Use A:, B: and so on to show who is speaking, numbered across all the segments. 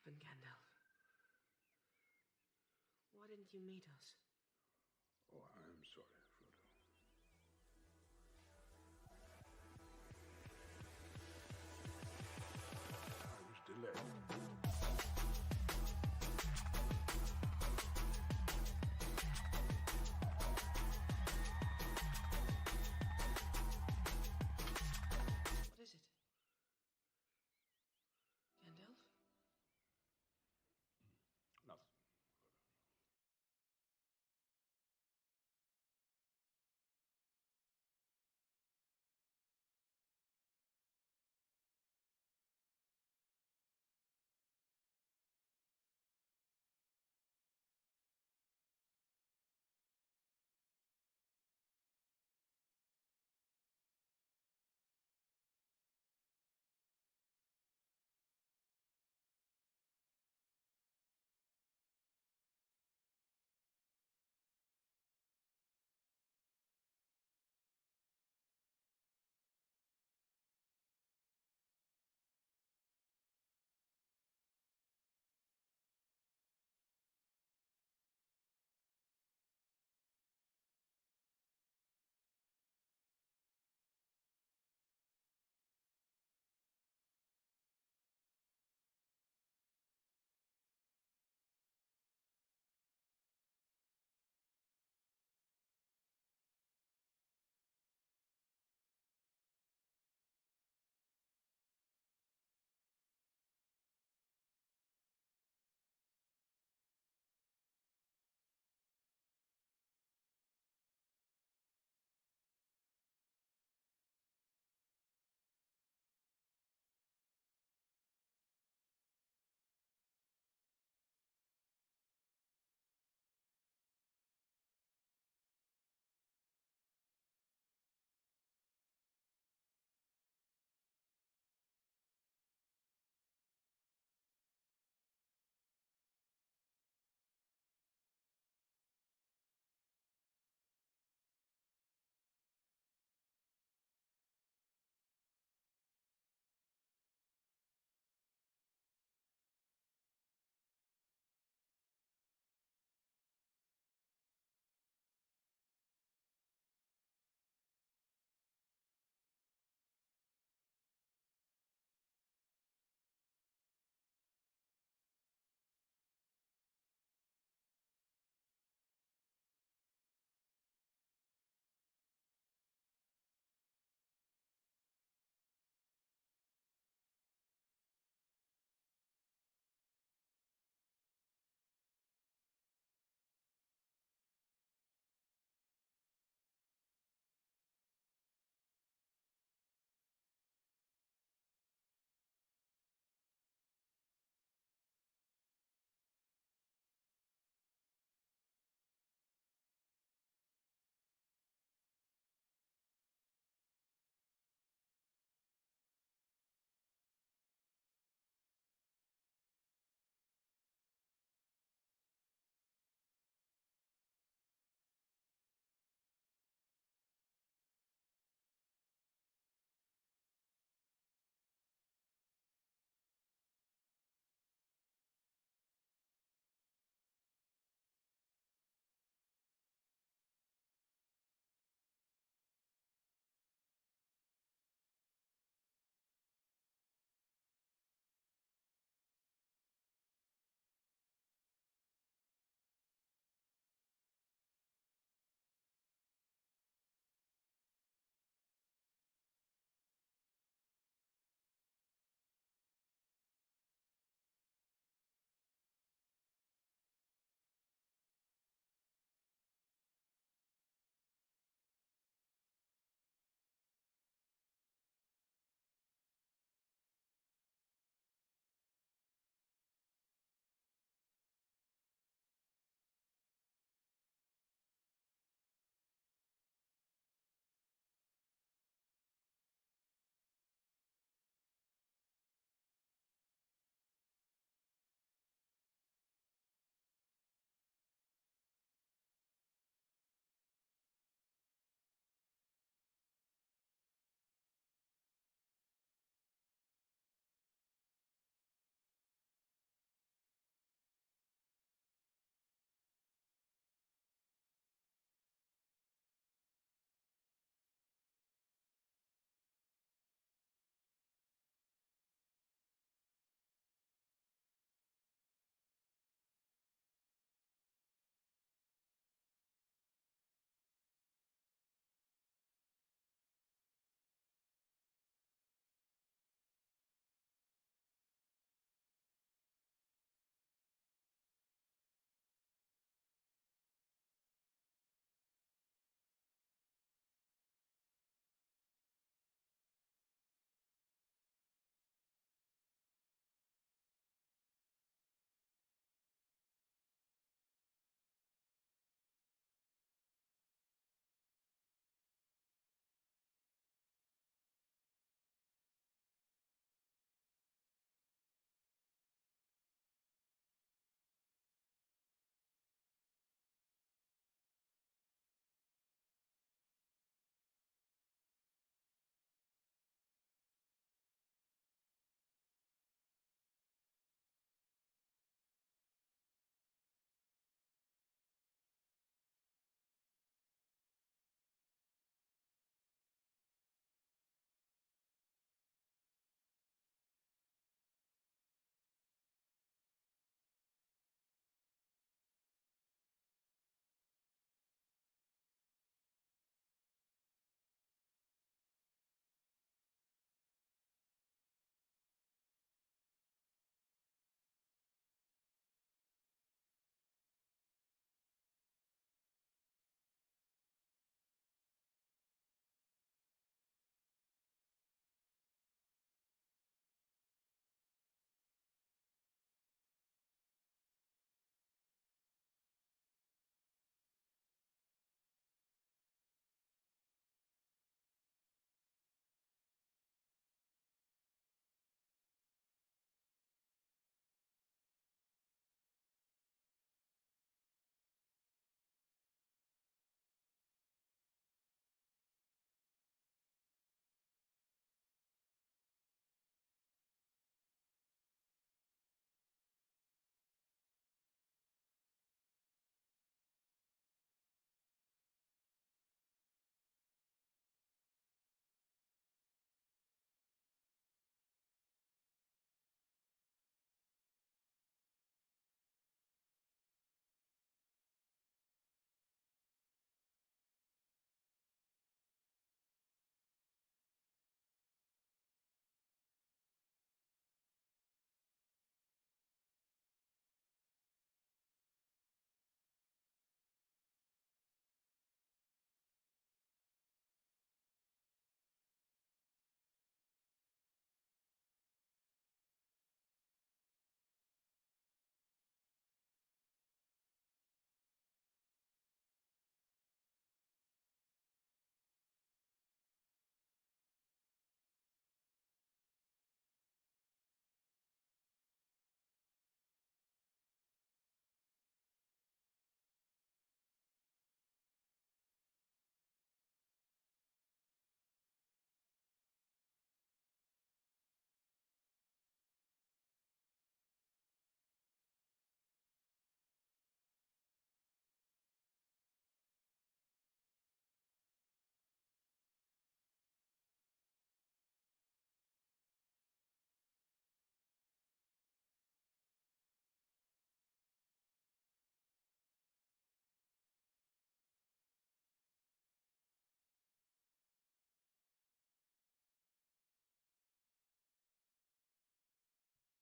A: happened, Gandalf? Why didn't you meet us?
B: Oh, I'm sorry, Frodo. I was delayed.
A: What is it? Gandalf?
B: Nothing.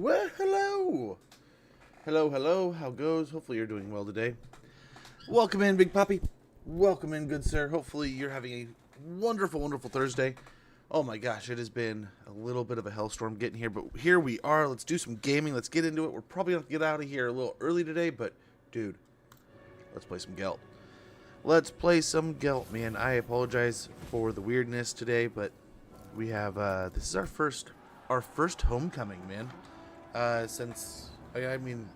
C: Well, hello. Hello. How goes? Hopefully you're doing well today. Welcome in, Big Puppy. Welcome in, good sir. Hopefully you're having a wonderful, wonderful Thursday. Oh my gosh, it has been a little bit of a hellstorm getting here, but here we are. Let's do some gaming. Let's get into it. We're probably going to get out of here a little early today, but dude, let's play some Gelt. Let's play some Gelt, man. I apologize for the weirdness today, but we have, this is our first homecoming, man. Since, I mean,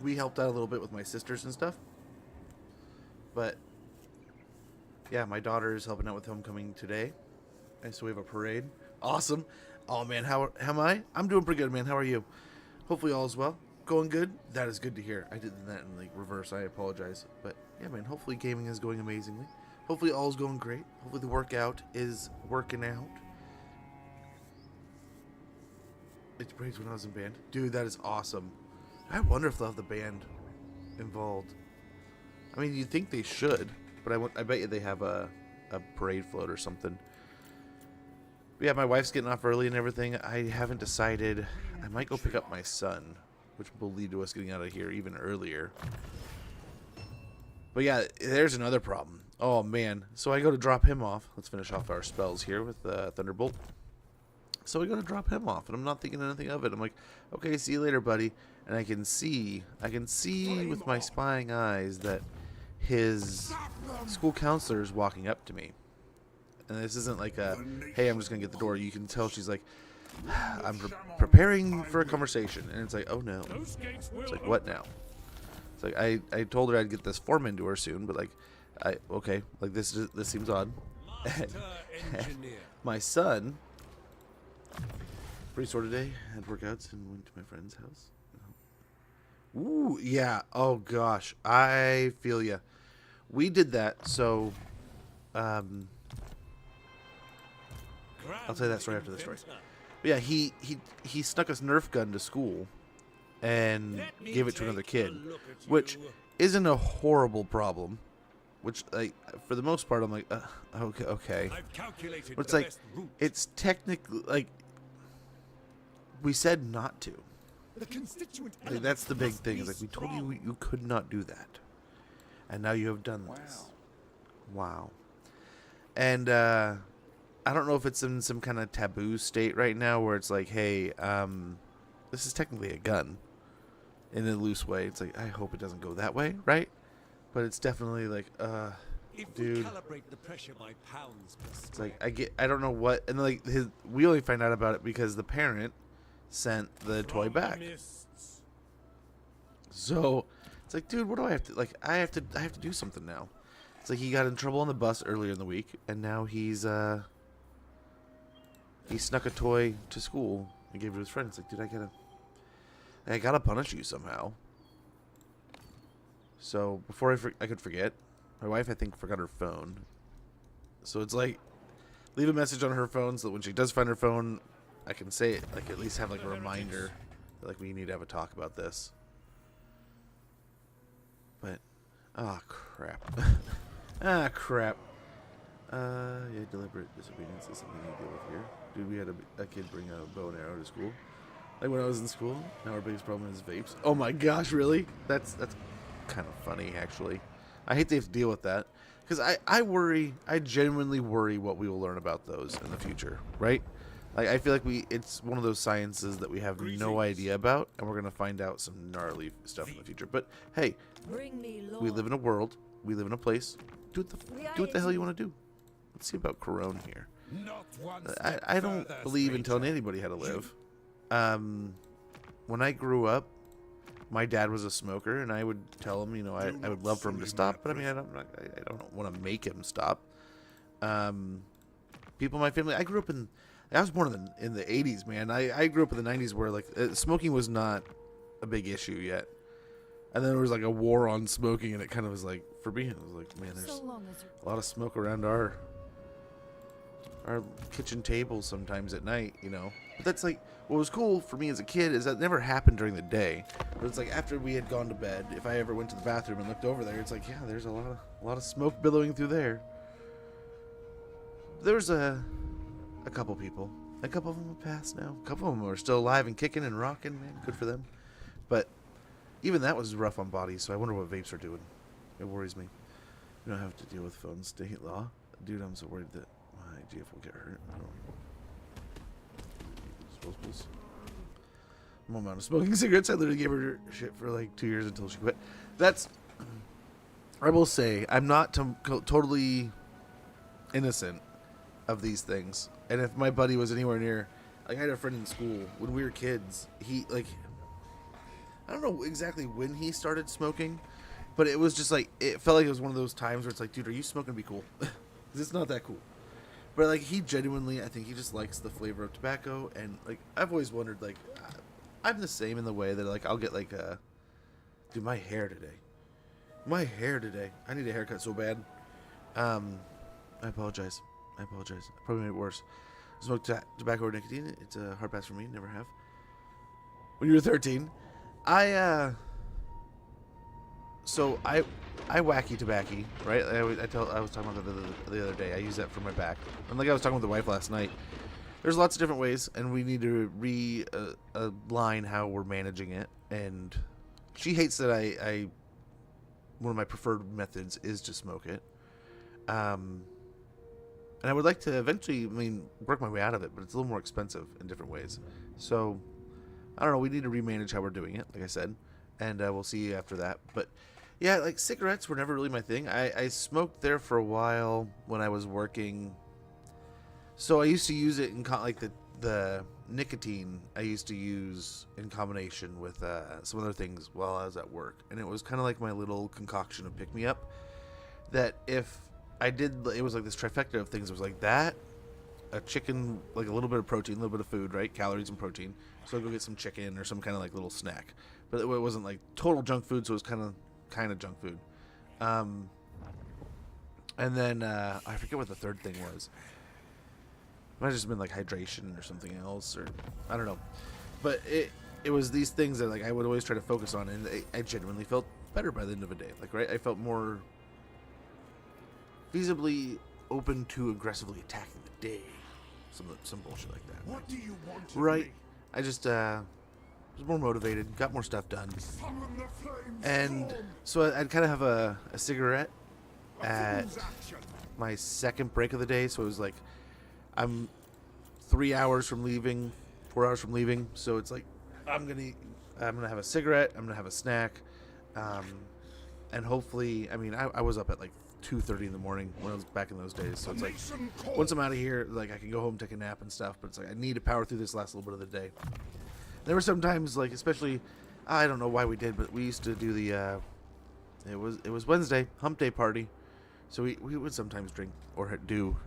C: we helped out a little bit with my sisters and stuff. But, yeah, my daughter is helping out with homecoming today. And so we have a parade. Awesome. Oh, man, how am I? I'm doing pretty good, man. How are you? Hopefully all is well. Going good? That is good to hear. I did that in, like, reverse. I apologize. But, yeah, man, hopefully gaming is going amazingly. Hopefully all is going great. Hopefully the workout is working out. It's praised when I was in band. Dude, that is awesome. I wonder if they'll have the band involved. I mean, you'd think they should, but I bet you they have a parade float or something. But yeah, my wife's getting off early and everything. I haven't decided. I might go pick up my son, which will lead to us getting out of here even earlier. But yeah, there's another problem. Oh, man. So I go to drop him off. Let's finish off our spells here with Thunderbolt. So we go to drop him off, and I'm not thinking anything of it. I'm like, okay, see you later, buddy. And I can see with my spying eyes that his school counselor is walking up to me. And this isn't like a, hey, I'm just going to get the door. You can tell she's like, I'm preparing for a conversation. And it's like, oh, no. It's like, what now? It's like, I told her I'd get this form into her soon, but, like, okay, like, this seems odd. My son... Pretty sore today. Had workouts and went to my friend's house. Ooh, yeah. Oh gosh, I feel ya. We did that. So, I'll tell you that story after the story. But yeah, he snuck his Nerf gun to school and gave it to another kid, which isn't a horrible problem. Which, like, for the most part, I'm like, okay. But it's like, it's technically like. We said not to. Like, that's the big thing. Is like, we told you you could not do that, and now you have done this. Wow. And I don't know if it's in some kind of taboo state right now where it's like, hey, this is technically a gun, in a loose way. It's like, I hope it doesn't go that way, right? But it's definitely like, dude. It's like I don't know what, and like we only find out about it because the parent sent the toy back. So it's like, dude, what do I have to, like, I have to do something now. It's like he got in trouble on the bus earlier in the week, and now he snuck a toy to school and gave it to his friend. It's like, dude, I gotta punish you somehow. So before I could forget, my wife, I think, forgot her phone. So it's like, leave a message on her phone so that when she does find her phone, I can say it, like, at least have like a reminder that, like, we need to have a talk about this. But, crap. Crap. Yeah, deliberate disobedience is something you deal with here. Dude, we had a kid bring a bow and arrow to school. Like, when I was in school, now our biggest problem is vapes. Oh my gosh, really? That's kind of funny, actually. I hate they have to deal with that. Because I genuinely worry what we will learn about those in the future, right? Like, I feel like it's one of those sciences that we have no idea about, and we're going to find out some gnarly stuff in the future. But, hey, we live in a world, we live in a place, do what the hell you want to do. Let's see about Corona here. I don't believe in telling anybody how to live. When I grew up, my dad was a smoker, and I would tell him, you know, I would love for him to stop, but I mean, I don't want to make him stop. People in my family, I was born in the 80s, man. I grew up in the 90s where, like, smoking was not a big issue yet. And then there was, like, a war on smoking, and it kind of was like, for me, it was like, man, there's a lot of smoke around our kitchen table sometimes at night, you know. But that's, like, what was cool for me as a kid is that never happened during the day. But it's like, after we had gone to bed, if I ever went to the bathroom and looked over there, it's like, yeah, there's a lot of smoke billowing through there. There was a couple people A couple of them have passed now. A couple of them are still alive and kicking and rocking, man. Good for them. But even that was rough on bodies, so I wonder what vapes are doing. It worries me. We don't have to deal with phone state law. Dude, I'm so worried that my GF will get hurt. I don't know. Disposables. Mom out of smoking cigarettes. I literally gave her shit for like 2 years until she quit. That's... I will say, I'm not totally innocent of these things. And if my buddy was anywhere near... Like, I had a friend in school. When we were kids, he, like... I don't know exactly when he started smoking, but it was just like, it felt like it was one of those times where it's like, dude, are you smoking to be cool? It's not that cool. But like, he genuinely, I think he just likes the flavor of tobacco. And like, I've always wondered, like, I'm the same in the way that like, I'll get like dude, my hair today. I need a haircut so bad. I apologize. I probably made it worse. Smoke tobacco or nicotine. It's a hard pass for me. Never have. When you were 13. I wacky tobacco, right? I was talking about that the other day. I use that for my back. And like I was talking with the wife last night, there's lots of different ways, and we need to realign how we're managing it. And she hates that I one of my preferred methods is to smoke it. And I would like to eventually, work my way out of it, but it's a little more expensive in different ways. So I don't know. We need to remanage how we're doing it, like I said, and we'll see after that. But yeah, like cigarettes were never really my thing. I smoked there for a while when I was working. So I used to use it in like the nicotine. I used to use in combination with some other things while I was at work, and it was kind of like my little concoction of pick me up. That if I did, it was like this trifecta of things. It was like that, a chicken, like a little bit of protein, a little bit of food, right? Calories and protein. So I'd go get some chicken or some kind of like little snack. But it wasn't like total junk food, so it was kind of junk food. And then I forget what the third thing was. It might have just been like hydration or something else, or I don't know. But it was these things that like I would always try to focus on, and I genuinely felt better by the end of the day. Like, right, I felt more feasibly open to aggressively attacking the day. Some bullshit like that.
B: What do you want?
C: Right. I just was more motivated, got more stuff done. And so I'd kind of have a cigarette at my second break of the day. So it was like I'm 3 hours from leaving, 4 hours from leaving. So it's like I'm gonna have a cigarette, I'm gonna have a snack, and hopefully, I was up at like 2:30 in the morning when I was back in those days. So it's like once I'm out of here, like I can go home, take a nap and stuff. But it's like I need to power through this last little bit of the day. There were some times, like especially, I don't know why we did, but we used to do the it was Wednesday hump day party. So we would sometimes drink or do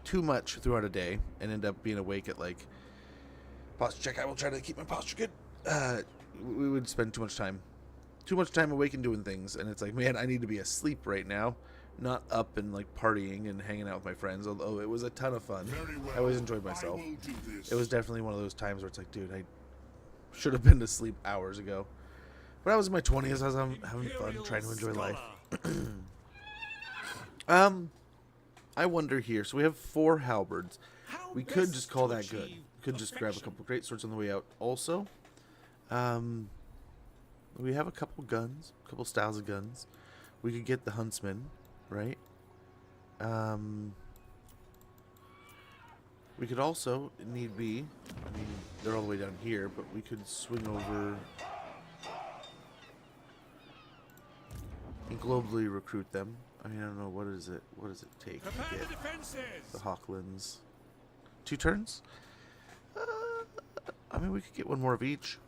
C: too much throughout a day and end up being awake at like posture check. I will try to keep my posture good. We would spend too much time awake and doing things, and it's like, man, I need to be asleep right now, not up and like partying and hanging out with my friends. Although it was a ton of fun, I always enjoyed myself. It was definitely one of those times where it's like, dude, I should have been to sleep hours ago. But I was in my 20s. I was having fun, trying to enjoy life. I wonder here. So we have 4 halberds. We could just call that good. We could just grab a couple great swords on the way out. Also, we have a couple guns, a couple styles of guns. We could get the huntsman, right? We could also, if need be, they're all the way down here, but we could swing over and globally recruit them. I don't know, what does it take to get the Hawklands? 2 turns? We could get one more of each.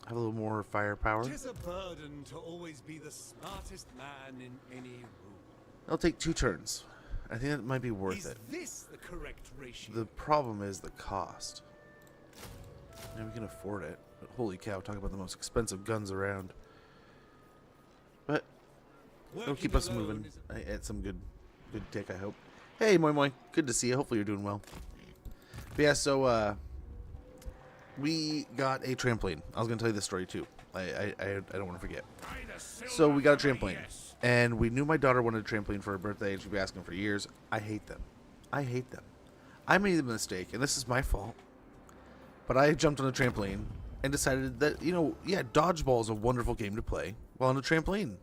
C: Have a little more firepower.
D: 'Tis a burden to always be the smartest man in any room.
C: It'll take 2 turns. I think that might be worth it.
D: Is this the correct ratio?
C: The problem is the cost. Yeah, we can afford it. But holy cow, talk about the most expensive guns around. But it'll keep us moving at some good tick, I hope. Hey, Moy Moy. Good to see you. Hopefully you're doing well. But yeah, so we got a trampoline. I was going to tell you this story too. I don't want to forget. So we got a trampoline. And we knew my daughter wanted a trampoline for her birthday, and she'd be asking for years. I hate them. I made a mistake, and this is my fault. But I jumped on a trampoline and decided that, yeah, dodgeball is a wonderful game to play while on a trampoline.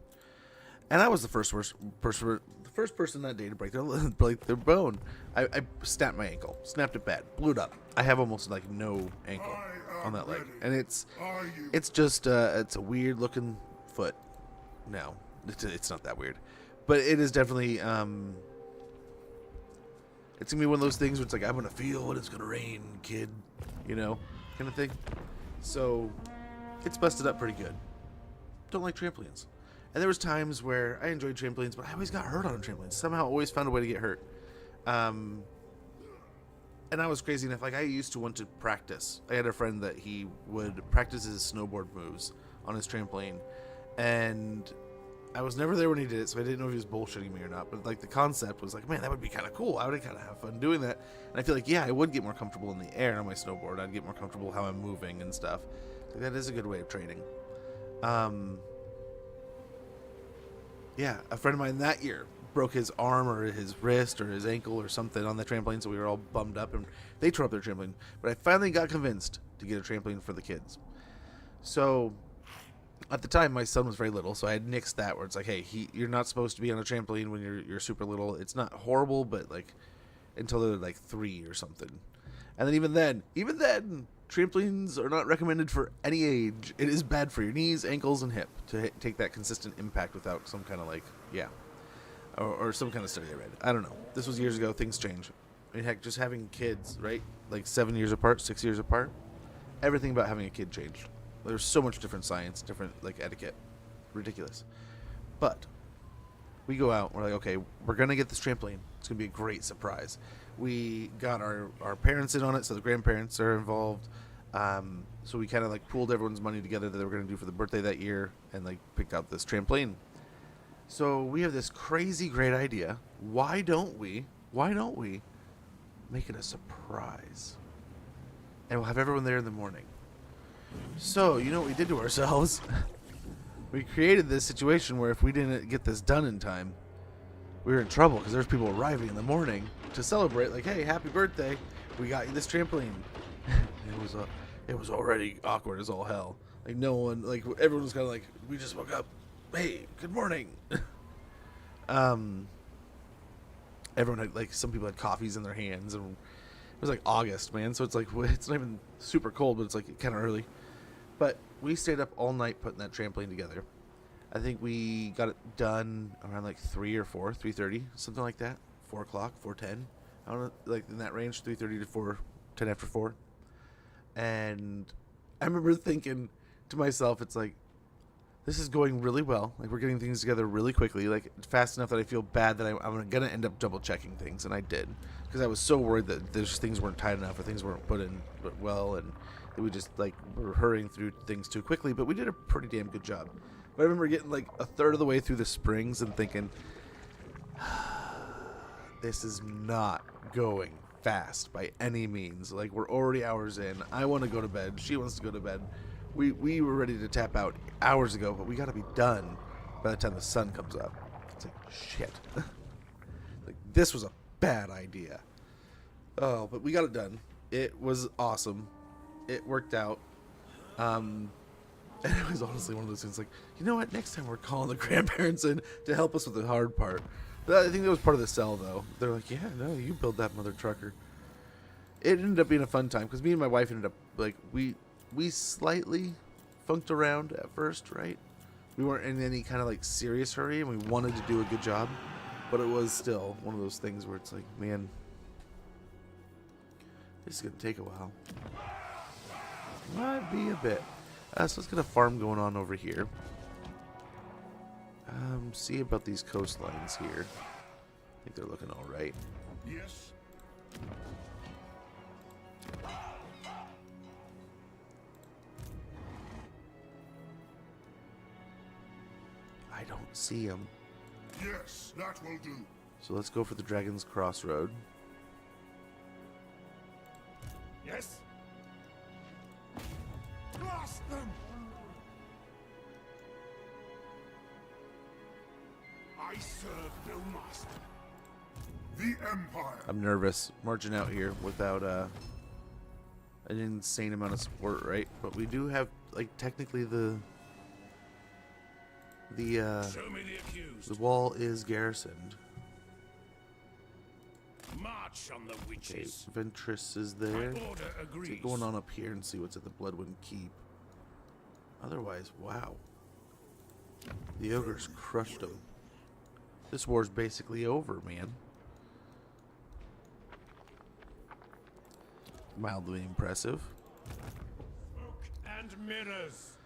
C: And I was the first person that day to break their bone. I snapped my ankle, snapped it bad, blew it up. I have almost like no ankle on that leg, and it's just it's a weird looking foot. No, it's not that weird, but it is definitely it's gonna be one of those things where it's like, I'm gonna feel when it's gonna rain, kid, kind of thing. So it's busted up pretty good. Don't like trampolines. And there was times where I enjoyed trampolines, but I always got hurt on a trampoline. Somehow always found a way to get hurt. And I was crazy enough. Like, I used to want to practice. I had a friend that he would practice his snowboard moves on his trampoline. And I was never there when he did it, so I didn't know if he was bullshitting me or not. But, like, the concept was like, man, that would be kind of cool. I would kind of have fun doing that. And I feel like, yeah, I would get more comfortable in the air on my snowboard. I'd get more comfortable how I'm moving and stuff. So that is a good way of training. Yeah, a friend of mine that year broke his arm or his wrist or his ankle or something on the trampoline, so we were all bummed up, and they tore up their trampoline. But I finally got convinced to get a trampoline for the kids. So at the time, my son was very little, so I had nixed that, where it's like, hey, you're not supposed to be on a trampoline when you're super little. It's not horrible, but like until they're like 3 or something. And then even then, trampolines are not recommended for any age. It is bad for your knees, ankles, and hip to take that consistent impact without some kind of or some kind of study I read. I don't know. This was years ago. Things change. I mean, heck, just having kids, right? Like 7 years apart, 6 years apart. Everything about having a kid changed. There's so much different science, different like etiquette. Ridiculous. But we go out. We're like, okay, we're gonna get this trampoline. It's gonna be a great surprise. We got our parents in on it, so the grandparents are involved. So we kind of like pooled everyone's money together that they were going to do for the birthday that year, and like picked out this trampoline. So we have this crazy great idea. Why don't we make it a surprise? And we'll have everyone there in the morning. So you know what we did to ourselves? We created this situation where if we didn't get this done in time, we were in trouble because there's people arriving in the morning to celebrate, like, hey, happy birthday, we got you this trampoline. It was already awkward as all hell. Like, no one, like, everyone was kind of like, we just woke up, hey, good morning. Everyone had, like, some people had coffees in their hands, and it was like August, man, so it's like, it's not even super cold, but it's like kind of early. But we stayed up all night putting that trampoline together. I think we got it done around like 3:30, something like that. 4 o'clock, 4:10. I don't know, like in that range, 3:30 to 4:10 after 4. And I remember thinking to myself, it's like, this is going really well. Like, we're getting things together really quickly, like fast enough that I feel bad that I'm gonna end up double checking things, and I did, because I was so worried that there's things weren't tight enough or things weren't put in well, and that we just like were hurrying through things too quickly. But we did a pretty damn good job. But I remember getting like a third of the way through the springs and thinking, this is not going fast by any means. Like, we're already hours in. I want to go to bed. She wants to go to bed. We were ready to tap out hours ago, but we got to be done by the time the sun comes up. It's like, shit. Like, this was a bad idea. Oh, but we got it done. It was awesome. It worked out. And it was honestly one of those things like, you know what? Next time we're calling the grandparents in to help us with the hard part. But I think that was part of the sell, though. They're like, yeah, no, you build that mother trucker. It ended up being a fun time because me and my wife ended up, like, we slightly funked around at first, right? We weren't in any kind of, like, serious hurry, and we wanted to do a good job. But it was still one of those things where it's like, man, this is going to take a while. Might be a bit. So let's get a farm going on over here. See about these coastlines here. I think they're looking all right.
B: Yes.
C: I don't see them.
B: Yes, that will do.
C: So let's go for the Dragon's Crossroad.
D: Yes? Blast them! I serve no master.
B: The Empire.
C: I'm nervous marching out here without an insane amount of support, right? But we do have, like, technically the
B: Show me the accused.
C: the wall is garrisoned.
B: March on the
C: Okay,
B: witches.
C: Ventress is
B: My
C: there.
B: order
C: Let's
B: agrees.
C: get going on up here and see what's at the Bloodwind Keep. Otherwise, wow. The ogres crushed them. This war's basically over, man. Mildly impressive.
B: Smoke and mirrors.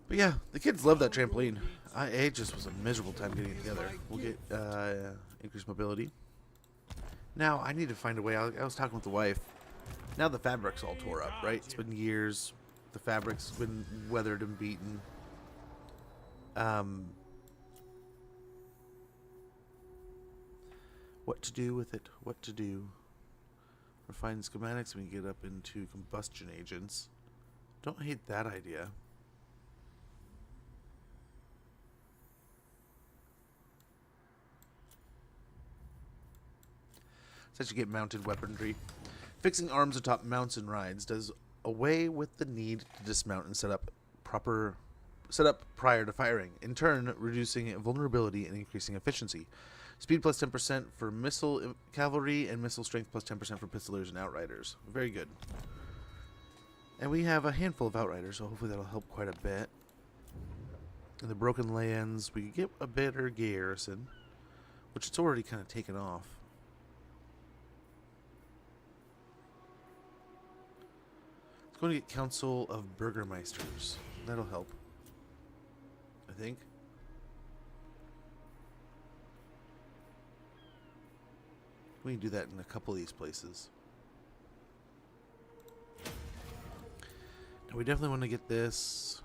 C: But yeah, the kids love that trampoline. It just was a miserable time getting it together. We'll get increased mobility. Now, I need to find a way. I was talking with the wife. Now the fabric's all tore up, right? It's been years. The fabric's been weathered and beaten. What to do with it? What to do? Refine schematics. We can get up into combustion agents. Don't hate that idea. Such to get mounted weaponry. Fixing arms atop mounts and rides does away with the need to dismount and set up prior to firing, in turn reducing vulnerability and increasing efficiency. Speed plus 10% for missile cavalry and missile strength plus 10% for pistolers and outriders. Very good. And we have a handful of outriders, so hopefully that'll help quite a bit. In the Broken Lands, we get a better garrison, which it's already kind of taken off. It's going to get Council of Burgermeisters. That'll help, I think. We can do that in a couple of these places. Now we definitely want to get this.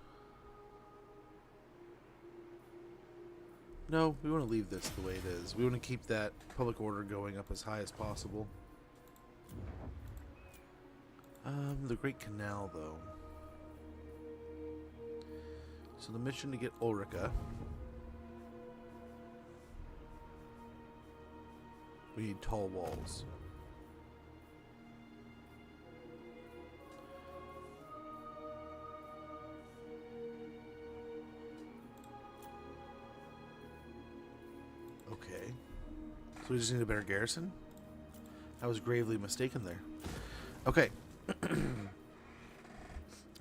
C: No, we want to leave this the way it is. We want to keep that public order going up as high as possible. The Great Canal, though. So the mission to get Ulrica. We need tall walls. Okay. So we just need a better garrison? I was gravely mistaken there. Okay.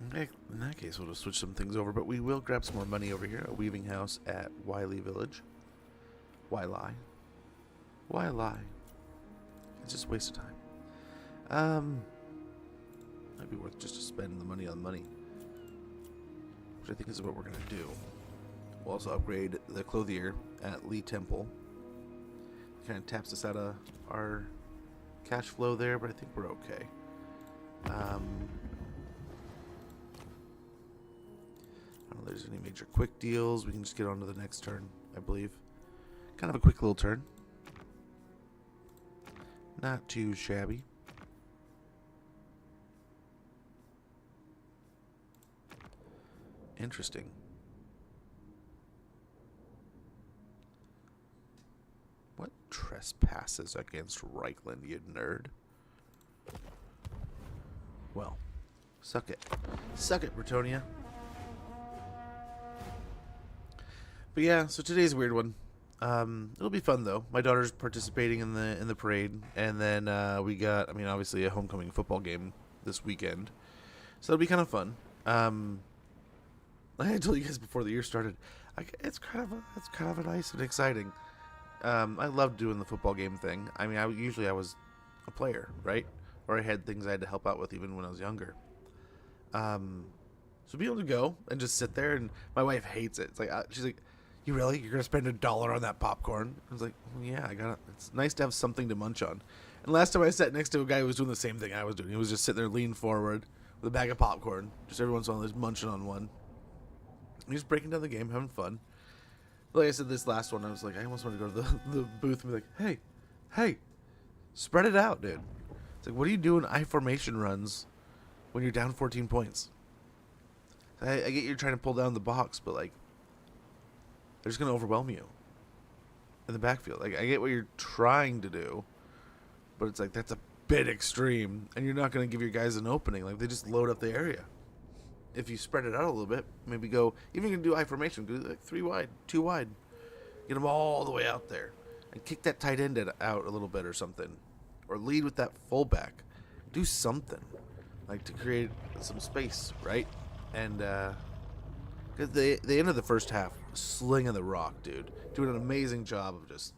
C: Okay, in that case, we'll just switch some things over, but we will grab some more money over here. A weaving house at Wiley Village. Why lie? Why lie? It's just a waste of time. Might be worth just to spend the money on money, which I think is what we're gonna do. We'll also upgrade the clothier at Lee Temple. Kind of taps us out of our cash flow there, but I think we're okay. I don't know if there's any major quick deals. We can just get on to the next turn, I believe. Kind of a quick little turn. Not too shabby. Interesting. What trespasses against Reichland, you nerd? Well, suck it. Suck it, Bretonia. But yeah, so today's a weird one. It'll be fun though. My daughter's participating in the parade, and then we got, I mean, obviously a homecoming football game this weekend, so it'll be kind of fun. Like I told you guys before the year started, it's kind of nice and exciting. I love doing the football game thing. I mean, I was a player, right? Or I had things I had to help out with even when I was younger. So be able to go and just sit there, and my wife hates it. It's like she's like, "You really? You're gonna spend $1 on that popcorn?" I was like, well, "Yeah, I got it. It's nice to have something to munch on." And last time I sat next to a guy who was doing the same thing I was doing. He was just sitting there, leaned forward with a bag of popcorn, just every once in a while, just munching on one. He's breaking down the game, having fun. Like I said, this last one, I was like, I almost want to go to the booth and be like, hey, spread it out, dude. It's like, what are you doing I formation runs when you're down 14 points? I get you're trying to pull down the box, but like, they're just going to overwhelm you in the backfield. Like, I get what you're trying to do, But it's like, that's a bit extreme, and you're not going to give your guys an opening. Like, they just load up the area. If you spread it out a little bit, maybe go, even you can do I formation, go like 3 wide, 2 wide. Get them all the way out there. And kick that tight end out a little bit or something. Or lead with that fullback. Do something. Like, to create some space, right? And, because they ended the first half slinging the rock, dude. Doing an amazing job of just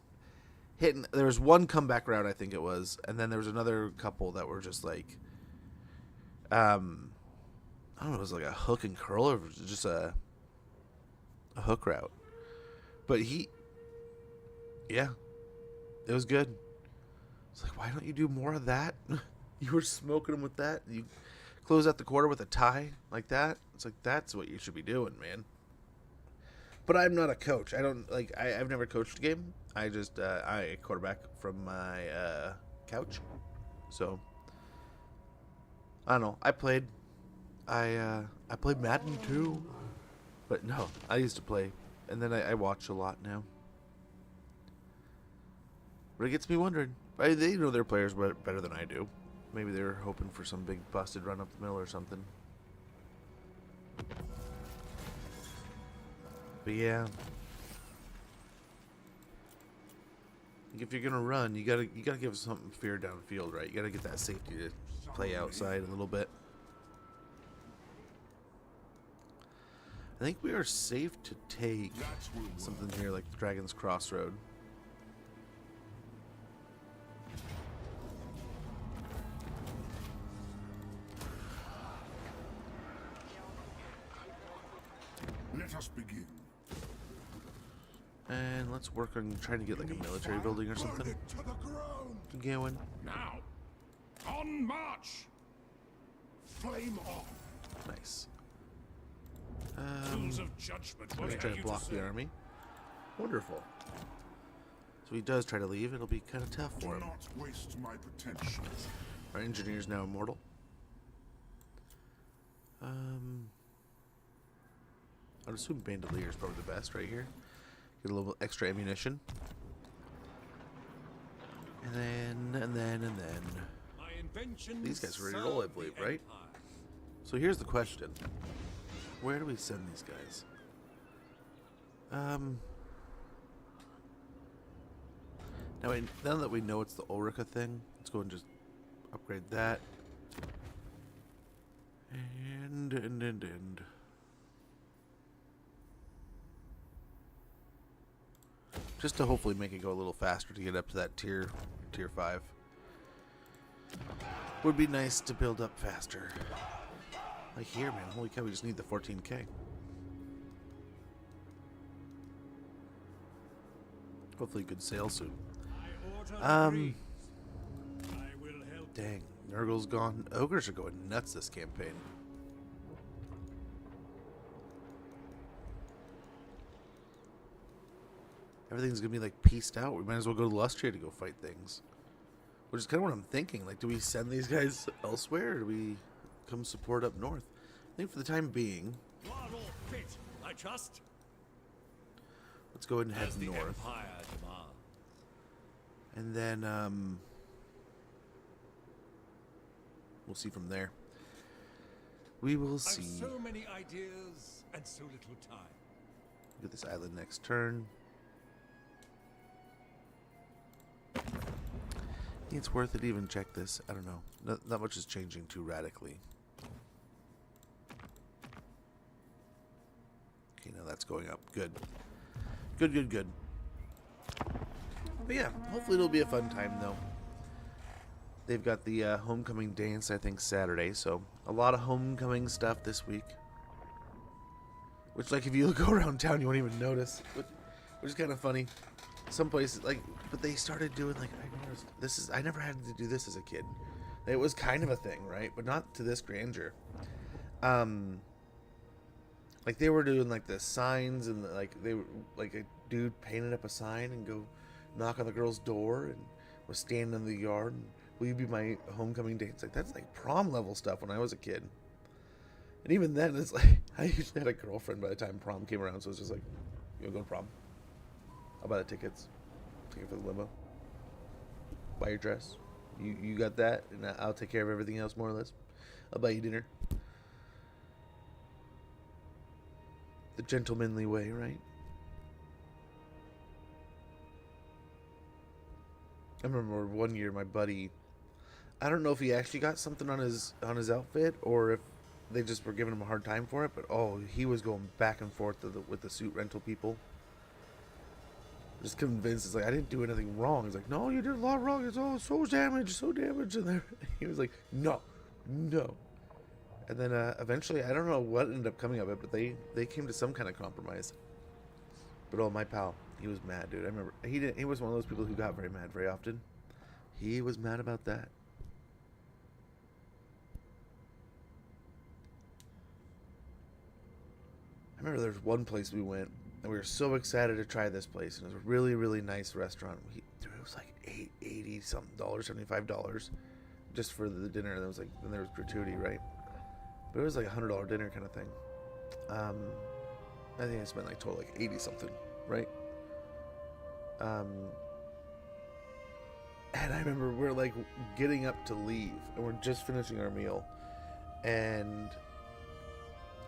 C: hitting. There was one comeback route, I think it was. And then there was another couple that were just like, I don't know, it was like a hook and curl or just a hook route. But yeah, it was good. It's like, why don't you do more of that? You were smoking them with that. You close out the quarter with a tie like that. It's like, that's what you should be doing, man. But I'm not a coach. I don't like. I've never coached a game. I just I quarterback from my couch. So I don't know. I played Madden too, but no, I used to play, and then I watch a lot now. But it gets me wondering. They know their players better than I do. Maybe they're hoping for some big busted run up the middle or something. But yeah, if you're gonna run, you gotta give something fear downfield, right? You gotta get that safety to play outside a little bit. I think we are safe to take something here like Dragon's Crossroad.
B: Let us begin.
C: And let's work on trying to get like a military building or something
B: Burn it to the ground.
C: going.
B: Now, on march. Flame off.
C: Nice.
B: Tools of judgment.
C: Let's try to block the army. Wonderful. So he does try to leave. It'll be kind of tough for
B: Do
C: him.
B: not waste my potential.
C: Our engineer's now immortal. I'd assume Bandolier is probably the best right here. Get a little extra ammunition. And then.
D: My invention.
C: These guys are ready to roll, I believe, right? So here's the question. Where do we send these guys? Now that we know it's the Ulrika thing, let's go and just upgrade that. And. Just to hopefully make it go a little faster to get up to that tier 5. Would be nice to build up faster. Like here, man. Holy cow, we just need the 14K. Hopefully good sale soon. Dang, Nurgle's gone. Ogres are going nuts this campaign. Everything's gonna be like pieced out. We might as well go to Lustria to go fight things. Which is kind of what I'm thinking. Like, do we send these guys elsewhere, or do we come support up north? I think for the time being,
D: Fit, I trust.
C: let's go ahead and head
D: As the
C: north.
D: Empire demands.
C: And then, we'll see from there. We will
D: I've
C: see.
D: so many ideas and so little time.
C: Get this island next turn. Think it's worth it to even check this. I don't know. Not much is changing too radically. Okay, now that's going up. Good. Good. But yeah, hopefully it'll be a fun time though. They've got the homecoming dance, I think, Saturday, so a lot of homecoming stuff this week. Which, like, if you go around town, you won't even notice. Which is kind of funny. Some places, like, but they started doing, like, I never had to do this as a kid. It was kind of a thing, right? But not to this grandeur. Like, they were doing, like, the signs, and, like, they were, like, a dude painted up a sign and go knock on the girl's door and was standing in the yard and, will you be my homecoming dance? Like, that's, like, prom level stuff when I was a kid. And even then, it's like, I usually had a girlfriend by the time prom came around, so it's just like, you wanna go to prom? I'll buy the tickets. Ticket for the limo. Buy your dress. You got that, and I'll take care of everything else more or less. I'll buy you dinner. The gentlemanly way, right? I remember one year my buddy, I don't know if he actually got something on his outfit or if they just were giving him a hard time for it, but oh, he was going back and forth with the suit rental people. Just convinced, it's like, I didn't do anything wrong. He's like, no, you did a lot wrong. It's all so damaged. And he was like, no. And then eventually, I don't know what ended up coming of it, but they came to some kind of compromise. But oh, my pal, he was mad, dude. I remember he was one of those people who got very mad very often. He was mad about that. I remember there was one place we went, and we were so excited to try this place, and it was a really, really nice restaurant. Dude, it was like $80 something, $75, just for the dinner. And then there was gratuity, right? But it was like $100 dinner kind of thing. I think I spent like total like 80 something, right? And I remember we're like getting up to leave, and we're just finishing our meal, and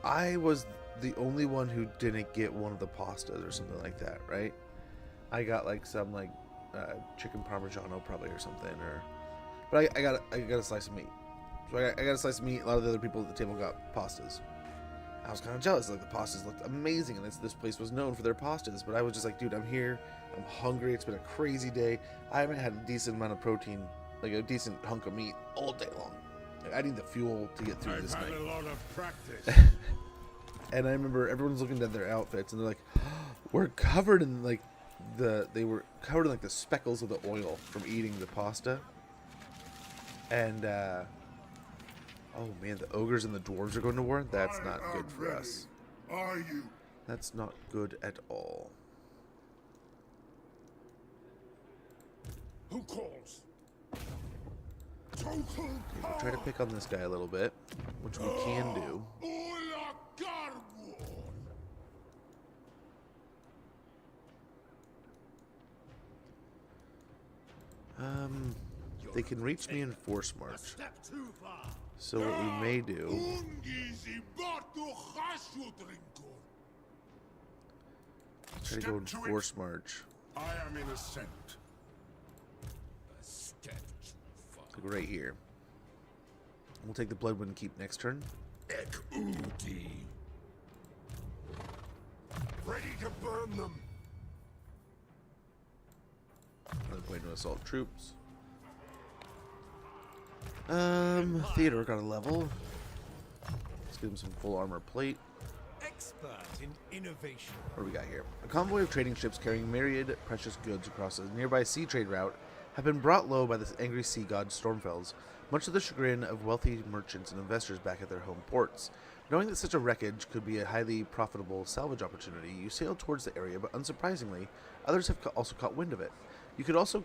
C: I was the only one who didn't get one of the pastas or something like that, right? I got like some like chicken parmigiano probably or something, but I got a slice of meat. So I got a slice of meat. A lot of the other people at the table got pastas. I was kind of jealous. Like, the pastas looked amazing, and this place was known for their pastas. But I was just like, dude, I'm here. I'm hungry. It's been a crazy day. I haven't had a decent amount of protein, like a decent hunk of meat, all day long. Like, I need the fuel to get through this night.
B: I've had a lot of practice.
C: And I remember everyone's looking at their outfits, and they're like, "We're covered in like they were covered in like the speckles of the oil from eating the pasta." And oh man, the ogres and the dwarves are going to war. That's not good for us.
B: Are you?
C: That's not good at all.
B: Who calls? Total
C: We'll try to pick on this guy a little bit, which we can do. They can reach me in force march. So what we may do, try to go in force march.
B: I am innocent.
C: Like right here. We'll take the Bloodwind Keep next turn.
B: Ready to burn them.
C: Another point to assault troops. Theodore got a level. Let's give him some full armor plate.
D: Expert in innovation.
C: What do we got here? A convoy of trading ships carrying myriad precious goods across a nearby sea trade route have been brought low by the angry sea god Stormfells, much to the chagrin of wealthy merchants and investors back at their home ports. Knowing that such a wreckage could be a highly profitable salvage opportunity, you sail towards the area, but unsurprisingly, others have also caught wind of it. You could also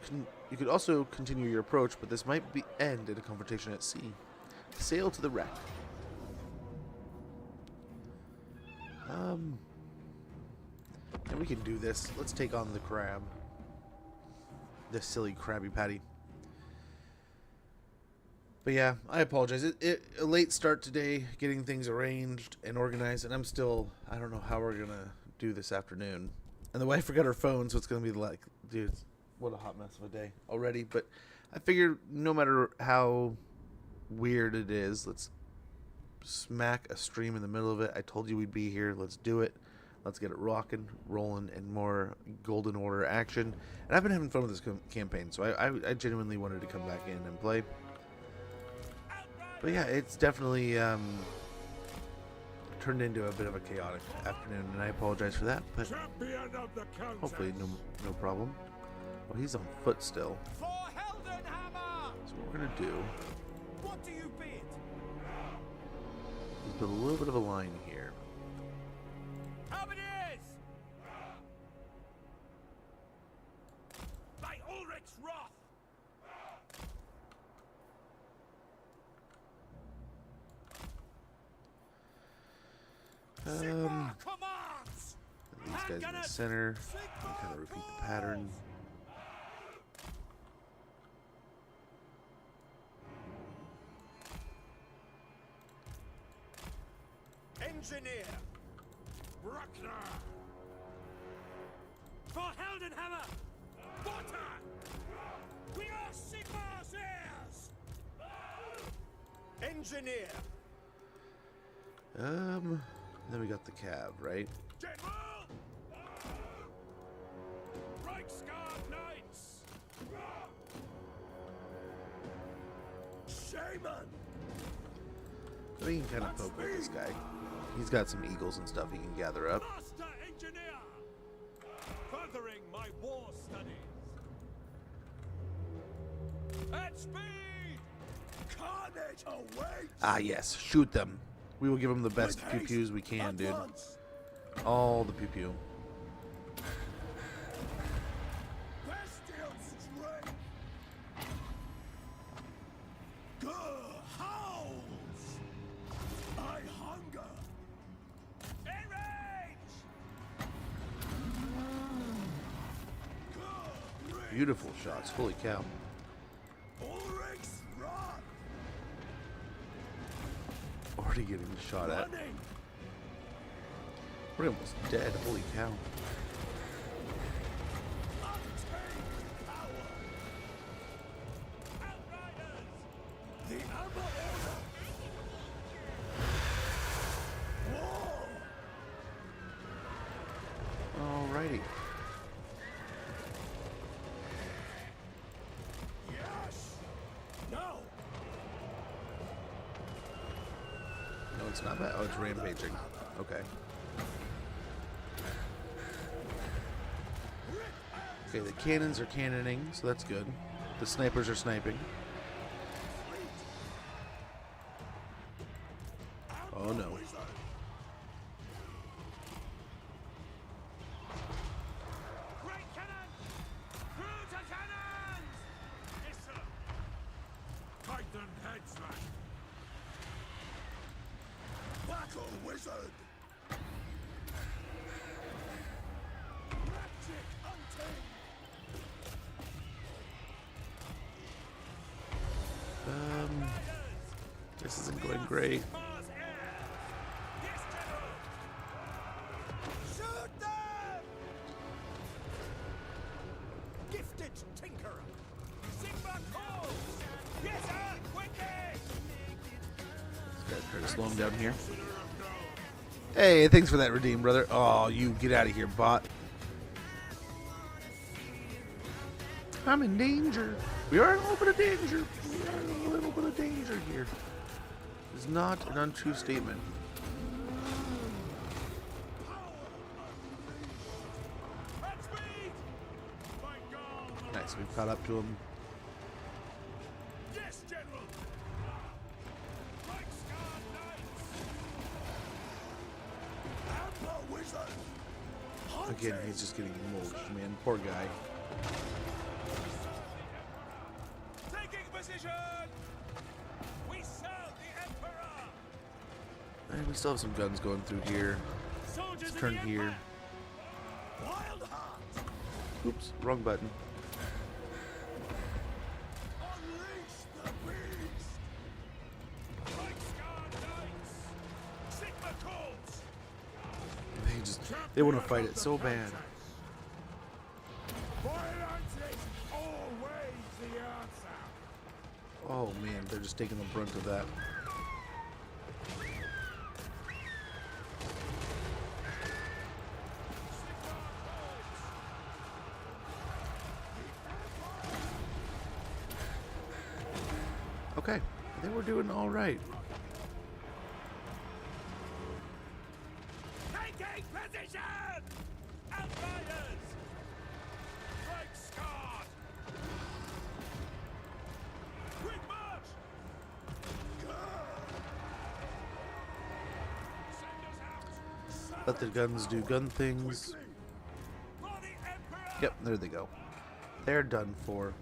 C: continue your approach, but this might end in a confrontation at sea. Sail to the wreck. And we can do this. Let's take on the crab. This silly Krabby Patty. But yeah, I apologize. A late start today, getting things arranged and organized, and I don't know how we're gonna do this afternoon. And the wife forgot her phone, so it's gonna be like, dude, what a hot mess of a day already. But I figured no matter how weird it is, let's smack a stream in the middle of it. I told you we'd be here. Let's do it. Let's get it rocking, rolling, and more Golden Order action. And I've been having fun with this campaign, so I genuinely wanted to come back in and play. But yeah, it's definitely turned into a bit of a chaotic afternoon, and I apologize for that, but hopefully no problem. Oh, he's on foot still. So what we're going to do is build a little bit of a line here. These guys in the center, and kind of repeat the pattern.
D: Engineer!
B: Bruckner!
D: For Heldenhammer! Water! We are Sigmar's heirs! Engineer!
C: Then we got the Cav, right?
B: General! Reichsguard Knights! Shaman!
C: We can kind of poke with this guy. He's got some eagles and stuff he can gather up.
D: Master Engineer! Furthering my war studies! At speed!
B: Carnage awaits!
C: Ah, yes. Shoot them. We will give them the best
B: With haste,
C: pew-pews we can, dude.
B: advance!
C: All the pew-pew.
B: Bestial strength! Grr, howls! I hunger!
D: Enrage!
B: Grr, rage!
C: Beautiful shots. Holy cow.
B: Ulrich's wrath!
C: Already getting shot at.
B: Running!
C: We're almost dead. Holy cow.
B: Untamed power!
D: Outriders!
B: The Amber Order! War!
C: Alrighty.
B: Yes! No!
C: No, it's not bad. Oh, it's rampaging. Okay. Okay, the cannons are cannoning, so that's good. The snipers are sniping. Oh no.
D: Great cannon! Through to cannons! Yes, sir!
B: Titan headslash! Battle wizard! Magic untamed!
C: This isn't going great.
D: Mars air! Yes, General! Shoot them! Gifted Tinkerer! Sigma calls! Yes, sir! Quickly!
C: Gotta try to slow him down here. Hey, thanks for that redeem, brother. Oh, you get out of here, bot. I'm in danger. We are in a little bit of danger. We are in a little bit of danger here. It's not an untrue statement.
D: At speed!
B: My God!
C: Nice, we've caught up to him.
B: Yes, General! Reichsguard Knights! Amber wizard!
C: Again, he's just getting mulched, man. Poor guy.
D: Taking position! We serve the Emperor!
C: And we still have some guns going through here.
D: Soldiers
C: Let's
D: of
C: turn
D: the
C: here.
D: Empire!
B: Wild heart!
C: Oops, wrong button.
B: Unleash the beast!
D: Reichsguard Knights! Sigma calls!
C: They want to fight it so bad.
B: Violence is always the answer!
C: Oh man, they're just taking the brunt of that. Okay, I think we're doing all right.
D: Taking position! Outriders! Reichsguard! Quick march! Send us out!
C: Let the guns do gun things.
D: For the Emperor!
C: Yep, there they go. They're done for.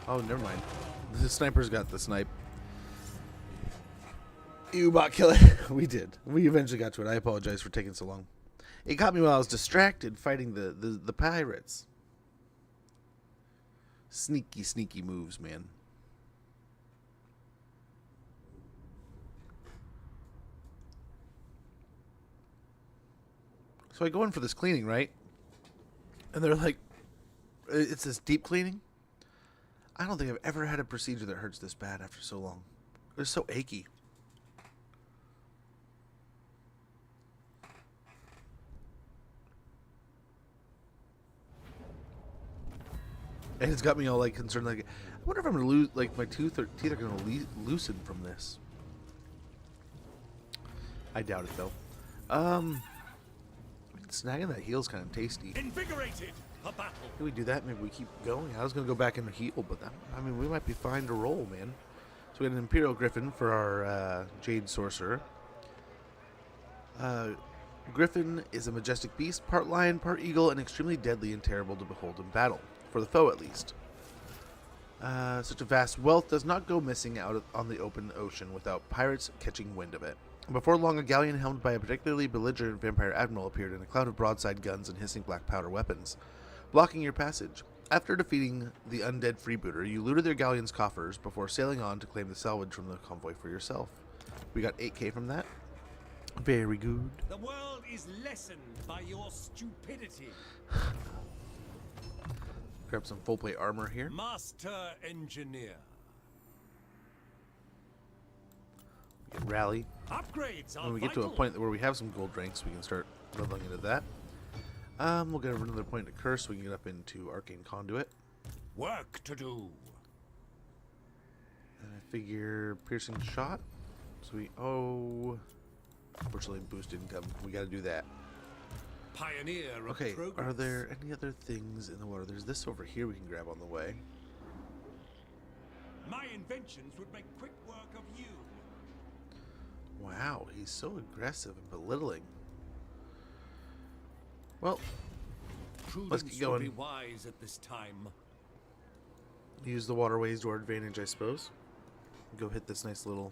C: Oh, never mind. The sniper's got the snipe. You bot kill it. We did. We eventually got to it. I apologize for taking so long. It caught me while I was distracted fighting the pirates. Sneaky, sneaky moves, man. So I go in for this cleaning, right? And they're like, it's this deep cleaning. I don't think I've ever had a procedure that hurts this bad after so long. It's so achy. And it's got me all like concerned. Like, I wonder if I'm gonna lose, like my teeth are gonna loosen from this. I doubt it though. Snagging that heal's kind of tasty.
D: Invigorated for battle.
C: Can we do that? Maybe we keep going. I was gonna go back and heal, but that, I mean, we might be fine to roll, man. So we got an Imperial Griffin for our Jade Sorcerer. Griffin is a majestic beast, part lion, part eagle, and extremely deadly and terrible to behold in battle. For the foe, at least. Such a vast wealth does not go missing out on the open ocean without pirates catching wind of it. Before long, a galleon helmed by a particularly belligerent vampire admiral appeared in a cloud of broadside guns and hissing black powder weapons, blocking your passage. After defeating the undead freebooter, you looted their galleon's coffers before sailing on to claim the salvage from the convoy for yourself. We got 8k from that. Very good.
D: The world is lessened by your stupidity.
C: Grab some full plate armor here.
D: Master Engineer.
C: We get rally.
D: Upgrades are
C: When we get to a point where we have some gold ranks, we can start leveling into that. We'll get another point to curse so we can get up into Arcane Conduit.
D: Work to do.
C: And I figure piercing shot. So unfortunately boost income. We gotta do that.
D: Pioneer of
C: Okay,
D: progress.
C: are there any other things in the water? There's this over here we can grab on the way.
D: My inventions would make quick work of you.
C: Wow, he's so aggressive and belittling. Well, let's get
D: Prudence will be
C: going.
D: wise at this time.
C: Use the waterways to our advantage, I suppose. Go hit this nice little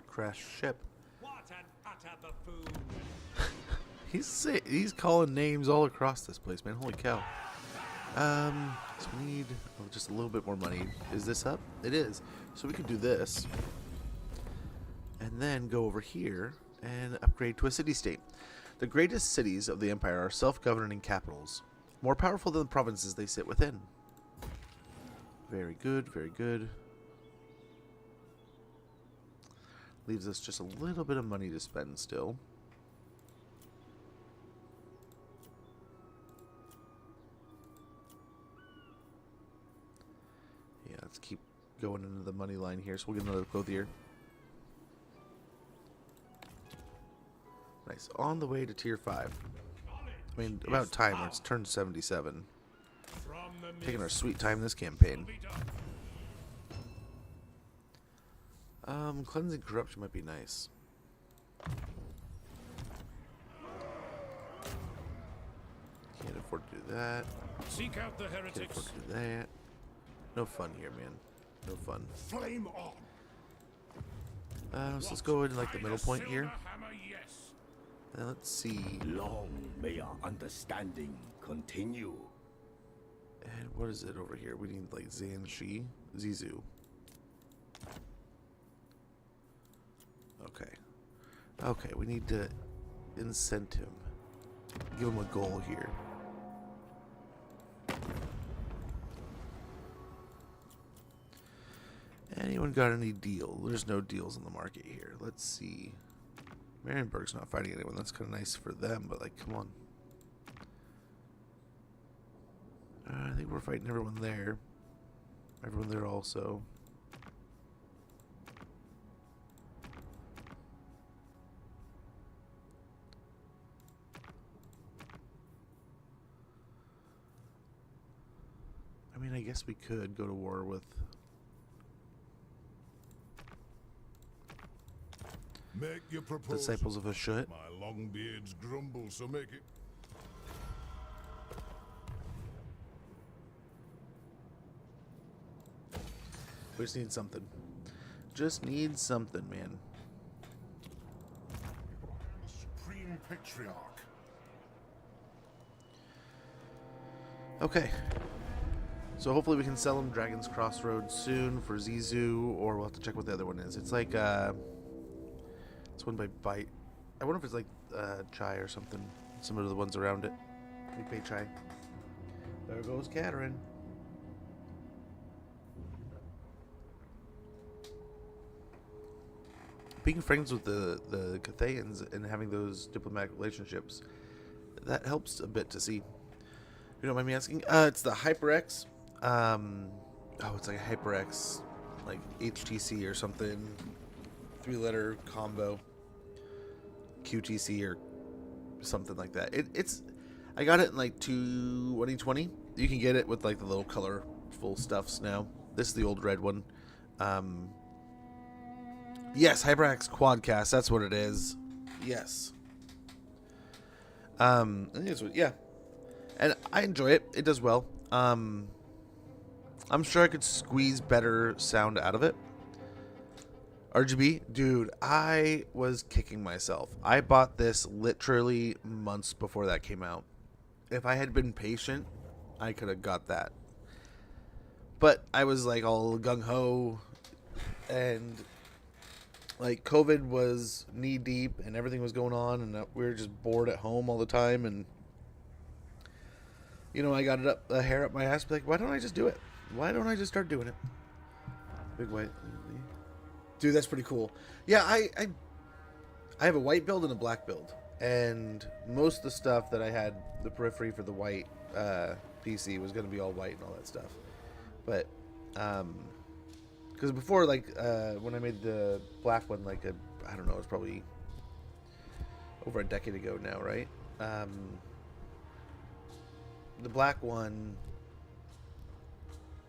C: crashed ship.
D: What an utter buffoon.
C: He's calling names all across this place, man. Holy cow. So we need just a little bit more money. Is this up? It is. So we could do this. And then go over here and upgrade to a city-state. The greatest cities of the Empire are self-governing capitals, more powerful than the provinces they sit within. Very good, very good. Leaves us just a little bit of money to spend still. Yeah, let's keep going into the money line here, so we'll get another clothier. Nice. On the way to tier 5. I mean, about time. It's turned 77. Taking our sweet time this campaign. Cleansing corruption might be nice. Can't afford to do that.
B: Seek out the
C: Can't
B: heretics.
C: afford to do that. No fun here, man. No fun.
B: Flame on.
C: So let's go in like the middle point here.
B: Hammer, yes.
C: And let's see.
E: Long may our understanding continue.
C: And what is it over here? We need like Zanshi, Zizu. Okay. Okay, we need to incent him. Give him a goal here. Anyone got any deal? There's no deals on the market here. Let's see. Marienburg's not fighting anyone. That's kind of nice for them, but like, come on. I think we're fighting everyone there. Everyone there also. I mean, I guess we could go to war with...
B: Make your proposal.
C: Disciples of Ashut.
B: My long beards grumble, so make it.
C: We just need something. Just need something, man.
B: Supreme Patriarch.
C: Okay. So hopefully we can sell him Dragon's Crossroads soon for Zizu, or we'll have to check what the other one is. It's like, it's one by Bite. I wonder if it's like, Chai or something. some of the ones around it. Like Pei Chai. There goes Katerin. Being friends with the Cathayans and having those diplomatic relationships, that helps a bit to see. You don't mind me asking? It's the HyperX. It's like a HyperX, like HTC or something. 3-letter combo. QTC or something like that. I got it in like 2020. You can get it with like the little colorful stuffs now. This is the old red one. Yes, HyperX Quadcast. That's what it is. Yes. I think it's yeah, and I enjoy it. It does well. I'm sure I could squeeze better sound out of it. RGB, dude, I was kicking myself. I bought this literally months before that came out. If I had been patient, I could have got that. But I was like all gung-ho, and like COVID was knee deep and everything was going on, and we were just bored at home all the time, and you know, I got a hair up my ass, like, why don't I just do it? Why don't I just start doing it? Big white. Dude, that's pretty cool. Yeah, I have a white build and a black build. And most of the stuff that I had, the periphery for the white PC was going to be all white and all that stuff. But, because before, like, when I made the black one, like, I don't know, it was probably over a decade ago now, right? The black one,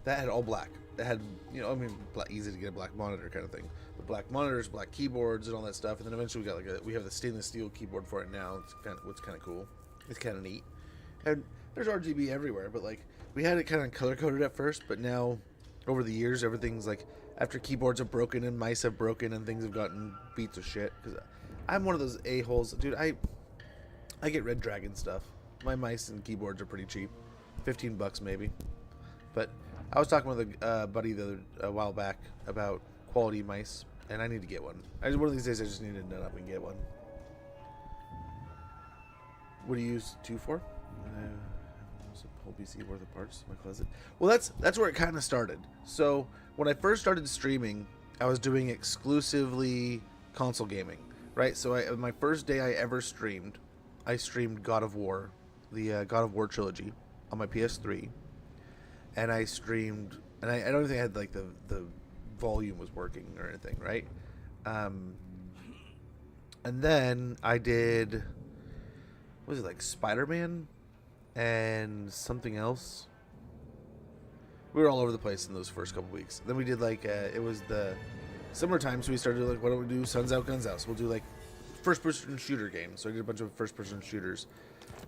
C: that had all black. It had, you know, I mean, easy to get a black monitor kind of thing. But black monitors, black keyboards, and all that stuff. And then eventually we have the stainless steel keyboard for it now. It's kind of cool. It's kind of neat. And there's RGB everywhere, but like we had it kind of color coded at first, but now over the years everything's like, after keyboards have broken and mice have broken and things have gotten beats of shit. Because I'm one of those a-holes, dude. I get Red Dragon stuff. My mice and keyboards are pretty cheap, $15 maybe. But I was talking with a buddy a while back about quality mice, and I need to get one. One of these days I just need to nut up and get one. What do you use 2 for? A whole PC worth of parts in my closet. Well, that's where it kind of started. So when I first started streaming, I was doing exclusively console gaming, right? So my first day I ever streamed, I streamed God of War, the God of War trilogy on my PS3. And I streamed, and I don't think I had like the volume was working or anything, right? And then I did, what was it, like Spider-Man and something else. We were all over the place in those first couple weeks. Then we did like it was the summertime, so we started like, why don't we do Suns Out Guns Out? So we'll do like first-person shooter games. So I did a bunch of first-person shooters.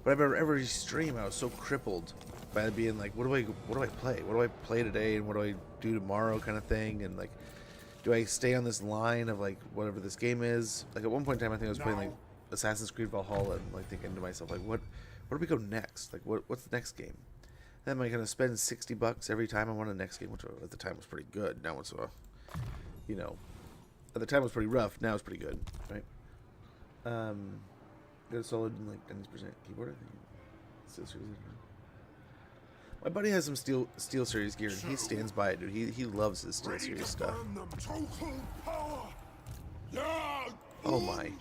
C: But every stream I was so crippled by being like, what do I play? What do I play today, and what do I do tomorrow, kind of thing? And like, do I stay on this line of like whatever this game is? Like at one point in time, I think I was playing like Assassin's Creed Valhalla, and like thinking to myself like, where do we go next? Like what's the next game? Then am I gonna spend $60 every time I want a next game, which at the time was pretty good. Now it's you know, at the time it was pretty rough. Now it's pretty good, right? Got a solid like 90% keyboard, I think. Steel Series. My buddy has some Steel Series gear, and he stands by it, dude. He loves his Steel Series stuff. Oh my.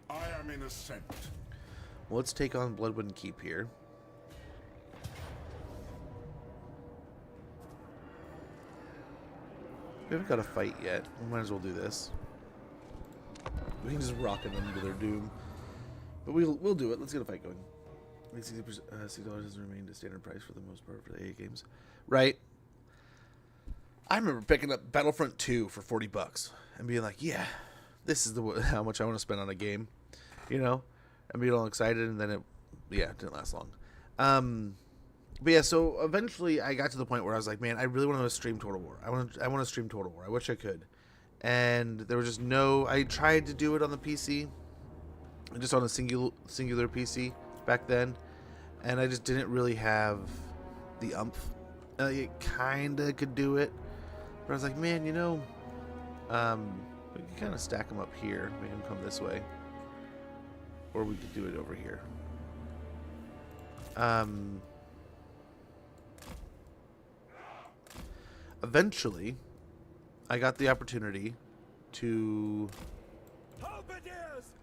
B: I am innocent.
C: Well, let's take on Bloodwind Keep here. We haven't got a fight yet. We might as well do this. We can just rocket them to their doom. But we'll do it. Let's get a fight going. $60 has remained a standard price for the most part for the AA games. Right. I remember picking up Battlefront 2 for $40 and being like, yeah, this is how much I want to spend on a game. You know? And being all excited, and then it didn't last long. But yeah, so eventually I got to the point where I was like, man, I really want to stream Total War. I want to stream Total War. I wish I could. And there was just I tried to do it on the PC, just on a singular PC back then, and I just didn't really have the umph. It kind of could do it, but I was like, man, you know, we can kind of stack them up here, make them come this way. or we could do it over here. Eventually, I got the opportunity to,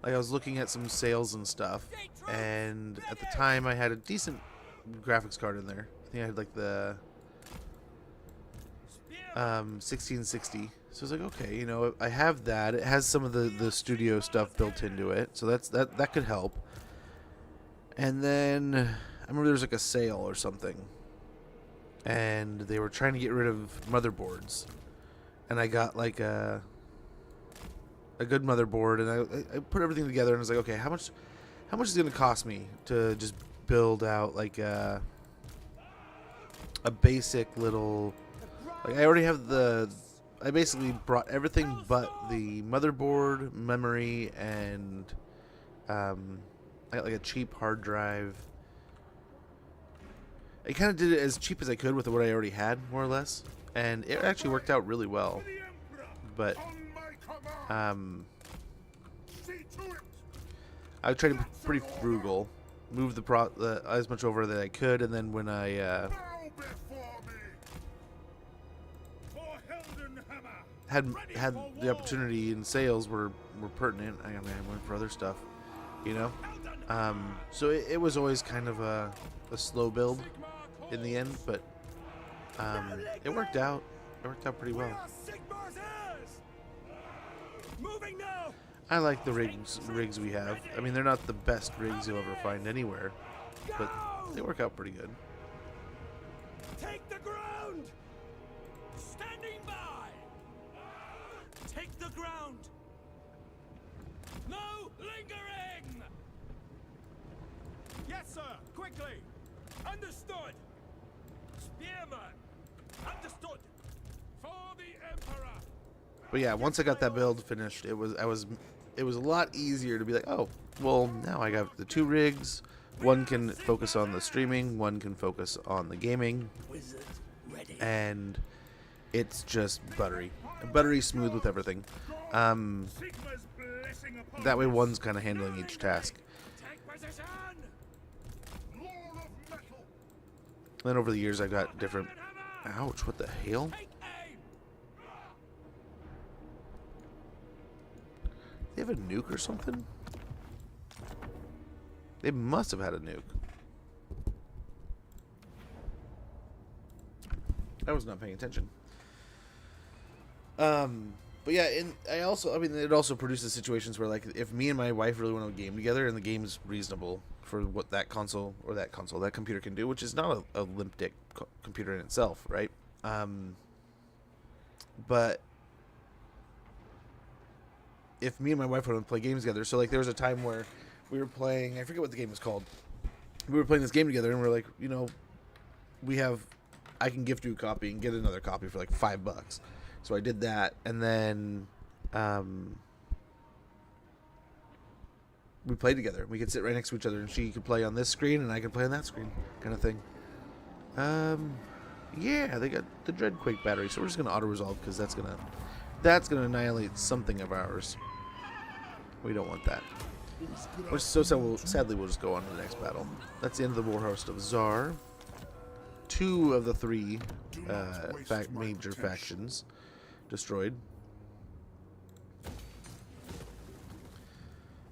C: like, I was looking at some sales and stuff, and at the time I had a decent graphics card in there. I think I had like the 1660. So I was like, okay, you know, I have that. It has some of the studio stuff built into it, so that could help. And then I remember there was like a sale or something, and they were trying to get rid of motherboards, and I got like a good motherboard, and I put everything together, and I was like, okay, how much is it going to cost me to just build out like a basic little, like, I already have I basically brought everything but the motherboard, memory, and I got like a cheap hard drive. I kind of did it as cheap as I could with what I already had, more or less, and it actually worked out really well. But I tried to be pretty frugal, move as much over that I could, and then when I had the opportunity and sales were pertinent, I went for other stuff, you know. So it was always kind of a slow build in the end, but it worked out. It worked out pretty well. I like the rigs we have. I mean, they're not the best rigs you'll ever find anywhere, but they work out pretty good.
D: Take the ground! Standing by! Take the ground! No lingering! Yes, sir! Quickly! Understood! Spearman! Understood! For the Emperor!
C: But yeah, once I got that build finished, it was a lot easier to be like, oh, well, now I got the two rigs. One can focus on the streaming, one can focus on the gaming, and it's just buttery smooth with everything. That way one's kind of handling each task. Then over the years I got different... Ouch, what the hell? They have a nuke or something? They must have had a nuke. I was not paying attention. But yeah, it also produces situations where, like, if me and my wife really want to game together and the game's reasonable for what that computer can do, which is not a limp dick computer in itself, right? But if me and my wife want to play games together, so like there was a time where we were playing, I forget what the game was called. We were playing this game together, and we're like, you know, I can gift you a copy and get another copy for like $5. So I did that, and then we played together. We could sit right next to each other, and she could play on this screen, and I could play on that screen, kind of thing. Yeah, they got the Dreadquake battery, so we're just gonna auto resolve because that's gonna annihilate something of ours. We don't want that. Sadly, we'll just go on to the next battle. That's the end of the Warhost of Tsar. 2 of the 3 major factions destroyed.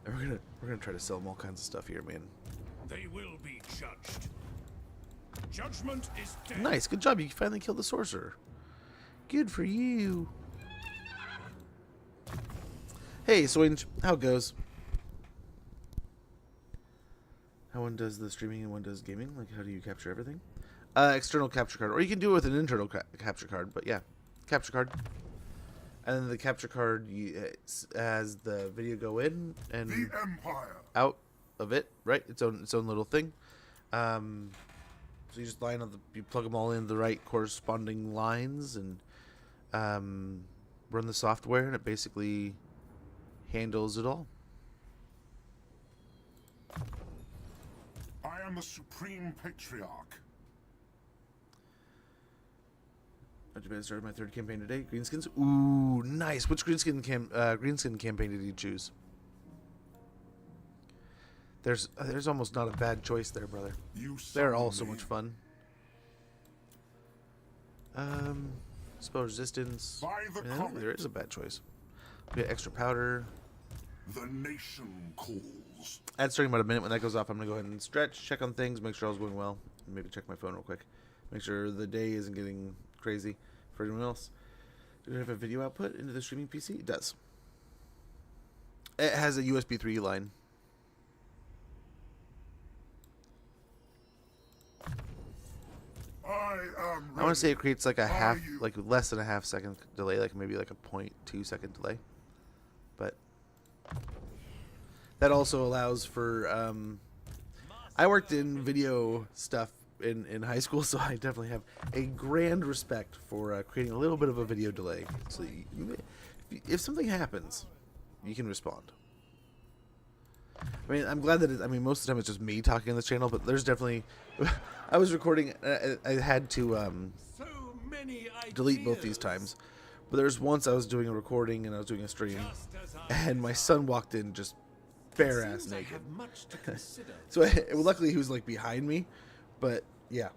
C: And we're gonna try to sell them all kinds of stuff here, man.
D: They will be judged. Judgment is dead.
C: Nice, good job. You finally killed the sorcerer. Good for you. Hey, Swinge, how it goes? How one does the streaming and one does gaming? Like, how do you capture everything? External capture card, or you can do it with an internal capture card. But yeah, capture card, and then the capture card has the video go in and out of it, right? Its own little thing. So you just you plug them all in the right corresponding lines and run the software, and it basically handles it all.
B: I am the Supreme Patriarch.
C: I started my 3rd campaign today. Greenskins. Ooh, nice. Which greenskin campaign did you choose? There's almost not a bad choice there, brother.
B: You
C: They're all
B: summon
C: so
B: me.
C: much fun. Spell resistance.
B: By the
C: I don't think there
B: comet.
C: is a bad choice. We get extra powder.
B: The nation calls.
C: That's starting about a minute. When that goes off, I'm gonna go ahead and stretch, check on things, make sure all's going well, and maybe check my phone real quick, make sure the day isn't getting crazy for anyone else. Does it have a video output into the streaming PC? It does. It has a USB 3 line. I want to say it creates like a half, like less than a half second delay, like maybe like a 0.2 second delay. But that also allows for, I worked in video stuff in high school, so I definitely have a grand respect for creating a little bit of a video delay. So if something happens, you can respond. I mean, I'm glad that most of the time it's just me talking on this channel, but there's definitely... I was recording, I had to
D: So many
C: delete both these
D: ideas.
C: times. But there's once I was doing a recording and I was doing a stream,
D: Just as I
C: and my son walked in just bare ass
D: Seems I
C: naked.
D: have much to consider.
C: So luckily he was like behind me, but yeah,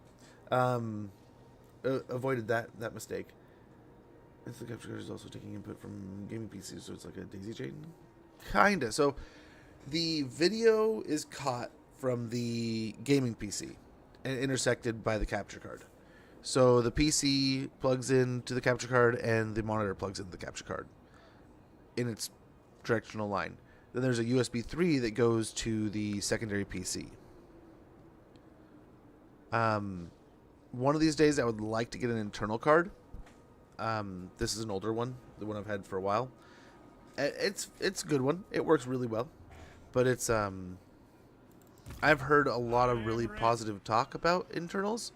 C: avoided that mistake. It's the capture card is also taking input from gaming PCs, so it's like a daisy chain, kinda. So the video is caught from the gaming PC and intersected by the capture card. So the PC plugs into the capture card and the monitor plugs into the capture card in its directional line. Then there's a USB 3 that goes to the secondary PC. One of these days I would like to get an internal card. This is an older one, the one I've had for a while. It's a good one. It works really well. But it's I've heard a lot of really positive talk about internals,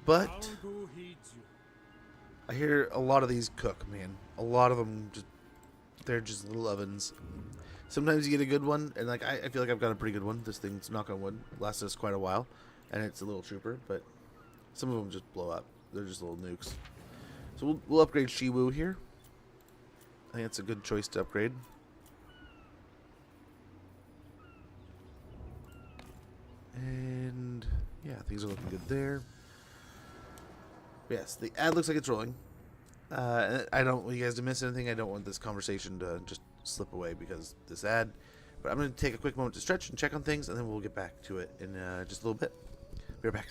C: but
D: I'll go heed you.
C: I hear a lot of these cook, man. A lot of them they're just little ovens. Sometimes you get a good one, and like I feel like I've got a pretty good one. This thing's, knock on wood, lasted us quite a while, and it's a little trooper. But some of them just blow up. They're just little nukes. So we'll upgrade Shiwu here. I think it's a good choice to upgrade. And yeah, things are looking good there. Yes, the ad looks like it's rolling. I don't want you guys to miss anything. I don't want this conversation to just slip away because this ad. But I'm going to take a quick moment to stretch and check on things, and then we'll get back to it in just a little bit. Be right back.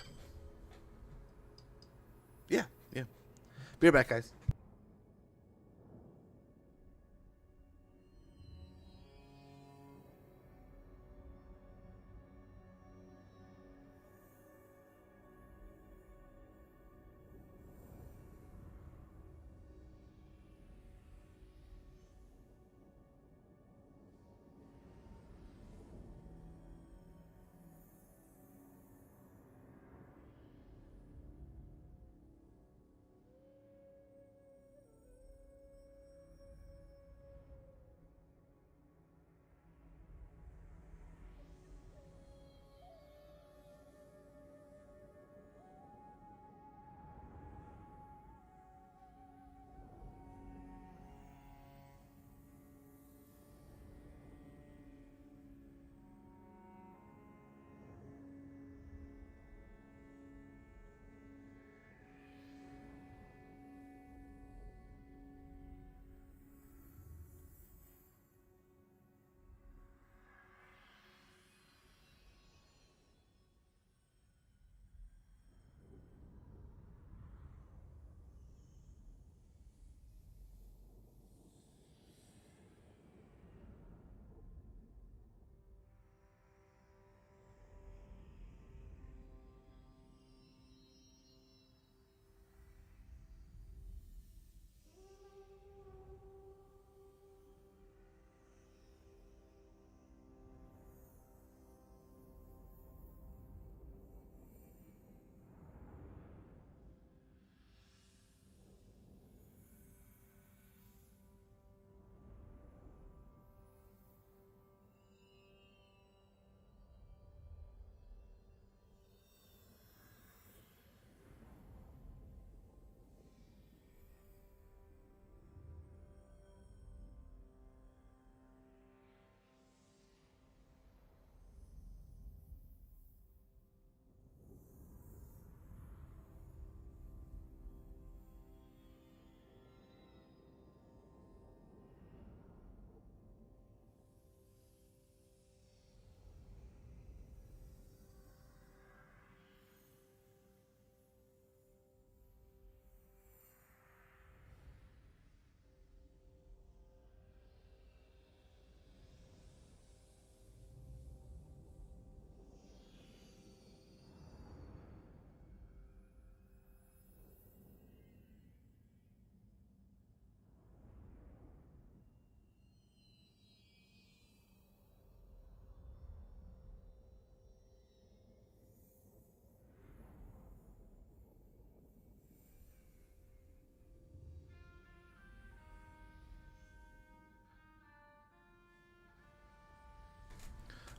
C: Yeah. Be right back, guys.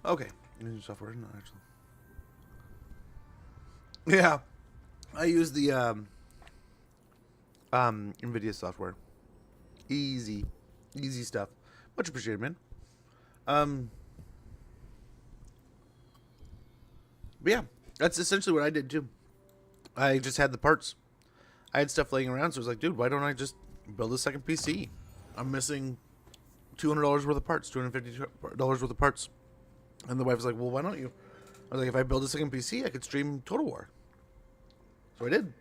C: Okay. New software, not actually. Yeah. I use the NVIDIA software. Easy. Easy stuff. Much appreciated, man. But yeah, that's essentially what I did too. I just had the parts. I had stuff laying around, so I was like, dude, why don't I just build a second PC? I'm missing $200 worth of parts, $250 worth of parts. And the wife was like, well, why don't you? I was like, if I build a second PC, I could stream Total War. So I did.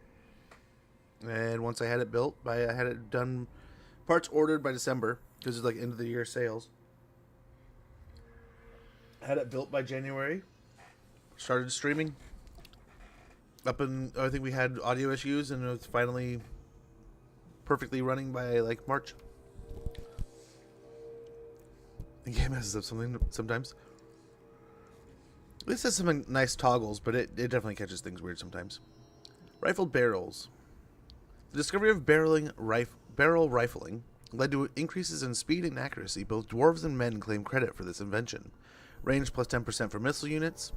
C: And once I had it built, I had it done, parts ordered by December, because it's like end of the year sales. Had it built by January. Started streaming. Up in, I think we had audio issues, and it was finally perfectly running by like March. The game messes up something sometimes. This has some nice toggles, but it definitely catches things weird sometimes. Rifled barrels. The discovery of barrel rifling led to increases in speed and accuracy. Both dwarves and men claim credit for this invention. Range plus 10% for missile units,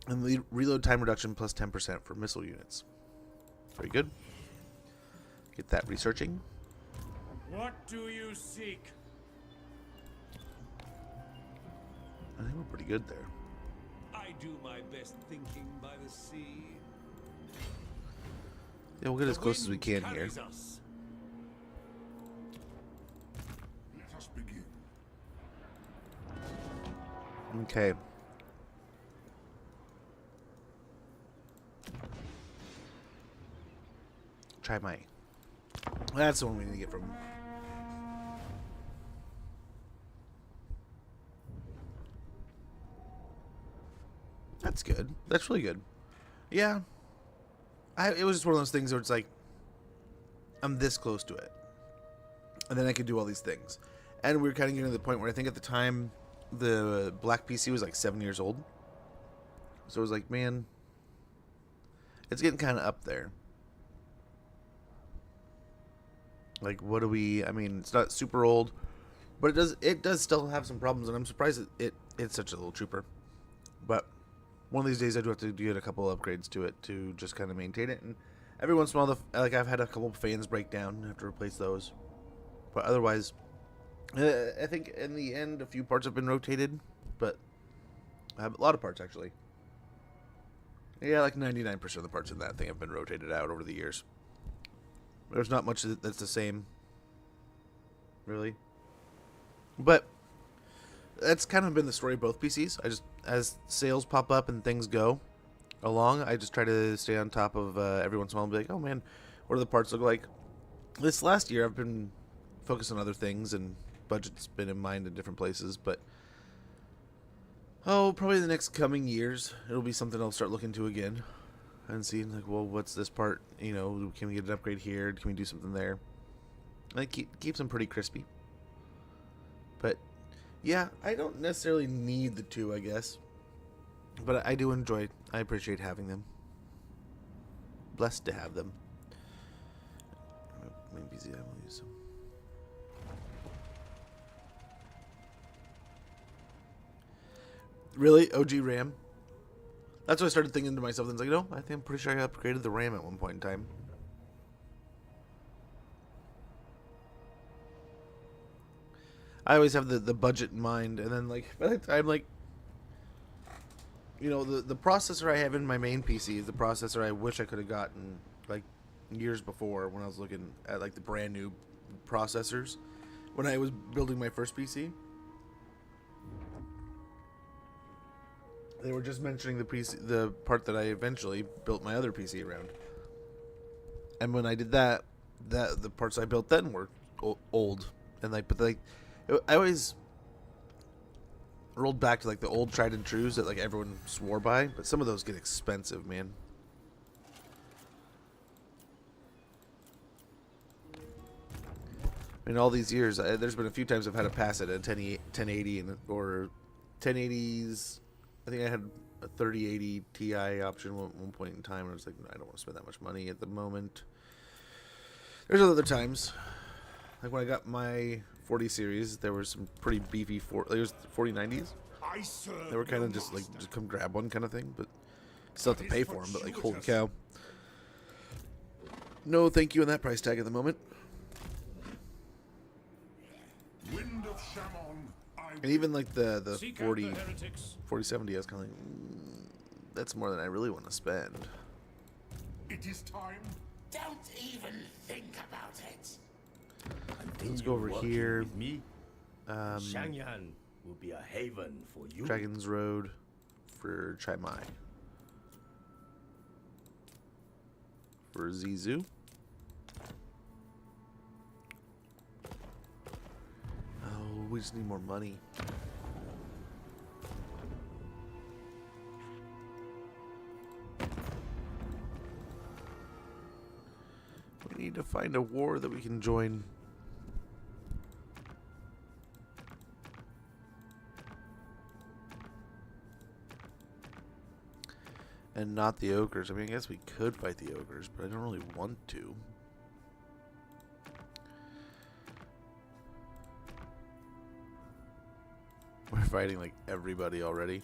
C: and reload time reduction plus 10% for missile units. Very good. Get that researching.
D: What do you seek?
C: I think we're pretty good there.
D: I do my best thinking by the sea.
C: Yeah, we'll get as close as we
D: Wind
C: can here.
D: carries us.
B: Let us begin.
C: Okay. Try my. That's the one we need to get from. That's good. That's really good. Yeah. It was just one of those things where it's like, I'm this close to it. And then I could do all these things. And we were kind of getting to the point where I think at the time, the black PC was like 7 years old. So it was like, man, it's getting kind of up there. Like, what do we, I mean, it's not super old, but it does still have some problems, and I'm surprised it's such a little trooper. But one of these days I do have to get a couple upgrades to it to just kind of maintain it, and every once in a while, like, I've had a couple fans break down and have to replace those. But otherwise, I think in the end, a few parts have been rotated, but I have a lot of parts, actually. Yeah, like 99% of the parts in that thing have been rotated out over the years. There's not much that's the same, really. But that's kind of been the story of both PCs. I just, as sales pop up and things go along, I just try to stay on top of every once in a while and be like, oh man, what do the parts look like? This last year I've been focused on other things, and budget's been in mind in different places, but probably the next coming years it'll be something I'll start looking to again. And seeing, like, well, what's this part? You know, can we get an upgrade here? Can we do something there? Like, keeps them pretty crispy. But, yeah, I don't necessarily need the two, I guess. But I do enjoy, I appreciate having them. Blessed to have them. Maybe I will use them. Really? OG RAM? That's what I started thinking to myself. Then it's like, I think I'm pretty sure I upgraded the RAM at one point in time. I always have the budget in mind, and then, like, by the time, like, you know, the processor I have in my main PC is the processor I wish I could have gotten, like, years before when I was looking at, like, the brand new processors when I was building my first PC. They were just mentioning the part that I eventually built my other PC around. And when I did that the parts I built then were old, and like, but like, I always rolled back to like the old tried and trues that like everyone swore by, but some of those get expensive, man. I mean, all these years, there's been a few times I've had to pass it at 1080 or 1080s. I think I had a 3080 Ti option at one point in time, and I was like, no, I don't want to spend that much money at the moment. There's other times, like when I got my 40 series, there were some pretty beefy 4090s.
B: I serve
C: They were kind
B: no
C: of just like,
B: master.
C: just come grab one kind of thing, but still have to pay for them. But like, holy cow. No, thank you on that price tag at the moment.
B: Wind of Shaman, I
C: And even like the
D: Seek out
C: 40,
D: the heretics.
C: 4070, I was kind of like, that's more than I really want to spend.
B: It is time.
E: Don't even think about it.
C: Let's go over
E: Working
C: here.
E: With me, Shangyan will be a haven for you.
C: Dragon's Road for Chai Mai. For Zizu. Oh, we just need more money. We need to find a war that we can join. And not the ogres. I mean, I guess we could fight the ogres, but I don't really want to. We're fighting like everybody already.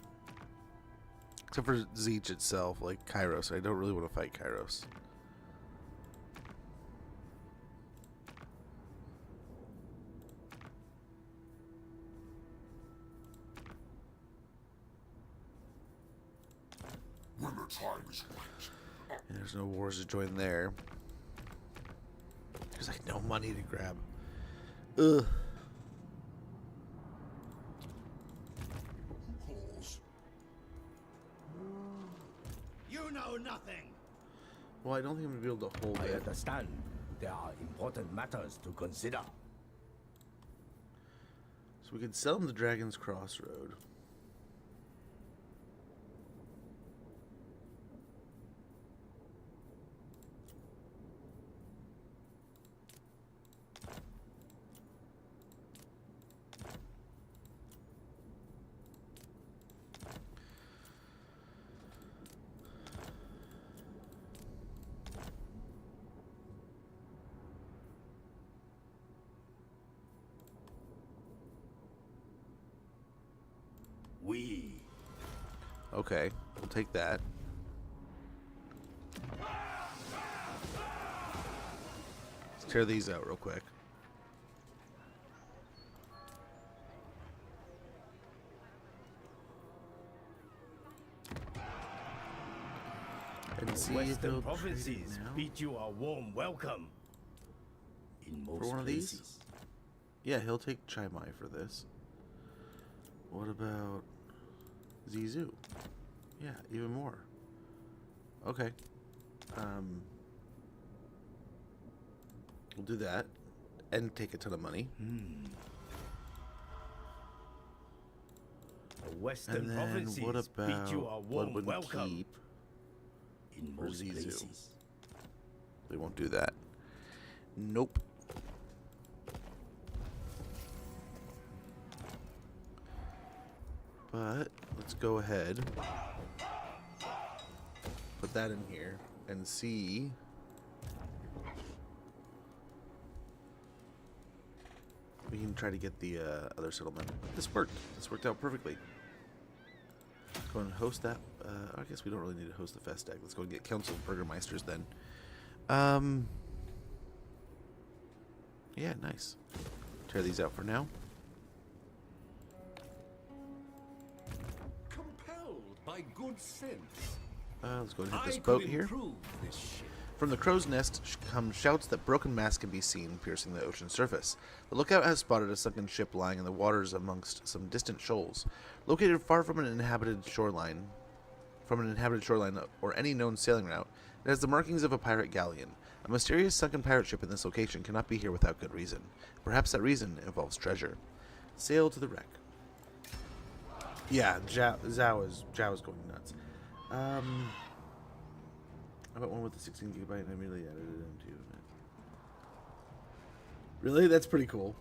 C: Except for Zeech itself, like Kairos. I don't really want to fight Kairos.
B: When the time is right.
C: And there's no wars to join there. There's like no money to grab. Ugh.
B: Calls.
E: You know nothing.
C: Well, I don't think I'm gonna be able to hold
E: I
C: it.
E: understand. There are important matters to consider.
C: So we could sell him the Dragon's Crossroad.
E: We
C: Okay, we'll take that. Let's tear these out real quick. And see if
E: Western
C: they'll trade
E: provinces
C: it now.
E: bid you a warm welcome. In most
C: one of these?
E: places.
C: Yeah, he'll take Chai Mai for this. What about Zizu? Yeah, even more. Okay. We'll do that and take a ton of money.
E: The Western
C: And then
E: provinces
C: what
E: bid you a
C: about
E: warm
C: Bloodwind
E: welcome.
C: Keep?
E: In
C: or
E: most
C: Zizu?
E: places.
C: They won't do that. Nope. But let's go ahead, put that in here, and see. We can try to get the other settlement. This worked. This worked out perfectly. Let's go and host that. I guess we don't really need to host the Festag. Let's go and get Council of Burgermeisters then. Yeah, nice. Tear these out for now.
D: Compelled by good sense.
C: Let's go and hit
D: I
C: this
D: could
C: boat here.
D: improve this ship.
C: From the crow's nest come shouts that broken masts can be seen piercing the ocean surface. The lookout has spotted a sunken ship lying in the waters amongst some distant shoals. Located far from an inhabited shoreline, or any known sailing route, it has the markings of a pirate galleon. A mysterious sunken pirate ship in this location cannot be here without good reason. Perhaps that reason involves treasure. Sail to the wreck. Yeah, Zhao is going nuts. I bought one with the 16 gigabyte and I immediately added it into it. Really? That's pretty cool.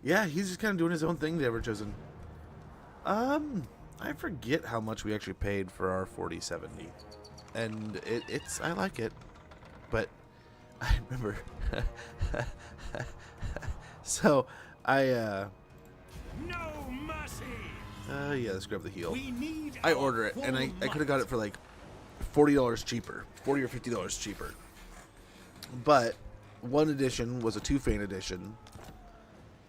C: Yeah, he's just kind of doing his own thing, the Ever-Chosen. I forget how much we actually paid for our 4070. And it's I like it. But I remember So I
D: No mercy.
C: yeah, let's grab the heal.
D: We need
C: I
D: our
C: order it, and I
D: full
C: could have got
D: might.
C: it for like $40 cheaper, $40 or $50 cheaper. But one edition was a 2-fan edition.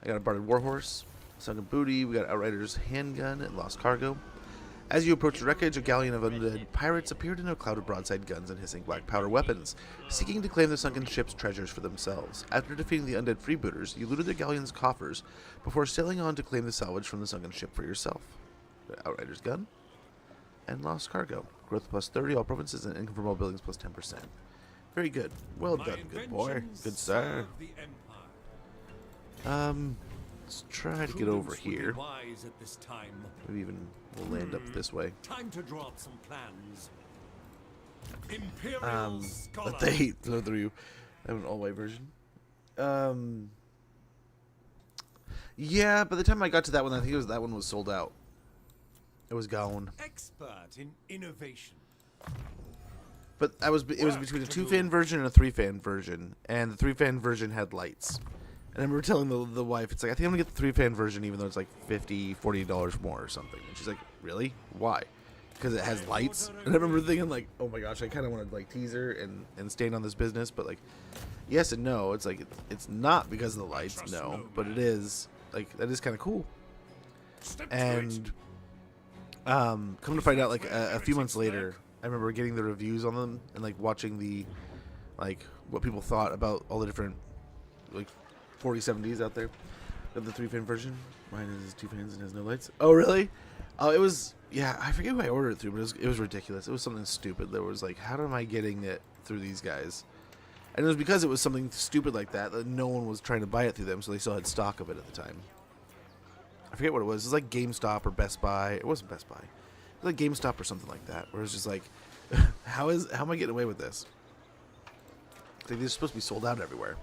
C: I got a Barded Warhorse, Sunken Booty, we got Outrider's Handgun, and Lost Cargo. As you approach the wreckage, a galleon of undead pirates appeared in a cloud of broadside guns and hissing black powder weapons, seeking to claim the sunken ship's treasures for themselves. After defeating the undead freebooters, you looted the galleon's coffers before sailing on to claim the salvage from the sunken ship for yourself. The Outrider's Gun and Lost Cargo. Growth plus 30, all provinces, and income from all buildings plus 10%. Very good. Well done, good boy. Good sir.
D: Serve the Empire.
C: Let's try to get over
D: Prudence would be
C: here.
D: wise at this time.
C: Maybe even we'll land up this way.
D: Time to draw up some plans. Imperial scholar.
C: But they hate throw through you. I have an all-white version. Yeah, by the time I got to that one, I think that one was sold out. It was gone.
D: Expert in innovation.
C: But it was between a 2-fan version and a 3-fan version, and the 3-fan version had lights. And I remember telling the wife, it's like, I think I'm gonna get the 3-fan version, even though it's like $40 more or something. And she's like, really? Why? Because it has lights. And I remember thinking like, oh my gosh, I kind of want to like tease her and stand on this business, but like, yes and no. It's like it's not because of the lights, no, but it is like that is kind of cool. And come to find out, like a few months later, I remember getting the reviews on them and like watching the like what people thought about all the different like 4070s out there of the 3-fan version. Mine is 2 fans and has no lights. Oh really? Oh, it was, yeah, I forget who I ordered it through, but it was ridiculous. It was something stupid. There was like, how am I getting it through these guys? And it was because it was something stupid like that no one was trying to buy it through them, so they still had stock of it at the time. I forget what it was. It was like GameStop or Best Buy. It wasn't Best Buy. It was like GameStop or something like that, where it was just like, how am I getting away with this? Like, they're supposed to be sold out everywhere.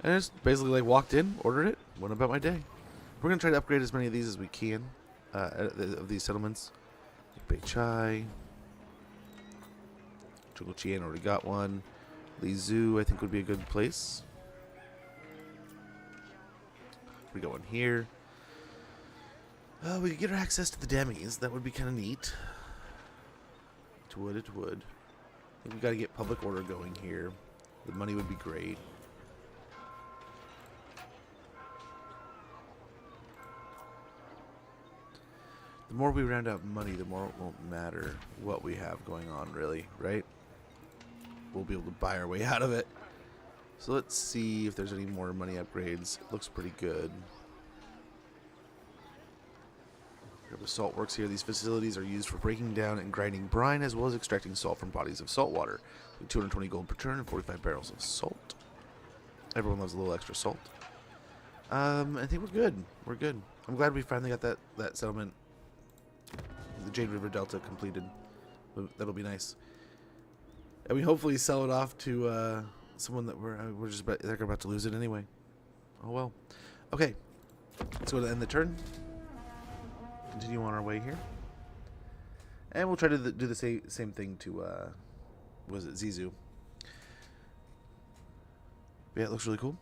C: And I just basically like walked in, ordered it, went about my day. We're going to try to upgrade as many of these as we can, of these settlements. Big Chai. Jungle Chien already got one. Li Zhu, I think, would be a good place. We got one here. We could get our access to the demis. That would be kind of neat. It would. I think we got to get public order going here. The money would be great. The more we round out money, the more it won't matter what we have going on, really, right? We'll be able to buy our way out of it. So let's see if there's any more money upgrades. It looks pretty good. We have the salt works here. These facilities are used for breaking down and grinding brine, as well as extracting salt from bodies of salt water. With 220 gold per turn and 45 barrels of salt. Everyone loves a little extra salt. I think we're good. We're good. I'm glad we finally got that settlement, the Jade River Delta, completed. That'll be nice. And we hopefully sell it off to someone that we're just they're about to lose it anyway. Oh well. Okay, let's go to end the turn. Continue on our way here, and we'll try to do the same thing to was it Zizu? Yeah, it looks really cool.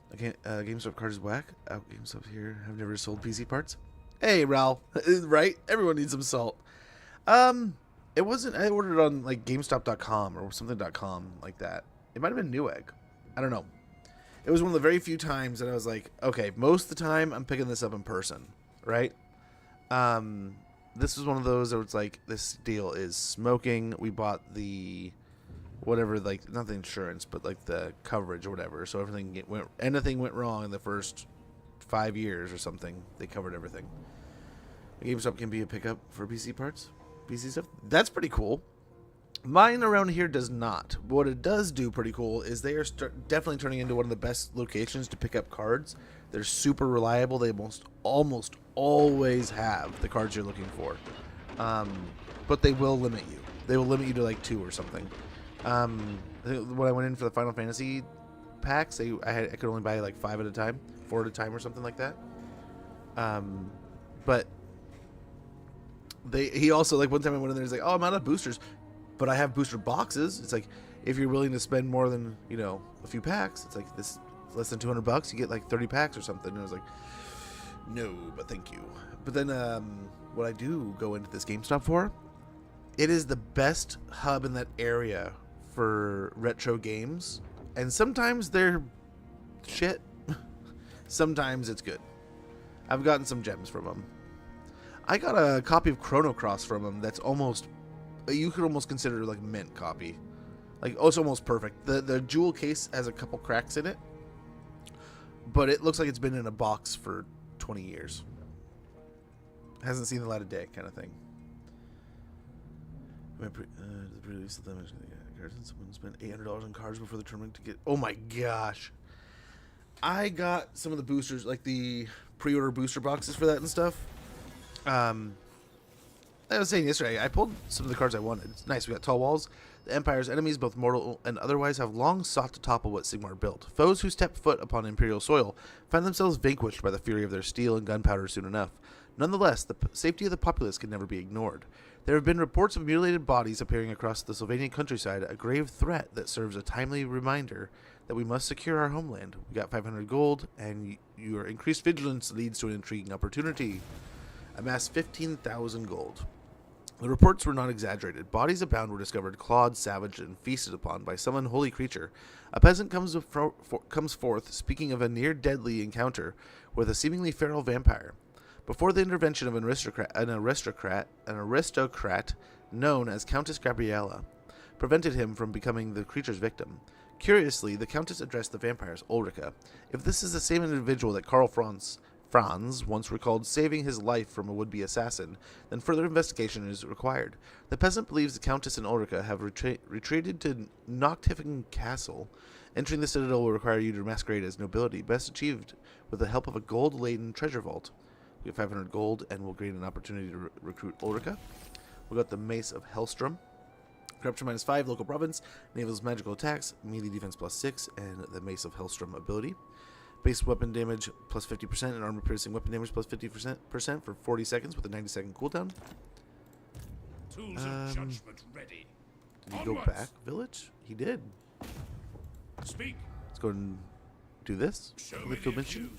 C: GameStop card is whack. Out GameStop here. I've never sold PC parts. Hey, Ral. Right? Everyone needs some salt. It wasn't. I ordered it on like GameStop.com or something.com like that. It might have been Newegg. I don't know. It was one of the very few times that I was like, okay, most of the time I'm picking this up in person, right? This was one of those that was like, this deal is smoking. We bought the whatever, like not the insurance, but like the coverage or whatever. So anything went wrong in the first 5 years or something, they covered everything. GameStop can be a pickup for PC parts, PC stuff. That's pretty cool. Mine around here does not. What it does do pretty cool is they are definitely turning into one of the best locations to pick up cards. They're super reliable. They almost always have the cards you're looking for. But they will limit you. They will limit you to like 2 or something. I think when I went in for the Final Fantasy packs, I could only buy like 5 at a time, 4 at a time or something like that. But he also, like, one time I went in there, he's like, oh, I'm out of boosters, but I have booster boxes. It's like, if you're willing to spend more than, a few packs, it's like, this less than $200. You get like 30 packs or something. And I was like, no, but thank you. But then what I do go into this GameStop for, it is the best hub in that area for retro games. And sometimes they're shit. Sometimes it's good. I've gotten some gems from them. I got a copy of Chrono Cross from them that's almost, you could almost consider like mint copy. Like, oh, it's almost perfect. The jewel case has a couple cracks in it, but it looks like it's been in a box for 20 years. Hasn't seen the light of day, kind of thing. Someone spent $800 on cards before the tournament to get. Oh my gosh! I got some of the boosters, like the pre-order booster boxes for that and stuff. I was saying yesterday, I pulled some of the cards I wanted. It's nice. We got Tall Walls. The Empire's enemies, both mortal and otherwise, have long sought to topple what Sigmar built. Foes who step foot upon Imperial soil find themselves vanquished by the fury of their steel and gunpowder soon enough. Nonetheless, the safety of the populace can never be ignored. There have been reports of mutilated bodies appearing across the Sylvanian countryside, a grave threat that serves a timely reminder that we must secure our homeland. We got 500 gold, and your increased vigilance leads to an intriguing opportunity. Amass 15,000 gold. The reports were not exaggerated. Bodies abound were discovered, clawed, savaged, and feasted upon by some unholy creature. A peasant comes forth, speaking of a near-deadly encounter with a seemingly feral vampire. Before the intervention of an aristocrat known as Countess Gabriella prevented him from becoming the creature's victim. Curiously, the Countess addressed the vampire as Ulrika. If this is the same individual that Karl Franz once recalled saving his life from a would-be assassin, then further investigation is required. The peasant believes the Countess and Ulrika have retreated to Noctifican Castle. Entering the citadel will require you to masquerade as nobility, best achieved with the help of a gold-laden treasure vault. We have 500 gold, and we'll gain an opportunity to recruit Ulrika. We got the Mace of Hellstrom. Corruption -5, local province, enables magical attacks, melee defense +6, and the Mace of Hellstrom ability. Base weapon damage plus 50% and armor piercing weapon damage plus 50% for 40 seconds with a 90-second cooldown.
D: Tools of judgment ready.
C: Did he go back village? He did.
D: Speak.
C: Let's go and do this. Lift mission.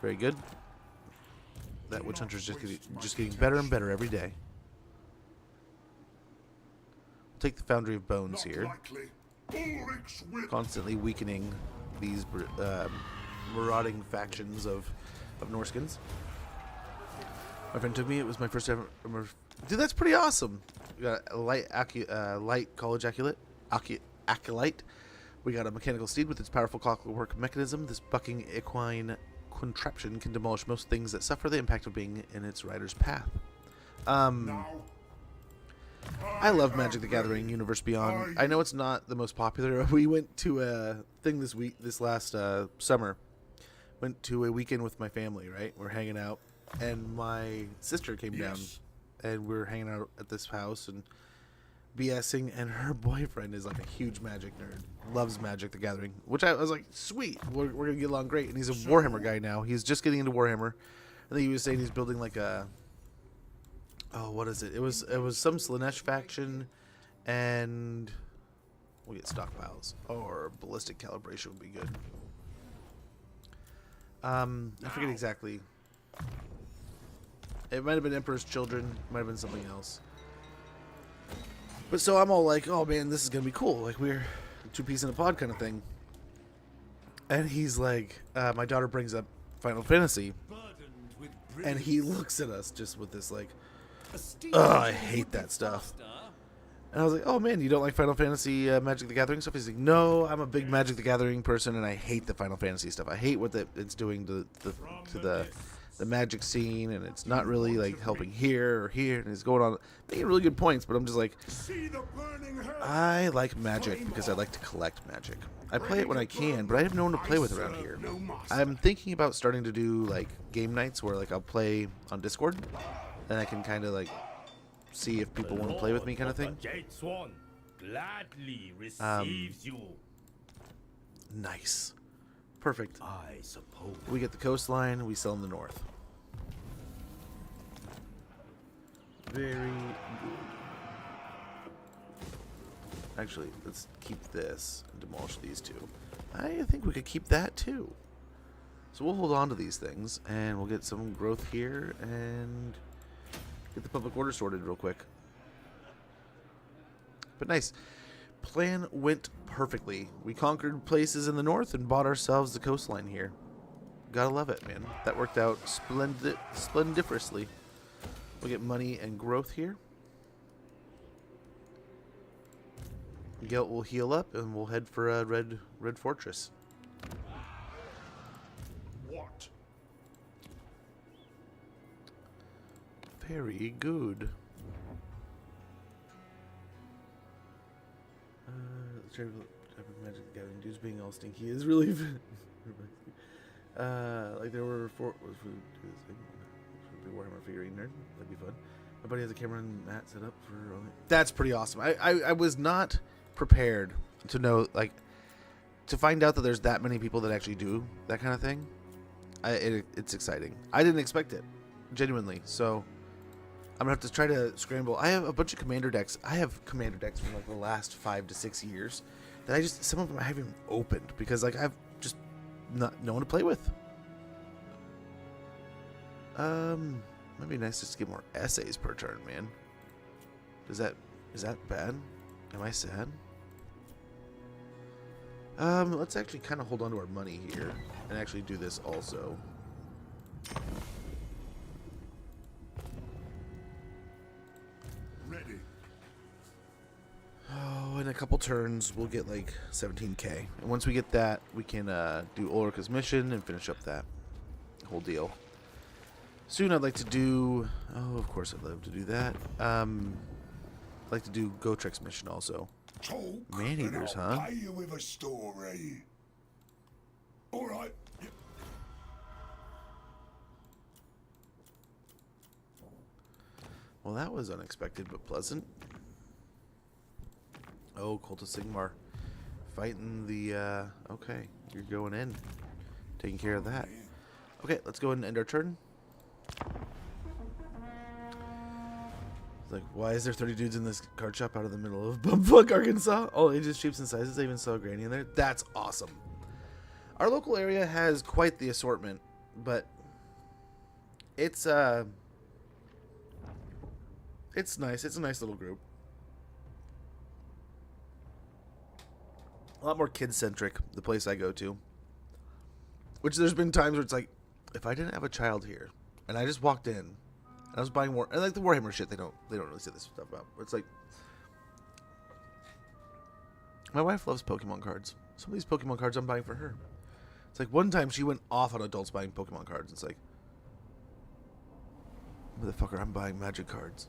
C: Very good. That witch hunter is just getting better and better every day. We'll take the Foundry of Bones here. Constantly weakening these marauding factions of Norskins. My friend took me. It was my first ever. Dude, that's pretty awesome. We got a light college acolyte. We got a mechanical steed with its powerful clockwork mechanism. This bucking equine contraption can demolish most things that suffer the impact of being in its rider's path. I love Magic the Gathering Universe Beyond. I know it's not the most popular. We went to a thing this last summer. Went to a weekend with my family, right? We're hanging out, and my sister came down, and we're hanging out at this house and BSing, and her boyfriend is like a huge Magic nerd. Loves Magic the Gathering, which I was like, sweet, we're going to get along great. And he's a Warhammer guy now. He's just getting into Warhammer. I think he was saying he's building like a... Oh, what is it? It was some Slanesh faction, and we'll get stockpiles. Or ballistic calibration would be good. I forget exactly. It might have been Emperor's Children. It might have been something else. But so I'm all like, oh man, this is going to be cool. Like, we're two peas in a pod kind of thing. And he's like, my daughter brings up Final Fantasy. And he looks at us just with this like, I hate that stuff. And I was like, oh man, you don't like Final Fantasy Magic the Gathering stuff? He's like, no, I'm a big Magic the Gathering person, and I hate the Final Fantasy stuff. I hate what it's doing to the Magic scene, and it's not really like helping here or here. And he's going on making really good points, but I'm just like, I like Magic because I like to collect Magic. I play it when I can, but I have no one to play with around here. I'm thinking about starting to do like game nights where like I'll play on Discord. Then I can kind of like see if people want to play with me, kind of thing.
E: Gladly receives you.
C: Nice, perfect.
E: I suppose
C: We get the coastline. We sell in the north. Very good. Actually, let's keep this and demolish these two. I think we could keep that too. So we'll hold on to these things, and we'll get some growth here, and get the public order sorted real quick. But nice. Plan went perfectly. We conquered places in the north and bought ourselves the coastline here. Gotta love it, man. That worked out splendiferously. We'll get money and growth here. Gelt will heal up, and we'll head for a red fortress.
B: What?
C: Very good. Magic gathering dudes being all stinky is really like there were four. Warhammer figurine nerd. That'd be fun. My buddy has a camera and mat set up for. That's pretty awesome. I was not prepared to know, like, to find out that there's that many people that actually do that kind of thing. It's exciting. I didn't expect it, genuinely. So I'm gonna have to try to scramble. I have a bunch of commander decks. I have commander decks from like the last 5 to 6 years that some of them I haven't even opened because like I've just no one to play with. Might be nice just to get more essays per turn, man. Is that bad? Am I sad? Let's actually kind of hold on to our money here and actually do this also.
B: Ready.
C: Oh, in a couple turns, we'll get like 17k. And once we get that, we can do Ulrica's mission and finish up that whole deal. Soon I'd like to do... Oh, of course I'd love to do that. I'd like to do Gotrek's mission also.
B: Talk,
C: Man-eaters,
B: and I'll
C: huh?
B: pay you with a story. All right.
C: Well, that was unexpected but pleasant. Oh, Cult of Sigmar. Fighting the... Okay, you're going in. Taking care of that. Okay, let's go ahead and end our turn. It's like, why is there 30 dudes in this card shop out of the middle of Bumfuck, Arkansas? All ages, shapes, and sizes. I even saw a granny in there. That's awesome. Our local area has quite the assortment, but it's nice. It's a nice little group. A lot more kid-centric, the place I go to. Which there's been times where it's like, if I didn't have a child here, and I just walked in, and I was buying more, and like the Warhammer shit, they don't really say this stuff about. It's like, my wife loves Pokemon cards. Some of these Pokemon cards I'm buying for her. It's like one time she went off on adults buying Pokemon cards. It's like, motherfucker, I'm buying Magic cards.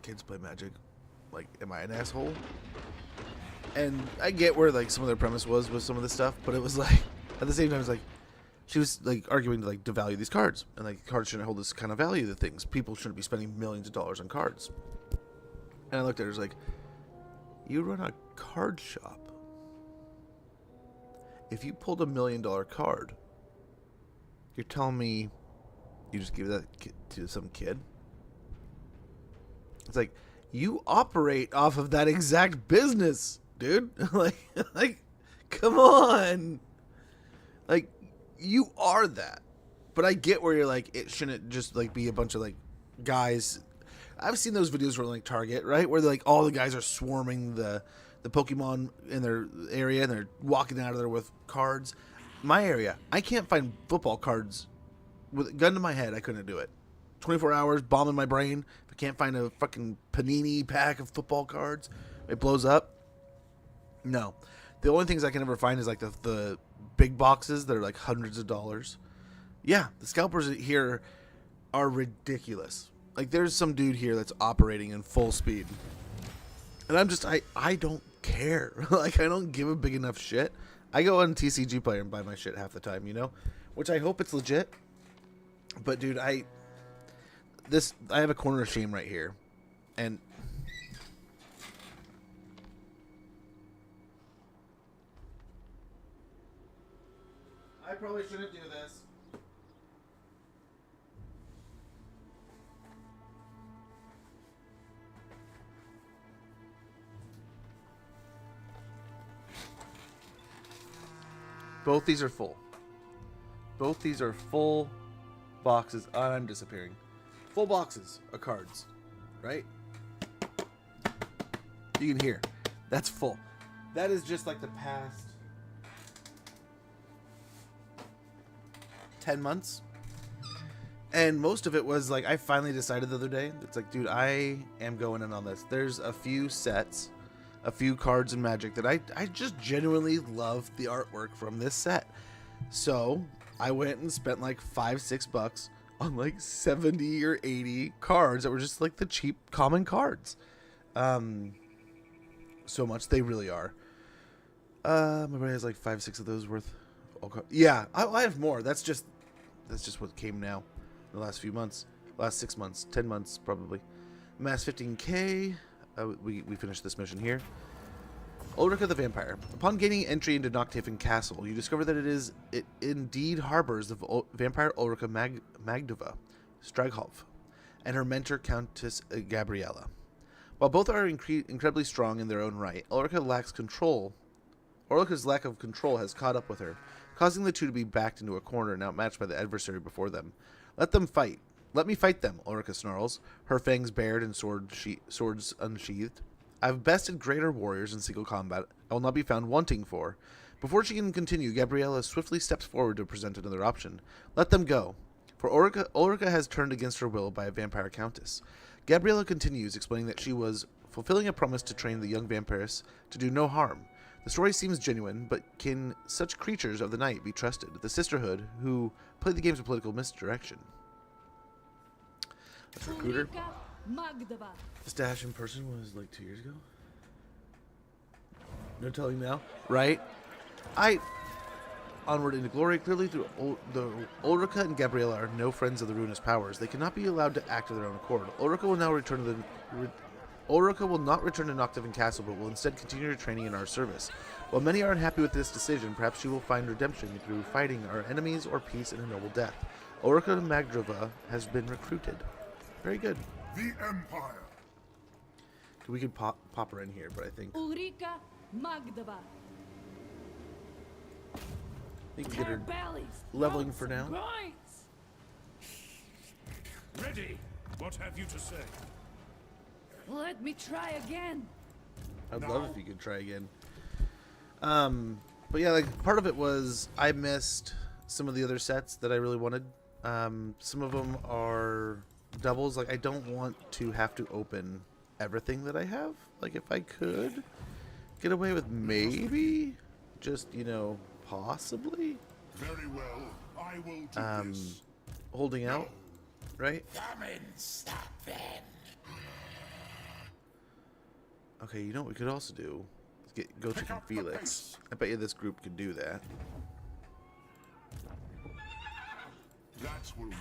C: Kids play Magic. Like, am I an asshole? And I get where like some of their premise was with some of this stuff, but it was like, at the same time, it's like, she was like arguing to like devalue these cards, and like cards shouldn't hold this kind of value to things. People shouldn't be spending millions of dollars on cards. And I looked at her, I was like, you run a card shop. If you pulled $1 million card, you're telling me you just give that to some kid? It's like, you operate off of that exact business, dude. like, come on. Like, you are that. But I get where you're like, it shouldn't just like be a bunch of like guys. I've seen those videos from like Target, right? Where like all the guys are swarming the Pokemon in their area and they're walking out of there with cards. My area, I can't find football cards. With a gun to my head, I couldn't do it. 24 hours, bomb in my brain. If I can't find a fucking Panini pack of football cards, it blows up. No. The only things I can ever find is like the big boxes that are like hundreds of dollars. Yeah, the scalpers here are ridiculous. Like there's some dude here that's operating in full speed. And I'm just, I don't care. Like I don't give a big enough shit. I go on TCG Player and buy my shit half the time, you know? Which I hope it's legit. But dude, I have a corner of shame right here. And I probably shouldn't do this. Both these are full. Both these are full boxes. I'm disappearing. Full boxes of cards, right? You can hear. That's full. That is just like the past 10 months. And most of it was like, I finally decided the other day, it's like, dude, I am going in on this. There's a few sets, a few cards in Magic that I just genuinely love the artwork from this set. So I went and spent like $5-6 on like 70 or 80 cards that were just like the cheap common cards. So much, they really are. My buddy has like 5-6 of those worth. Yeah, I have more. That's just what came now. The last few months, last 6 months, 10 months probably. Mass 15k. We finished this mission here. Ulrika the Vampire. Upon gaining entry into Noctaven Castle, you discover that it indeed harbors the vampire Ulrika Magdova Stragholf and her mentor Countess Gabriella. While both are incredibly strong in their own right, Ulrika's lack of control has caught up with her, causing the two to be backed into a corner and outmatched by the adversary before them. Let them fight. Let me fight them, Ulrika snarls, her fangs bared and swords unsheathed. I've bested greater warriors in single combat I will not be found wanting for. Before she can continue, Gabriella swiftly steps forward to present another option. Let them go. For Ulrika has turned against her will by a vampire countess. Gabriella continues, explaining that she was fulfilling a promise to train the young vampiress to do no harm. The story seems genuine, but can such creatures of the night be trusted? The Sisterhood, who play the games of political misdirection. That's Recruiter. Stash in person was like 2 years ago. No telling now, right? Onward into glory. Clearly, through the Ulrika and Gabriella are no friends of the ruinous powers. They cannot be allowed to act of their own accord. Ulrika will not return to Noctaven Castle, but will instead continue her training in our service. While many are unhappy with this decision, perhaps she will find redemption through fighting our enemies or peace in a noble death. Ulrika Magdova has been recruited. Very good.
B: The Empire.
C: We could pop her in here, but I think
F: Ulrika Magdova.
C: we can get her leveling for now.
D: Ready. What have you to say?
F: Let me try again.
C: I'd love if you could try again. But yeah, like part of it was I missed some of the other sets that I really wanted. Some of them are doubles. Like I don't want to have to open everything that I have. Like if I could get away with maybe just, possibly
B: Very well. I will do this.
C: holding out, right?
B: Come in, stop them.
C: Okay, you know what we could also do? Go check on Felix. I bet you this group could do that.
B: That will work.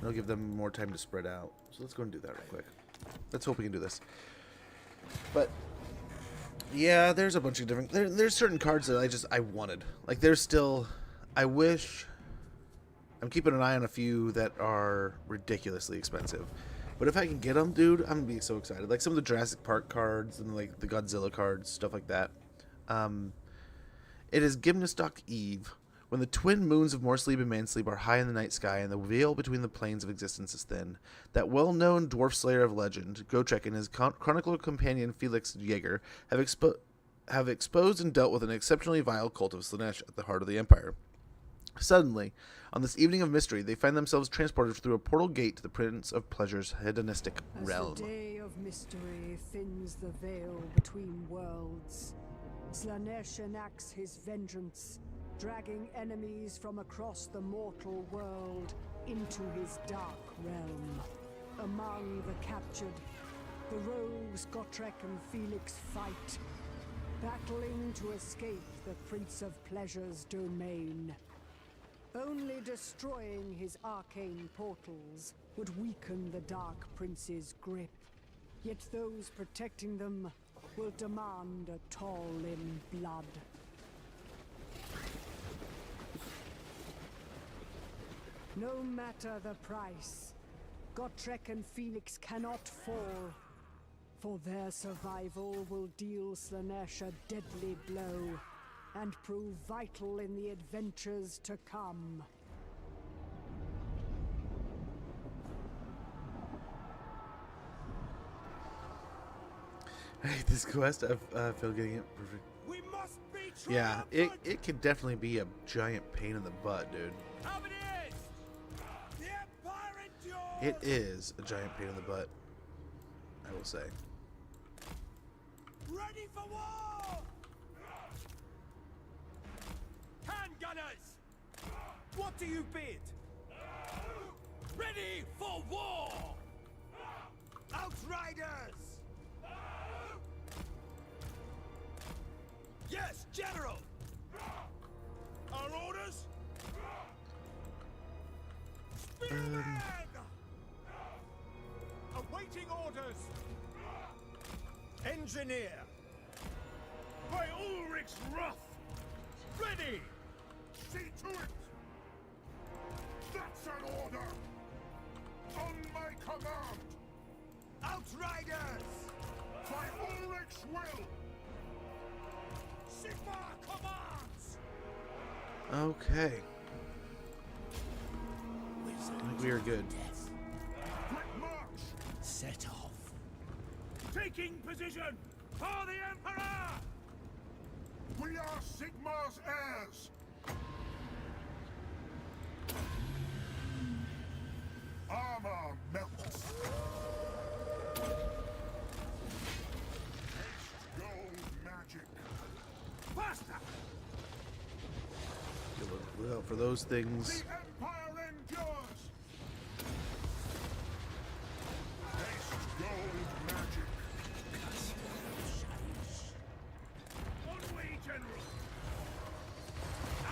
C: It'll give them more time to spread out. So let's go and do that real quick. Let's hope we can do this. But yeah, there's a bunch of different. There's certain cards that I wanted. Like there's still. I wish. I'm keeping an eye on a few that are ridiculously expensive. But if I can get them, dude, I'm gonna be so excited. Like some of the Jurassic Park cards and like the Godzilla cards, stuff like that. It is Gymnostok Eve. When the twin moons of Morsleep and Mansleep are high in the night sky and the veil between the planes of existence is thin, that well-known dwarf slayer of legend, Gotrek, and his chronicler companion Felix Jaeger have exposed and dealt with an exceptionally vile cult of Slaanesh at the heart of the Empire. Suddenly, on this evening of mystery, they find themselves transported through a portal gate to the Prince of Pleasure's hedonistic realm.
G: As the day of mystery thins the veil between worlds, Slaanesh enacts his vengeance, dragging enemies from across the mortal world into his dark realm. Among the captured, the rogues Gotrek and Felix fight, battling to escape the Prince of Pleasure's domain. Only destroying his arcane portals would weaken the Dark Prince's grip. Yet those protecting them will demand a toll in blood. No matter the price, Gotrek and Felix cannot fall, for their survival will deal Slaanesh a deadly blow and prove vital in the adventures to come.
C: I hate this quest. I feel getting it perfect.
D: We must be
C: Yeah,
D: triumphant!
C: it can definitely be a giant pain in the butt, dude.
D: How it is! The Empire endures!
C: It is a giant pain in the butt, I will say.
D: Ready for war! Hand gunners! What do you bid? Ready for war! Outriders! Yes, General! Our orders? Spearmen! Awaiting orders! Engineer! By Ulrich's wrath! Ready!
B: See to it! That's an order! On my command!
D: Outriders!
B: By Ulrich's will!
D: Sigma commands!
C: Okay. I think we are good.
B: Quick march!
E: Set off.
D: Taking position for the Emperor!
B: We are Sigmar's heirs! Armor melts! Haste gold magic!
D: Faster!
C: Look out for those things.
B: The Empire endures! Haste gold magic!
D: On way, General!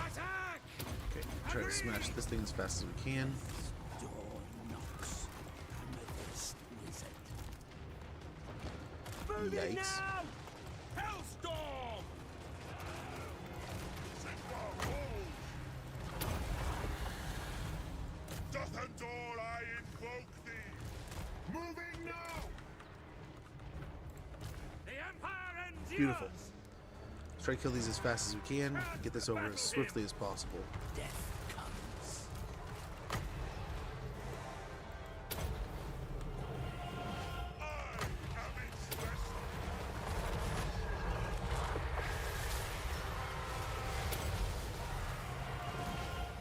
D: Attack!
C: Okay, try to smash this thing as fast as we can.
E: Door knocks. Amethyst wizard.
D: Moving
C: Yikes.
D: now! Hellstorm!
B: Sigmar hold! Doth adore I invoke thee! Moving now!
D: The Empire endures!
C: Beautiful. Let's try to kill these as fast as we can. Get this over as swiftly as possible.
E: Death comes.
B: I am its vessel!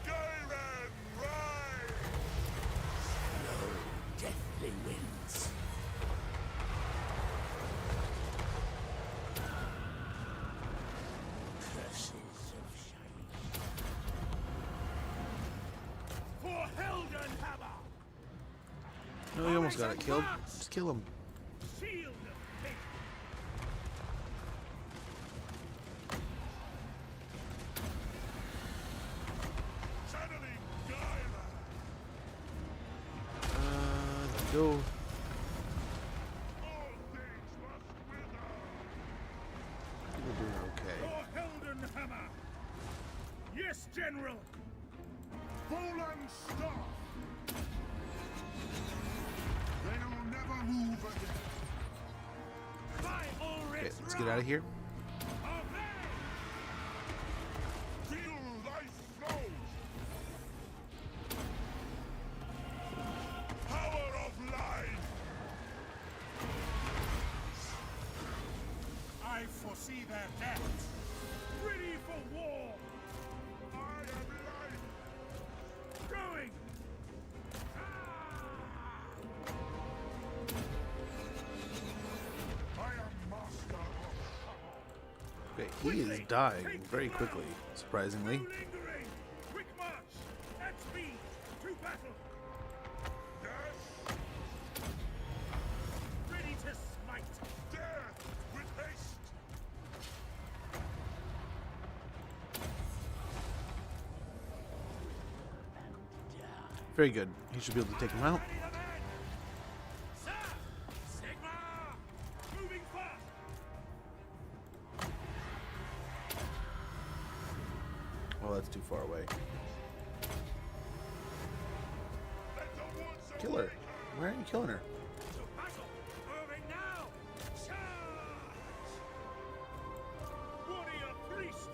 B: Gairen, rise!
E: Deathly winds. Curses of shame.
D: For Heldenhammer!
C: No, he almost got it killed. Just kill him.
D: Shield of Fate!
B: Channeling Gairen!
C: Go.
B: All things must wither!
C: We're doing okay.
D: For Heldenhammer! Yes, General!
B: Volan staff! They'll never move again!
D: By
C: Okay,
D: Ulrich's
C: let's get out of here.
D: Obey!
B: Feel thy flows! Power of life!
D: I foresee their death. Ready for war!
B: I am life!
D: Going!
B: I am master of
C: Okay, he is dying very quickly, surprisingly.
D: No lingering! Quick march! At speed! To battle!
B: death!
D: Ready to smite!
B: Death with haste!
C: Very good. He should be able to take him out.
D: Ready the men! Sir! Sigma! Moving fast!
C: Oh, that's too far away.
B: Let the woods
C: Kill her.
B: awake
C: Why aren't you killing her?
D: To battle! Moving now! Charge! Warrior priest!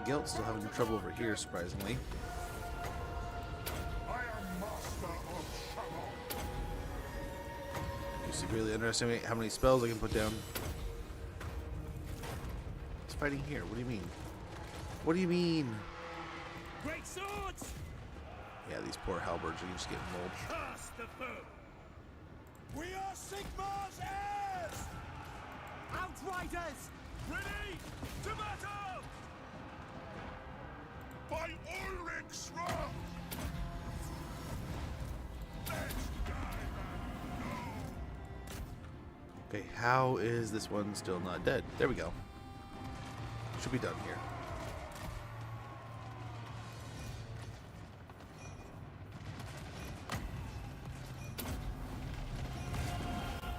C: Gelt still having trouble over here, surprisingly.
B: I am master of Shamon.
C: You severely underestimate how many spells I can put down. It's fighting here. What do you mean? What do you mean?
D: Great swords!
C: Yeah, these poor halberds are just getting mauled.
D: Curse the foe! We are Sigmar's heirs! Outriders! Ready to battle!
B: By Ulrich's wrath! Let's die now!
C: Okay, how is this one still not dead? There we go. Should be done here.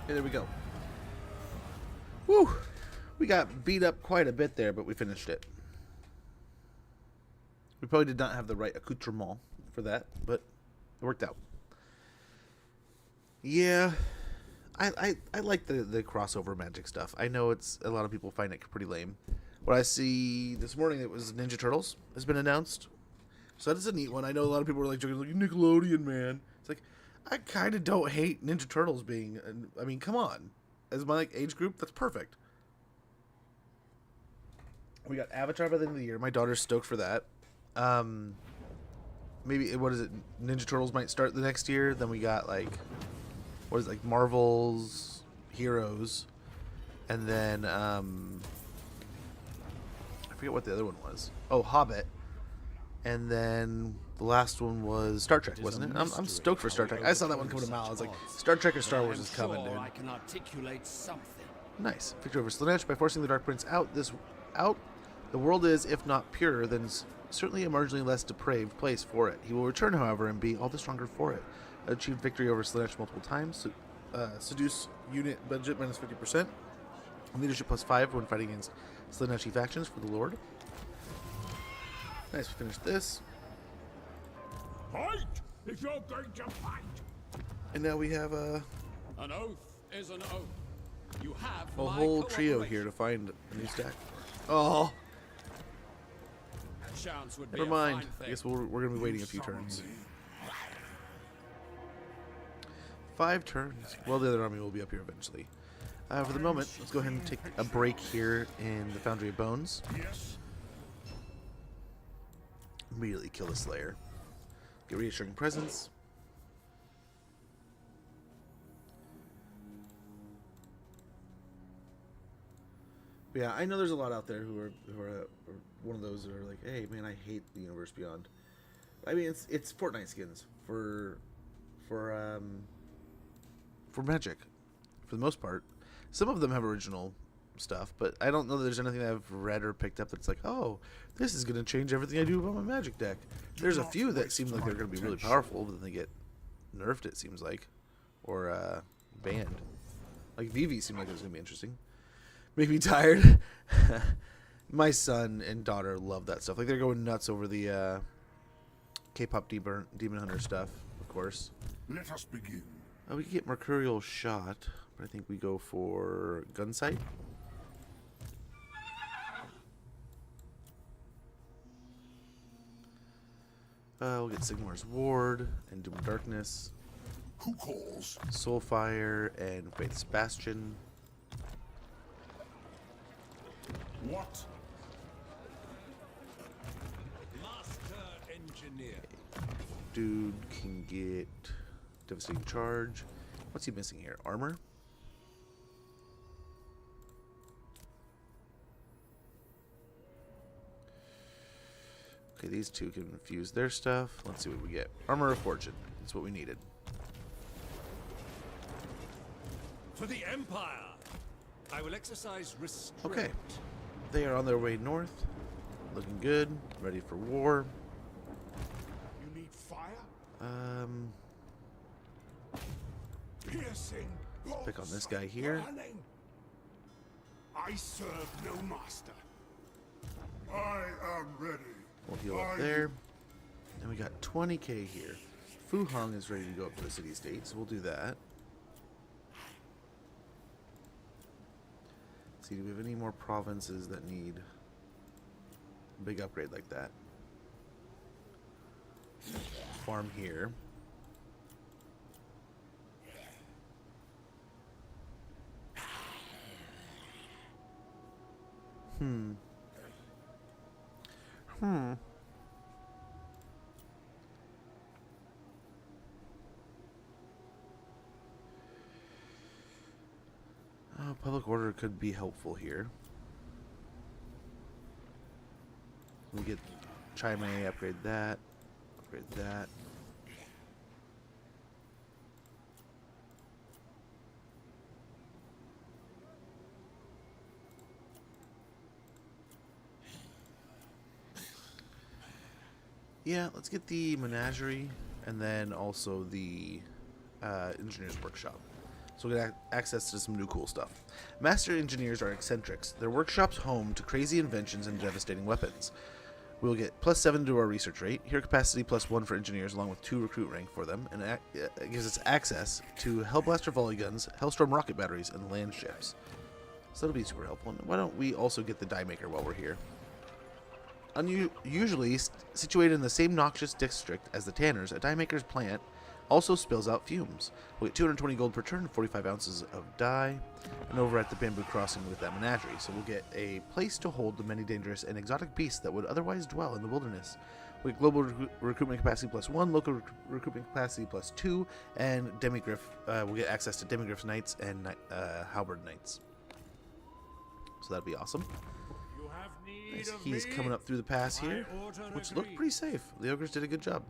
C: Okay, there we go. Woo! We got beat up quite a bit there, but we finished it. We probably did not have the right accoutrement for that, but it worked out. Yeah, I like the crossover magic stuff. I know it's a lot of people find it pretty lame. What I see this morning, it was Ninja Turtles has been announced, so that is a neat one. I know a lot of people are like joking, like Nickelodeon, man. It's like I kind of don't hate Ninja Turtles being. I mean, come on, as my age group, that's perfect. We got Avatar by the end of the year. My daughter's stoked for that. Maybe what is it? Ninja Turtles might start the next year. Then we got like, what is it, like Marvel's Heroes, and then I forget what the other one was. Oh, Hobbit, and then the last one was Star Trek, wasn't it? I'm stoked for Star Trek. I saw that one coming to mile. I was like, Star Trek or Star Wars is coming, dude.
E: I can articulate something.
C: Nice. Victory over Slanesh by forcing the Dark Prince out. The world is, if not purer, then certainly a marginally less depraved place for it. He will return, however, and be all the stronger for it. Achieved victory over Slanesh multiple times. Seduce unit budget minus 50%. Leadership plus 5 when fighting against Slaneshi factions for the Lord. Nice, we finished this.
B: Fight! If you're going to fight!
C: And now we have
D: An oath is an oath. You have
C: a
D: my
C: whole trio
D: cooperation.
C: here to find a new stack. Oh,
D: A chance would be
C: never
D: a
C: mind.
D: fine
C: I
D: thing.
C: guess we're going to be waiting a few turns. 5 turns. Well, the other army will be up here eventually. For the moment, let's go ahead and take a break here in the Foundry of Bones.
B: Yes.
C: Immediately kill the Slayer. Get Reassuring Presence. But yeah, I know there's a lot out there who are one of those that are like, hey man, I hate the Universe Beyond. I mean, it's Fortnite skins for Magic, for the most part. Some of them have original stuff, but I don't know that there's anything that I've read or picked up that's like, oh, this is going to change everything I do about my Magic deck. There's a few that seem like they're going to be really powerful, but then they get nerfed, it seems like, or banned. Like Vivi seemed like it was going to be interesting. Make me tired. My son and daughter love that stuff. Like they're going nuts over the K-pop Demon Hunter stuff, of course.
B: Let us begin.
C: We can get Mercurial Shot, but I think we go for Gunsight. We'll get Sigmar's Ward and Doom of Darkness.
B: Who calls?
C: Soulfire and Faith's Bastion.
B: What?
D: Master engineer.
C: Dude can get Devastating Charge. What's he missing here? Armor? Okay, these two can infuse their stuff. Let's see what we get. Armor of Fortune. That's what we needed.
D: For the Empire, I will exercise restraint.
C: Okay. They are on their way north. Looking good. Ready for war.
B: You need fire? Piercing.
C: Pick on this guy here.
B: Burning. I serve no master. I am ready.
C: We'll heal up there. And we got 20k here. Fu Hong is ready to go up to the city-state, so we'll do that. Let's see, do we have any more provinces that need... big upgrade like that. Farm here. Public order could be helpful here. We get Chime, upgrade that. Upgrade that. Yeah, let's get the menagerie and then also the engineer's workshop. So we'll get access to some new cool stuff. Master engineers are eccentrics. Their workshop's home to crazy inventions and devastating weapons. We'll get +7 to our research rate, hero capacity +1 for engineers, along with 2 recruit rank for them, and it gives us access to Hellblaster volley guns, Hellstorm rocket batteries, and land ships. So that'll be super helpful. And why don't we also get the die maker while we're here? Usually situated in the same noxious district as the Tanners, a die maker's plant also spills out fumes. We'll get 220 gold per turn, 45 ounces of dye, and over at the Bamboo Crossing with that menagerie. So we'll get a place to hold the many dangerous and exotic beasts that would otherwise dwell in the wilderness. We get global recruitment capacity +1, local recruitment capacity +2, and Demigriff. We'll get access to Demigriff's Knights and Halberd Knights. So that'd be awesome.
D: You have need
C: Nice.
D: of
C: He's
D: me?
C: coming up through the pass
D: I
C: here,
D: order
C: which
D: agree.
C: looked pretty safe. The ogres did a good job.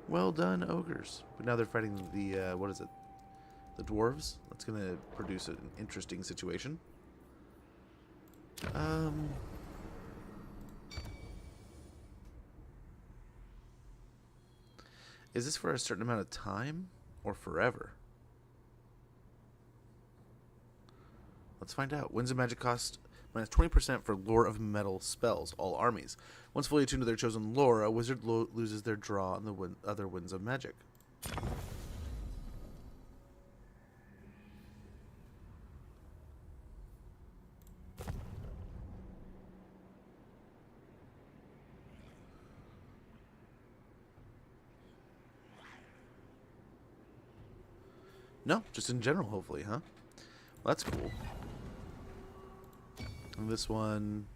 C: Well done, ogres. But now they're fighting the, what is it? The dwarves? That's going to produce an interesting situation. Is this for a certain amount of time or forever? Let's find out. Winds of Magic cost -20% for Lore of Metal spells, all armies. Once fully attuned to their chosen lore, a wizard loses their draw on the other Winds of Magic. No, just in general, hopefully, huh? Well, that's cool. And this one,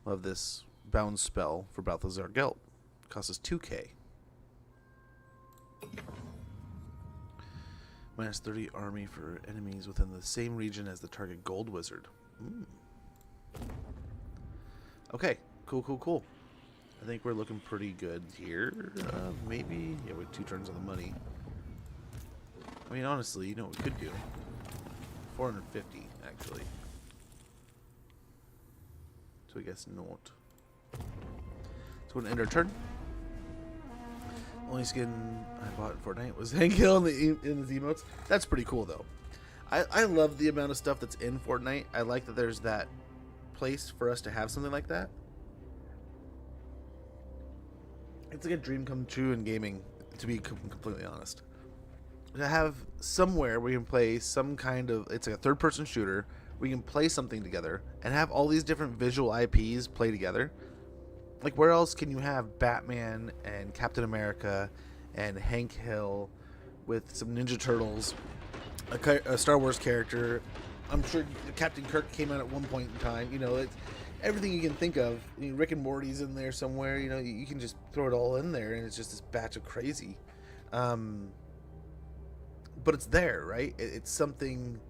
C: love this bound spell for Balthasar Gelt. Costs us 2k. -30 army for enemies within the same region as the target gold wizard. Okay, cool. I think we're looking pretty good here. Maybe, yeah, with 2 turns on the money. I mean, honestly, you know what we could do? 450, actually. So I guess not. So we're going to end our turn. Only skin I bought in Fortnite was Hank Hill in the emotes. That's pretty cool, though. I love the amount of stuff that's in Fortnite. I like that there's that place for us to have something like that. It's like a dream come true in gaming, to be completely honest. To have somewhere where we can play some kind of, it's like a third-person shooter, we can play something together and have all these different visual IPs play together. Like, where else can you have Batman and Captain America and Hank Hill with some Ninja Turtles, a Star Wars character? I'm sure Captain Kirk came out at one point in time. You know, it's everything you can think of. I mean, Rick and Morty's in there somewhere. You know, you can just throw it all in there, and it's just this batch of crazy. But it's there, right? It's something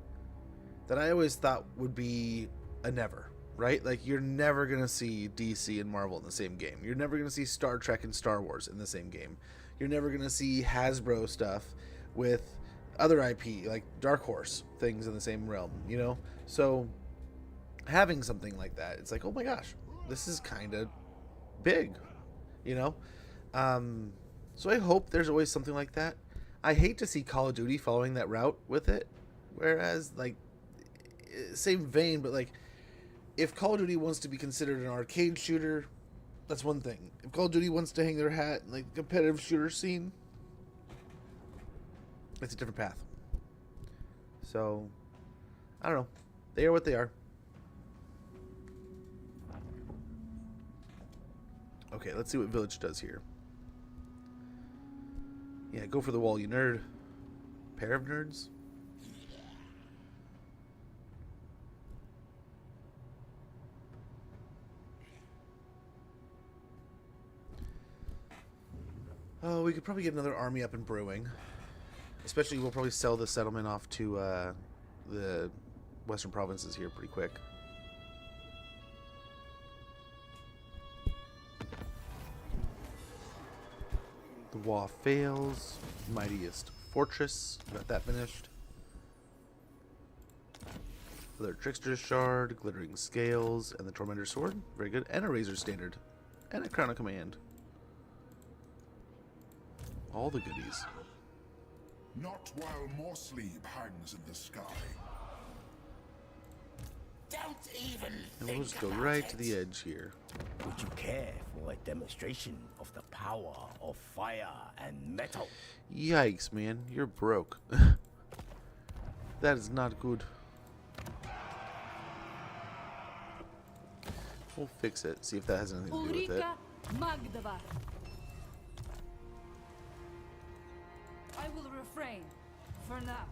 C: that I always thought would be a never, right? Like, you're never going to see DC and Marvel in the same game. You're never going to see Star Trek and Star Wars in the same game. You're never going to see Hasbro stuff with other IP, like Dark Horse things in the same realm, you know? So having something like that, it's like, oh my gosh, this is kind of big, you know? So I hope there's always something like that. I hate to see Call of Duty following that route with it, whereas, like, same vein, but, like, if Call of Duty wants to be considered an arcade shooter, that's one thing. If Call of Duty wants to hang their hat in, like, the competitive shooter scene, it's a different path. So, I don't know. They are what they are. Okay, let's see what village does here. Yeah, go for the wall, you nerd. Pair of nerds? Oh, we could probably get another army up and brewing. Especially, we'll probably sell the settlement off to the western provinces here pretty quick. The wall fails. Mightiest fortress. Got that finished. Another trickster's shard, glittering scales, and the tormentor's sword. Very good. And a razor standard. And a crown of command. All the goodies.
B: Not while more sleep hangs in the sky.
E: Don't even
C: And we'll just go right to the edge here.
E: Would you care for a demonstration of the power of fire and metal?
C: Yikes, man. You're broke. That is not good. We'll fix it. See if that has anything to do with it.
F: Ulrika Magdava. I will refrain for now.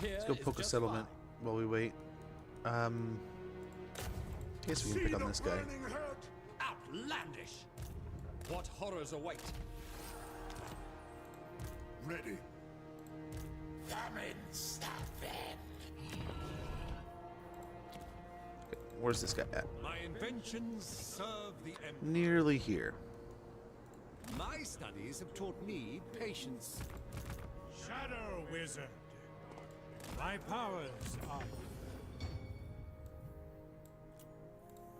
C: Let's go poke a settlement while we wait. I guess we can pick on this guy.
D: Outlandish! What horrors await?
B: Ready.
E: Come and stop them.
C: Where's this guy at?
D: My inventions serve the Empire.
C: Nearly here.
D: My studies have taught me patience.
B: Shadow Wizard. My powers are...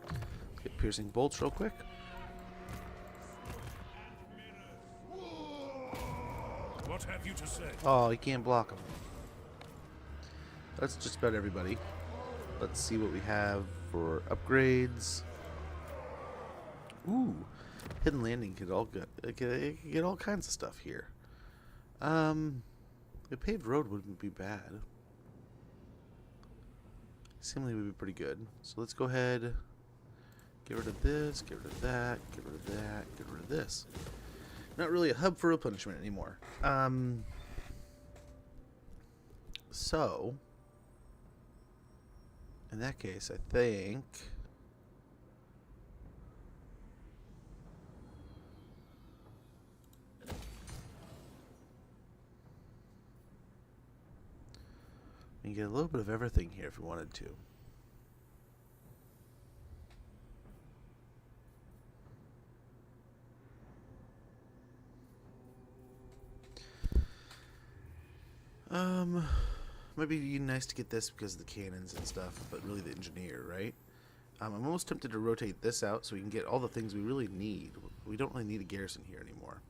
C: Let's get piercing bolts real quick.
B: What have you to say?
C: Oh, he can't block him. That's just about everybody. Let's see what we have for upgrades. Ooh, hidden landing could all get all kinds of stuff here. The paved road wouldn't be bad. Seemingly would be pretty good. So let's go ahead. Get rid of this. Get rid of that. Get rid of that. Get rid of this. Not really a hub for replenishment anymore. So, in that case, I think we can get a little bit of everything here if we wanted to. Might be nice to get this because of the cannons and stuff, but really the engineer, right? I'm almost tempted to rotate this out so we can get all the things we really need. We don't really need a garrison here anymore.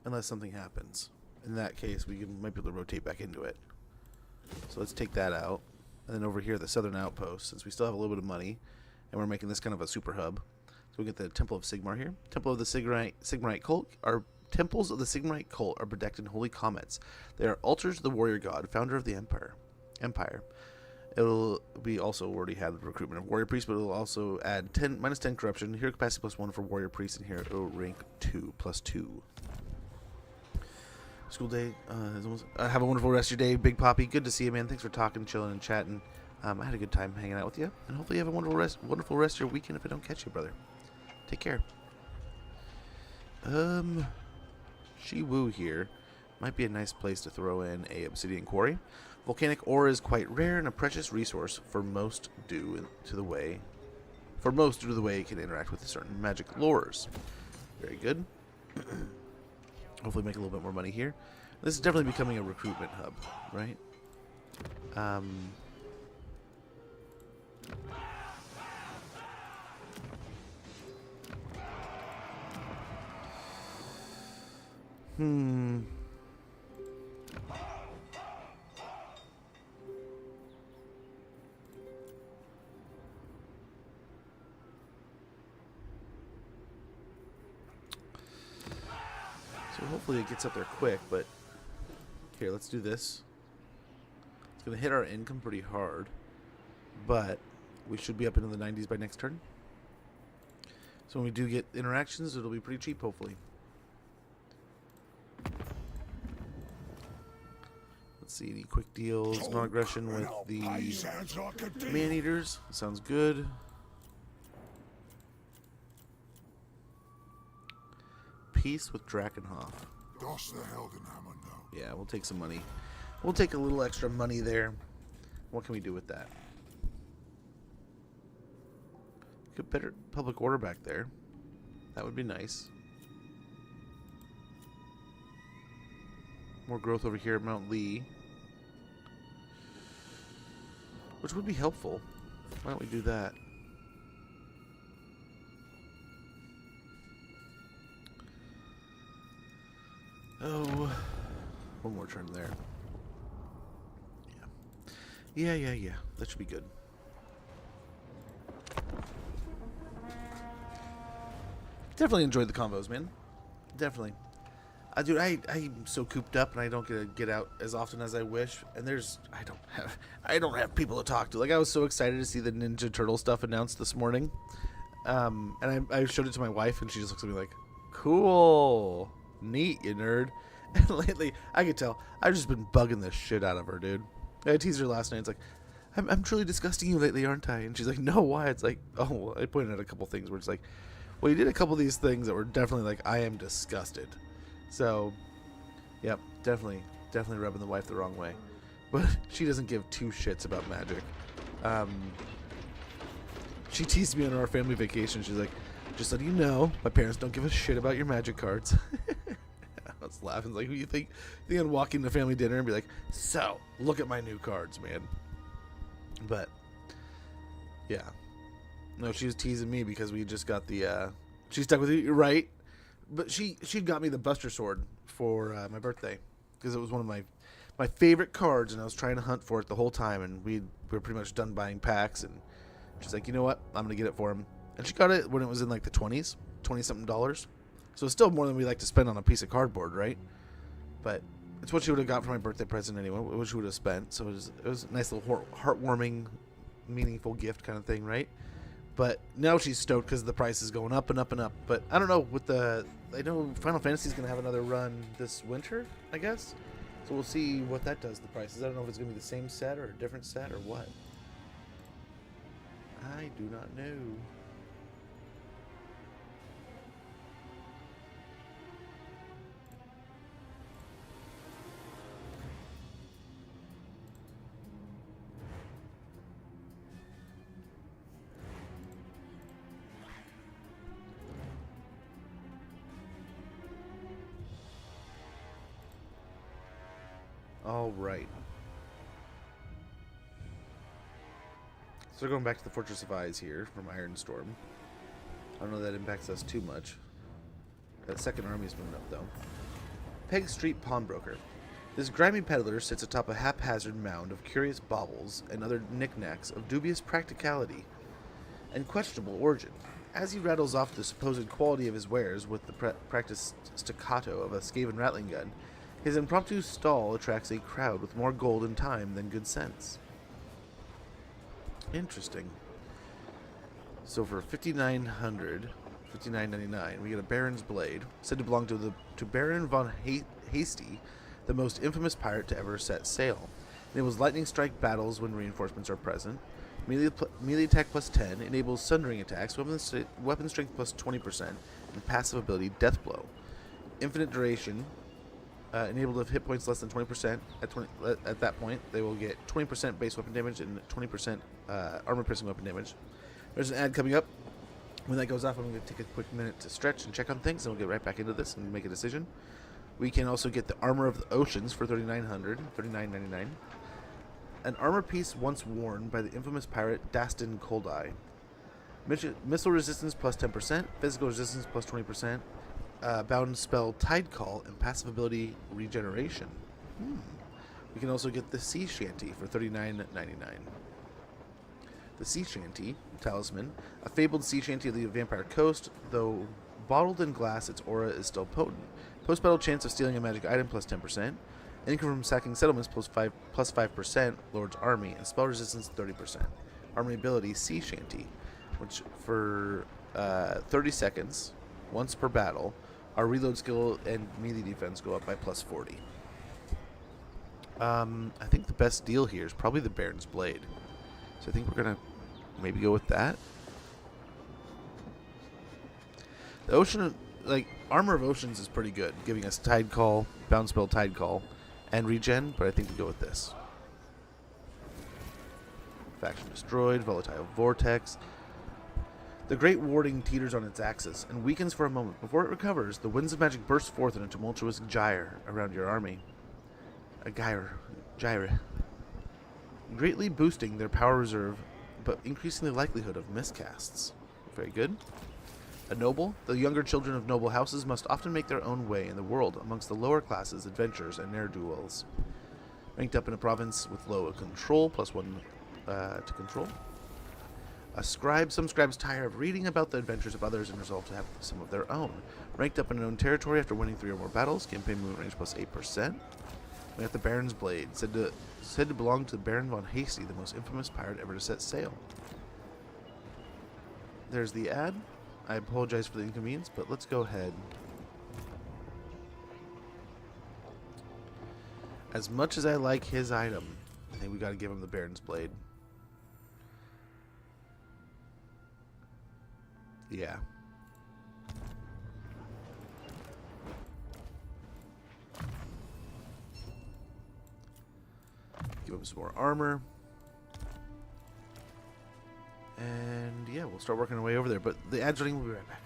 C: Unless something happens. In that case, we might be able to rotate back into it. So let's take that out. And then over here, the southern outpost, since we still have a little bit of money, and we're making this kind of a super hub. So we get the Temple of Sigmar here. Temple of the Sigmarite cult are... Temples of the Sigmarite cult are protected holy comets. They are altars to the warrior god, founder of the empire. It'll be also already had the recruitment of warrior priests, but it'll also add minus 10 corruption, hero capacity +1 for warrior priests, and here it'll rank 2 +2. School day is almost. Have a wonderful rest of your day, Big Poppy. Good to see you, man. Thanks for talking, chilling, and chatting. I had a good time hanging out with you, and hopefully you have a wonderful rest of your weekend. If I don't catch you, brother, take care. Shiwu here might be a nice place to throw in a obsidian quarry. Volcanic ore is quite rare and a precious resource for most due to the way it can interact with certain magic lures. Very good. Hopefully make a little bit more money here. This is definitely becoming a recruitment hub, right? So hopefully it gets up there quick, but here, let's do this. It's going to hit our income pretty hard, but we should be up into the 90s by next turn. So when we do get interactions, it'll be pretty cheap, hopefully. Let's see, any quick deals, non-aggression with the
B: Sounds like a deal.
C: man-eaters. Sounds good. Peace with Drakenhof.
B: Das the Heldenhammer, though.
C: Yeah, we'll take some money. We'll take a little extra money there. What can we do with that? Get better public order back there. That would be nice. More growth over here at Mount Lee, which would be helpful. Why don't we do that? Oh, one more turn there. Yeah. That should be good. Definitely enjoyed the combos, man. Definitely. Dude, I'm so cooped up and I don't get out as often as I wish. And I don't have people to talk to. Like, I was so excited to see the Ninja Turtle stuff announced this morning. And I showed it to my wife and she just looks at me like, cool, neat, you nerd. And lately, I could tell I've just been bugging the shit out of her, dude. I teased her last night. It's like, I'm truly disgusting you lately, aren't I? And she's like, no, why? It's like, oh, well, I pointed out a couple things where it's like, well, you did a couple of these things that were definitely like, I am disgusted. So, yep, definitely rubbing the wife the wrong way. But she doesn't give two shits about magic. She teased me on our family vacation. She's like, just letting you know, my parents don't give a shit about your magic cards. I was laughing. Like, who you think? I'd walk into family dinner and be like, so, look at my new cards, man. But, yeah. No, she was teasing me because we just got the, she stuck with you, you're right. But she got me the Buster Sword for my birthday because it was one of my favorite cards, and I was trying to hunt for it the whole time, and we were pretty much done buying packs, and she's like, you know what, I'm gonna get it for him. And she got it when it was in like the 20-something dollars, so it's still more than we like to spend on a piece of cardboard, right? But it's what she would have got for my birthday present anyway, what she would have spent. So it was a nice little heartwarming, meaningful gift kind of thing, right? But now she's stoked because the price is going up and up and up. But I don't know, I know Final Fantasy is going to have another run this winter, I guess. So we'll see what that does to the prices. I don't know if it's going to be the same set or a different set or what. I do not know. All right. So going back to the Fortress of Eyes here from Ironstorm. I don't know that impacts us too much. That second army's moving up though. Peg Street Pawnbroker. This grimy peddler sits atop a haphazard mound of curious baubles and other knickknacks of dubious practicality and questionable origin. As he rattles off the supposed quality of his wares with the practiced staccato of a Skaven rattling gun, his impromptu stall attracts a crowd with more gold and time than good sense. Interesting. So for $5,999, we get a Baron's Blade, said to belong to Baron von Hasty, the most infamous pirate to ever set sail. Enables lightning strike battles when reinforcements are present. Melee attack plus 10, enables sundering attacks, weapon strength plus 20%, and passive ability Death Blow. Infinite duration. Enabled if hit points less than 20%. At that point, they will get 20% base weapon damage and 20% armor piercing weapon damage. There's an ad coming up. When that goes off, I'm going to take a quick minute to stretch and check on things, and we'll get right back into this and make a decision. We can also get the Armor of the Oceans for $39.99. An armor piece once worn by the infamous pirate Dastin Coldeye. Missile resistance plus 10%, physical resistance plus 20%. Bound spell Tide Call and passive ability Regeneration. We can also get the Sea Shanty for $39.99. The Sea Shanty Talisman, a fabled sea shanty of the Vampire Coast, though bottled in glass, its aura is still potent. Post-battle chance of stealing a magic item plus 10%. Income from sacking settlements plus 5%. Lord's Army, and spell resistance 30%. Army ability Sea Shanty, which for 30 seconds, once per battle. Our reload skill and melee defense go up by plus 40. I think the best deal here is probably the Baron's Blade. So I think we're going to maybe go with that. The Ocean, like, Armor of Oceans is pretty good, giving us Tide Call, Bounce Spell Tide Call, and regen, but I think we go with this. Faction destroyed, Volatile Vortex. The Great Warding teeters on its axis and weakens for a moment. Before it recovers, the winds of magic burst forth in a tumultuous gyre around your army. A gyre. Greatly boosting their power reserve, but increasing the likelihood of miscasts. Very good. A noble. The younger children of noble houses must often make their own way in the world amongst the lower classes, adventurers, and ne'er-do-wells. Ranked up in a province with low control, +1 to control. A scribe. Some scribes tire of reading about the adventures of others and resolve to have some of their own. Ranked up in an own territory after winning 3 or more battles. Campaign movement range +8%. We have the Baron's Blade, said to belong to Baron von Hasty, the most infamous pirate ever to set sail. There's the ad. I apologize for the inconvenience, but let's go ahead. As much as I like his item, I think we got to give him the Baron's Blade. Yeah. Give him some more armor. And yeah, we'll start working our way over there. But the ad's running, we'll be right back.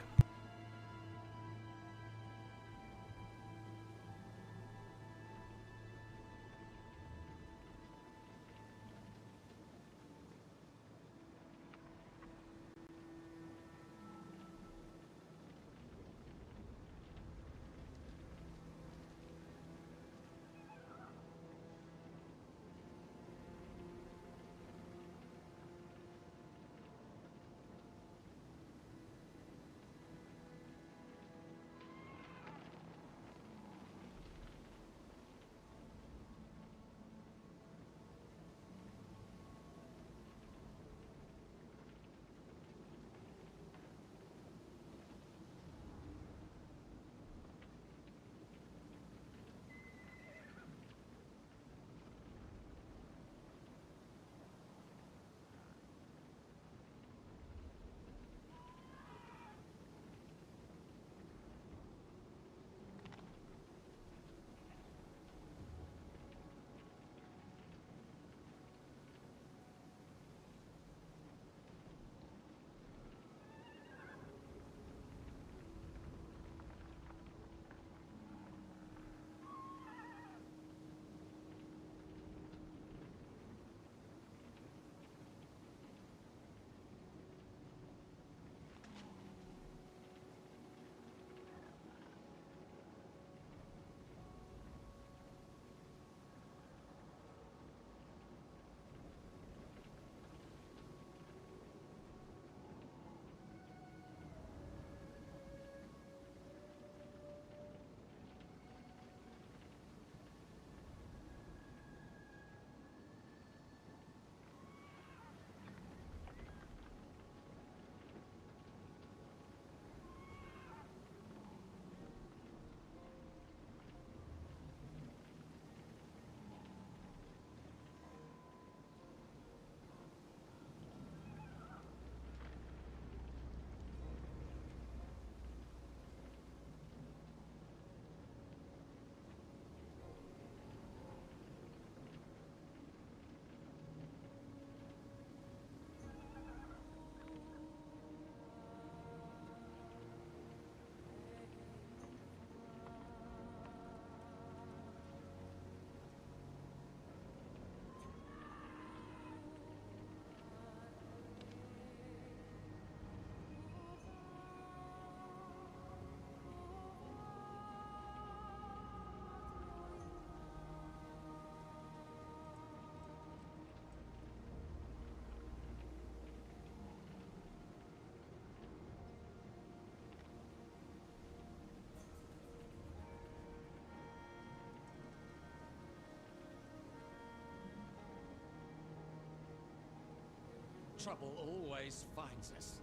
D: Trouble always finds us.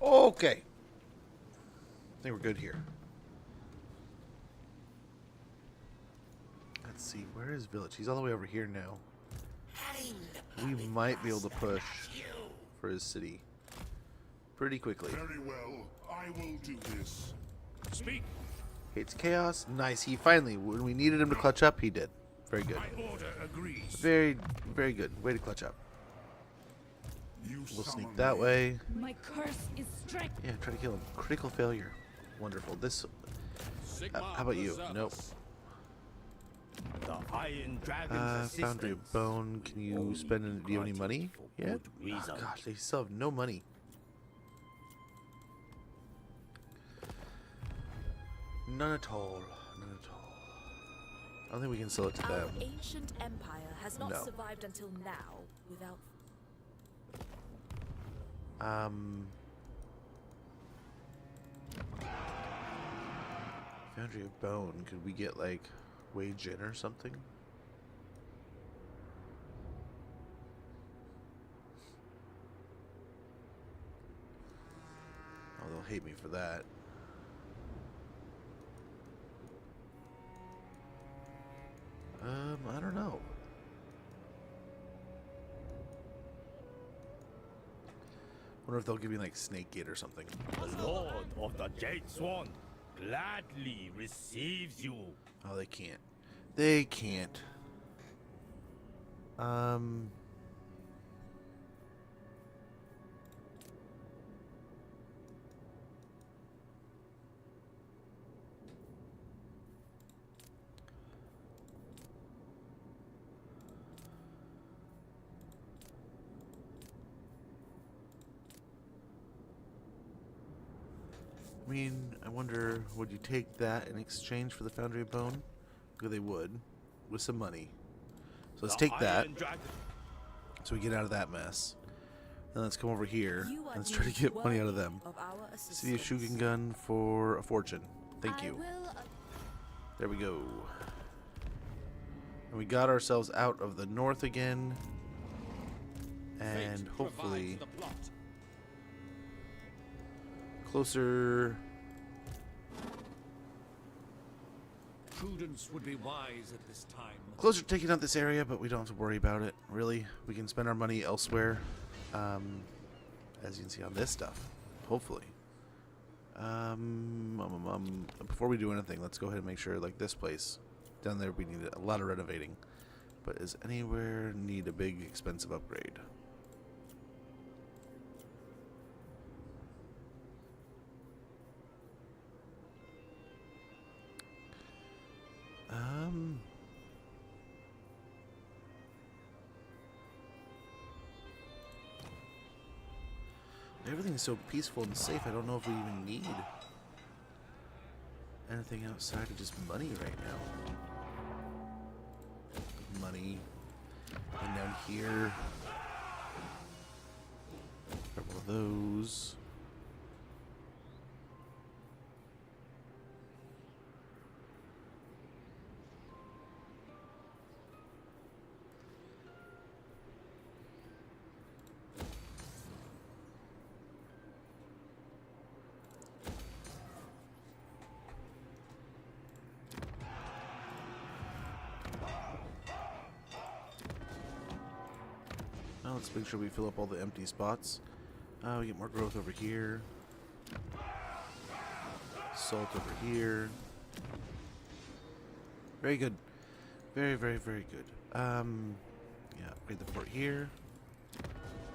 C: Okay. I think we're good here. Let's see. Where is village? He's all the way over here now. We might be able to push for his city pretty quickly.
B: Very well, I will do this.
D: Speak.
C: Hates chaos. Nice. He finally, when we needed him to clutch up, he did. Very good.
B: My order agrees.
C: Very, very good. Way to clutch up.
B: You
C: We'll sneak
B: summon
C: that
B: me.
C: way.
F: My curse is strict.
C: Yeah, try to kill him. Critical failure. Wonderful. This. How about you? Nope.
E: The Iron Dragon's
C: Foundry of
E: assistance
C: Bone. Can you
E: only
C: spend? Do you have any
E: granted
C: money?
E: for
C: Yeah.
E: good reason.
C: Gosh, they still have no money. None at all. None at all. I don't think we can sell it to
H: Our
C: them.
H: ancient empire has not
C: No.
H: survived until now without.
C: Foundry of Bone. Could we get like wage in or something? Oh, they'll hate me for that. I don't know. Wonder if they'll give me like Snake Gate or something.
E: The Lord of the Jade Swan gladly receives you.
C: Oh, they can't. They can't. I mean, I wonder, would you take that in exchange for the Foundry of Bone? Because they would, with some money. So let's
E: The
C: take that,
E: Iron Dragon.
C: so we get out of that mess. Then let's come over here,
H: You are
C: and let's try to get money out of them.
H: of our
C: City of
H: assistance.
C: Shugen Gun for a fortune. Thank
H: I
C: you.
H: will,
C: There we go. And we got ourselves out of the north again. And
D: Fate
C: hopefully
D: provides the plot.
C: closer.
D: Prudence would be wise at this time.
C: Closer to taking out this area, but we don't have to worry about it, really. We can spend our money elsewhere, as you can see on this stuff, hopefully. Before we do anything, let's go ahead and make sure, like this place, down there we need a lot of renovating. But is anywhere need a big, expensive upgrade? Everything's so peaceful and safe, I don't know if we even need anything outside of just money right now. Money. And down here, grab one of those. Now let's make sure we fill up all the empty spots. We get more growth over here. Salt over here. Very good. Very, very, very good. Yeah, upgrade the port here.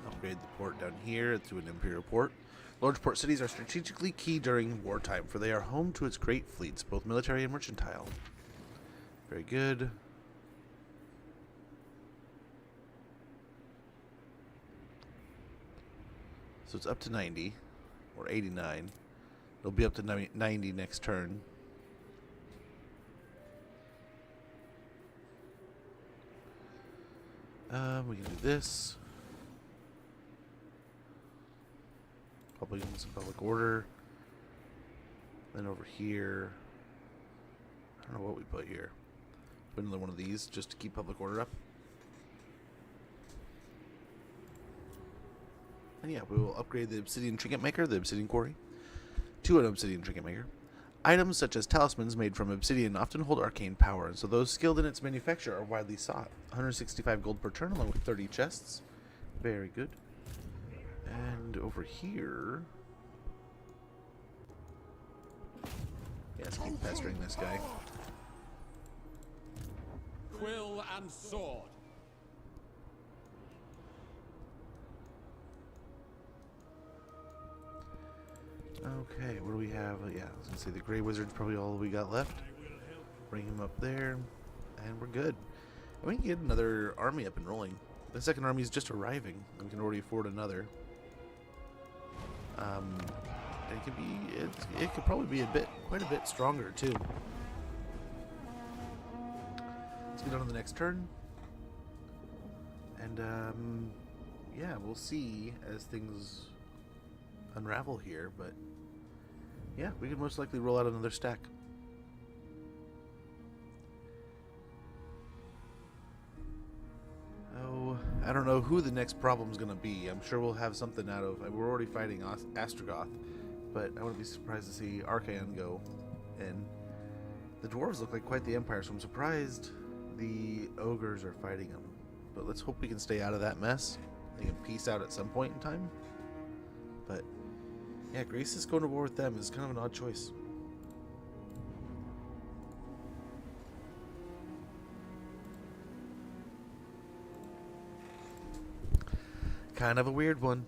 C: Upgrade the port down here to an imperial port. Large port cities are strategically key during wartime, for they are home to its great fleets, both military and mercantile. Very good. So it's up to 90, or 89. It'll be up to 90 next turn. We can do this. Some public order. Then over here, I don't know what we put here. Put another one of these just to keep public order up. And yeah, we will upgrade the obsidian trinket maker, the obsidian quarry, to an obsidian trinket maker. Items such as talismans made from obsidian often hold arcane power, and so those skilled in its manufacture are widely sought. 165 gold per turn, along with 30 chests. Very good. And over here... Yes, keep pestering this guy.
D: Quill and sword.
C: Okay, what do we have? Yeah, I was gonna say the Grey Wizard's probably all we got left. Bring him up there, and we're good. And we can get another army up and rolling. The second army is just arriving. We can already afford another. It could be. It could probably be quite a bit stronger too. Let's get on to the next turn, and yeah, we'll see as things unravel here. But yeah, we could most likely roll out another stack. Oh, I don't know who the next problem's gonna be. I'm sure we'll have something out of. We're already fighting Astrogoth, but I wouldn't be surprised to see Archaon go in. The dwarves look like quite the empire, so I'm surprised the ogres are fighting them. But let's hope we can stay out of that mess. They can peace out at some point in time. But yeah, Grace is going to war with them is kind of an odd choice. Kind of a weird one.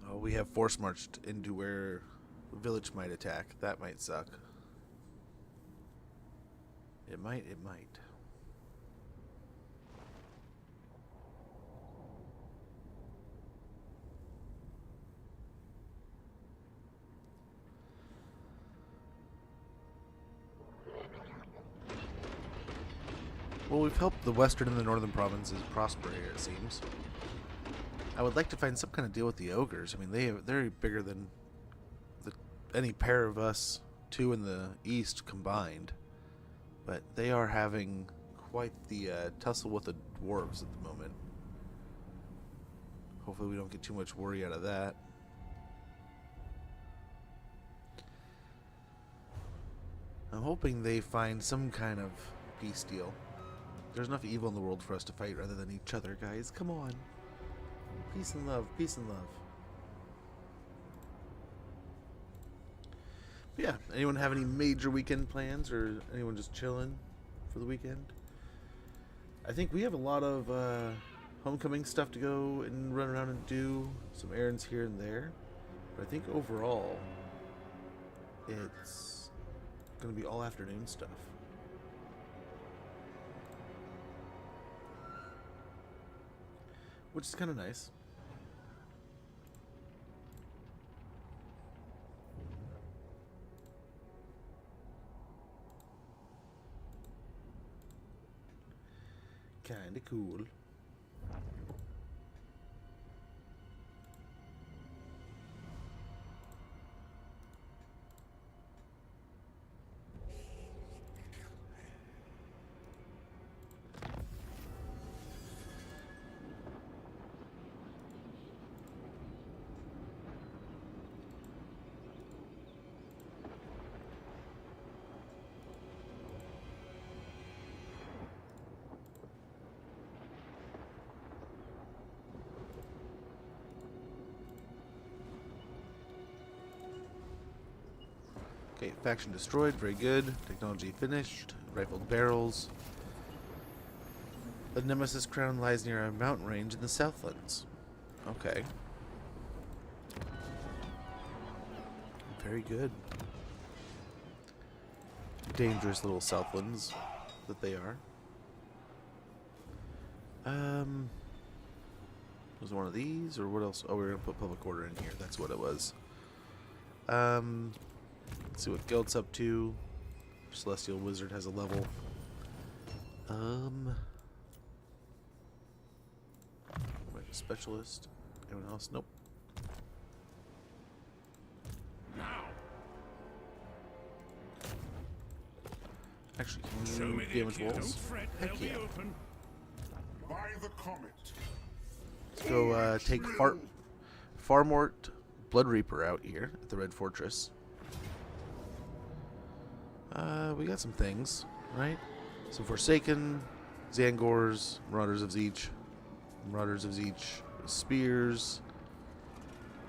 C: Oh, we have force marched into where the village might attack. That might suck. It might. Well, we've helped the western and the northern provinces prosper here, it seems. I would like to find some kind of deal with the ogres. I mean, they're bigger than any pair of us two in the east combined. But they are having quite the tussle with the dwarves at the moment. Hopefully we don't get too much worry out of that. I'm hoping they find some kind of peace deal. There's enough evil in the world for us to fight rather than each other, guys. Come on. Peace and love. Peace and love. But yeah, anyone have any major weekend plans, or anyone just chilling for the weekend? I think we have a lot of homecoming stuff to go and run around and do. Some errands here and there. But I think overall, it's going to be all afternoon stuff. Which is kind of nice. Kinda cool. Okay, faction destroyed, very good. Technology finished. Rifled barrels. The Nemesis crown lies near a mountain range in the Southlands. Okay. Very good. Dangerous little Southlands that they are. Was it one of these, or what else? Oh, we were gonna put public order in here. That's what it was. Let's see what Gelt's up to. Celestial Wizard has a level. Specialist. Anyone else? Nope. actually, can you damage walls? Heck yeah.
B: By the comet.
C: Let's go take Farmort Blood Reaper out here at the Red Fortress. We got some things, right? Some Forsaken, Zangors, Marauders of Zeech, Spears,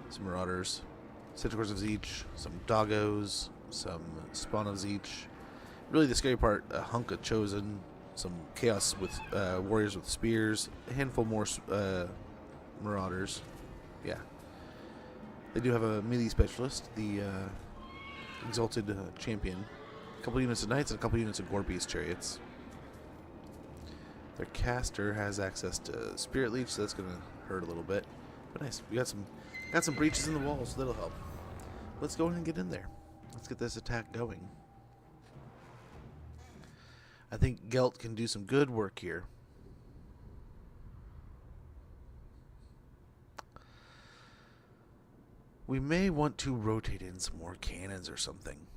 C: some Marauders, Centaurs of Zeech, some Doggos, some Spawn of Zeech. Really the scary part, a hunk of Chosen, some Chaos with Warriors with Spears, a handful more Marauders. Yeah. They do have a melee specialist, the Exalted Champion. A couple units of Knights and a couple units of Gore Beast Chariots. Their caster has access to Spirit Leech, so that's going to hurt a little bit. But nice. We got some breaches in the walls, so that'll help. Let's go ahead and get in there. Let's get this attack going. I think Gelt can do some good work here. We may want to rotate in some more cannons or something.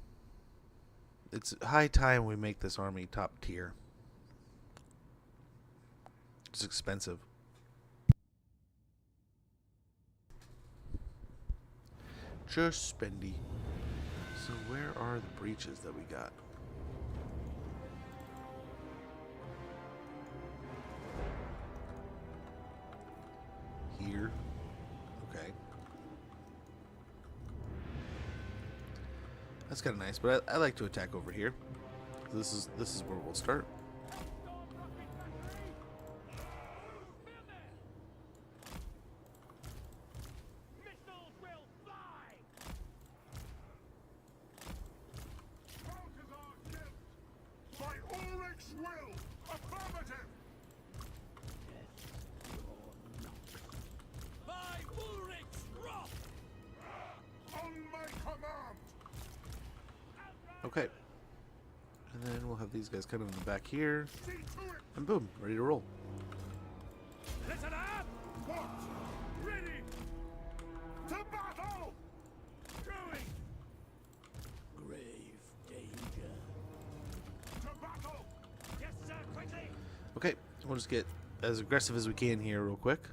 C: It's high time we make this army top tier. It's expensive. Just spendy. So where are the breaches that we got? Here. Okay. That's kind of nice, but I like to attack over here. This is where we'll start. Okay. And then we'll have these guys kind of in the back here. And boom, ready to roll.
D: Listen up! What? Ready! To battle! Going!
E: Grave danger.
D: To battle! Yes, sir, quickly!
C: Okay, we'll just get as aggressive as we can here real quick.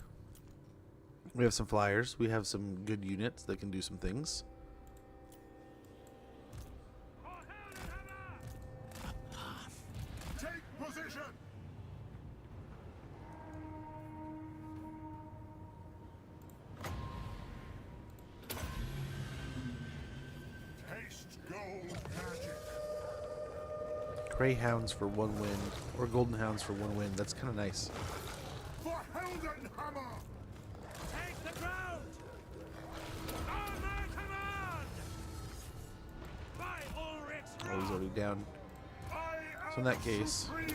C: We have some flyers. We have some good units that can do some things.
B: Take position. Taste gold magic.
C: Greyhounds for 1 win, or Golden Hounds for 1 win. That's kind of nice.
B: For Heldenhammer.
D: Take the ground! On my command! By Ulrich's
C: Oh, he's already down.
B: I
C: So in that case,
B: supreme.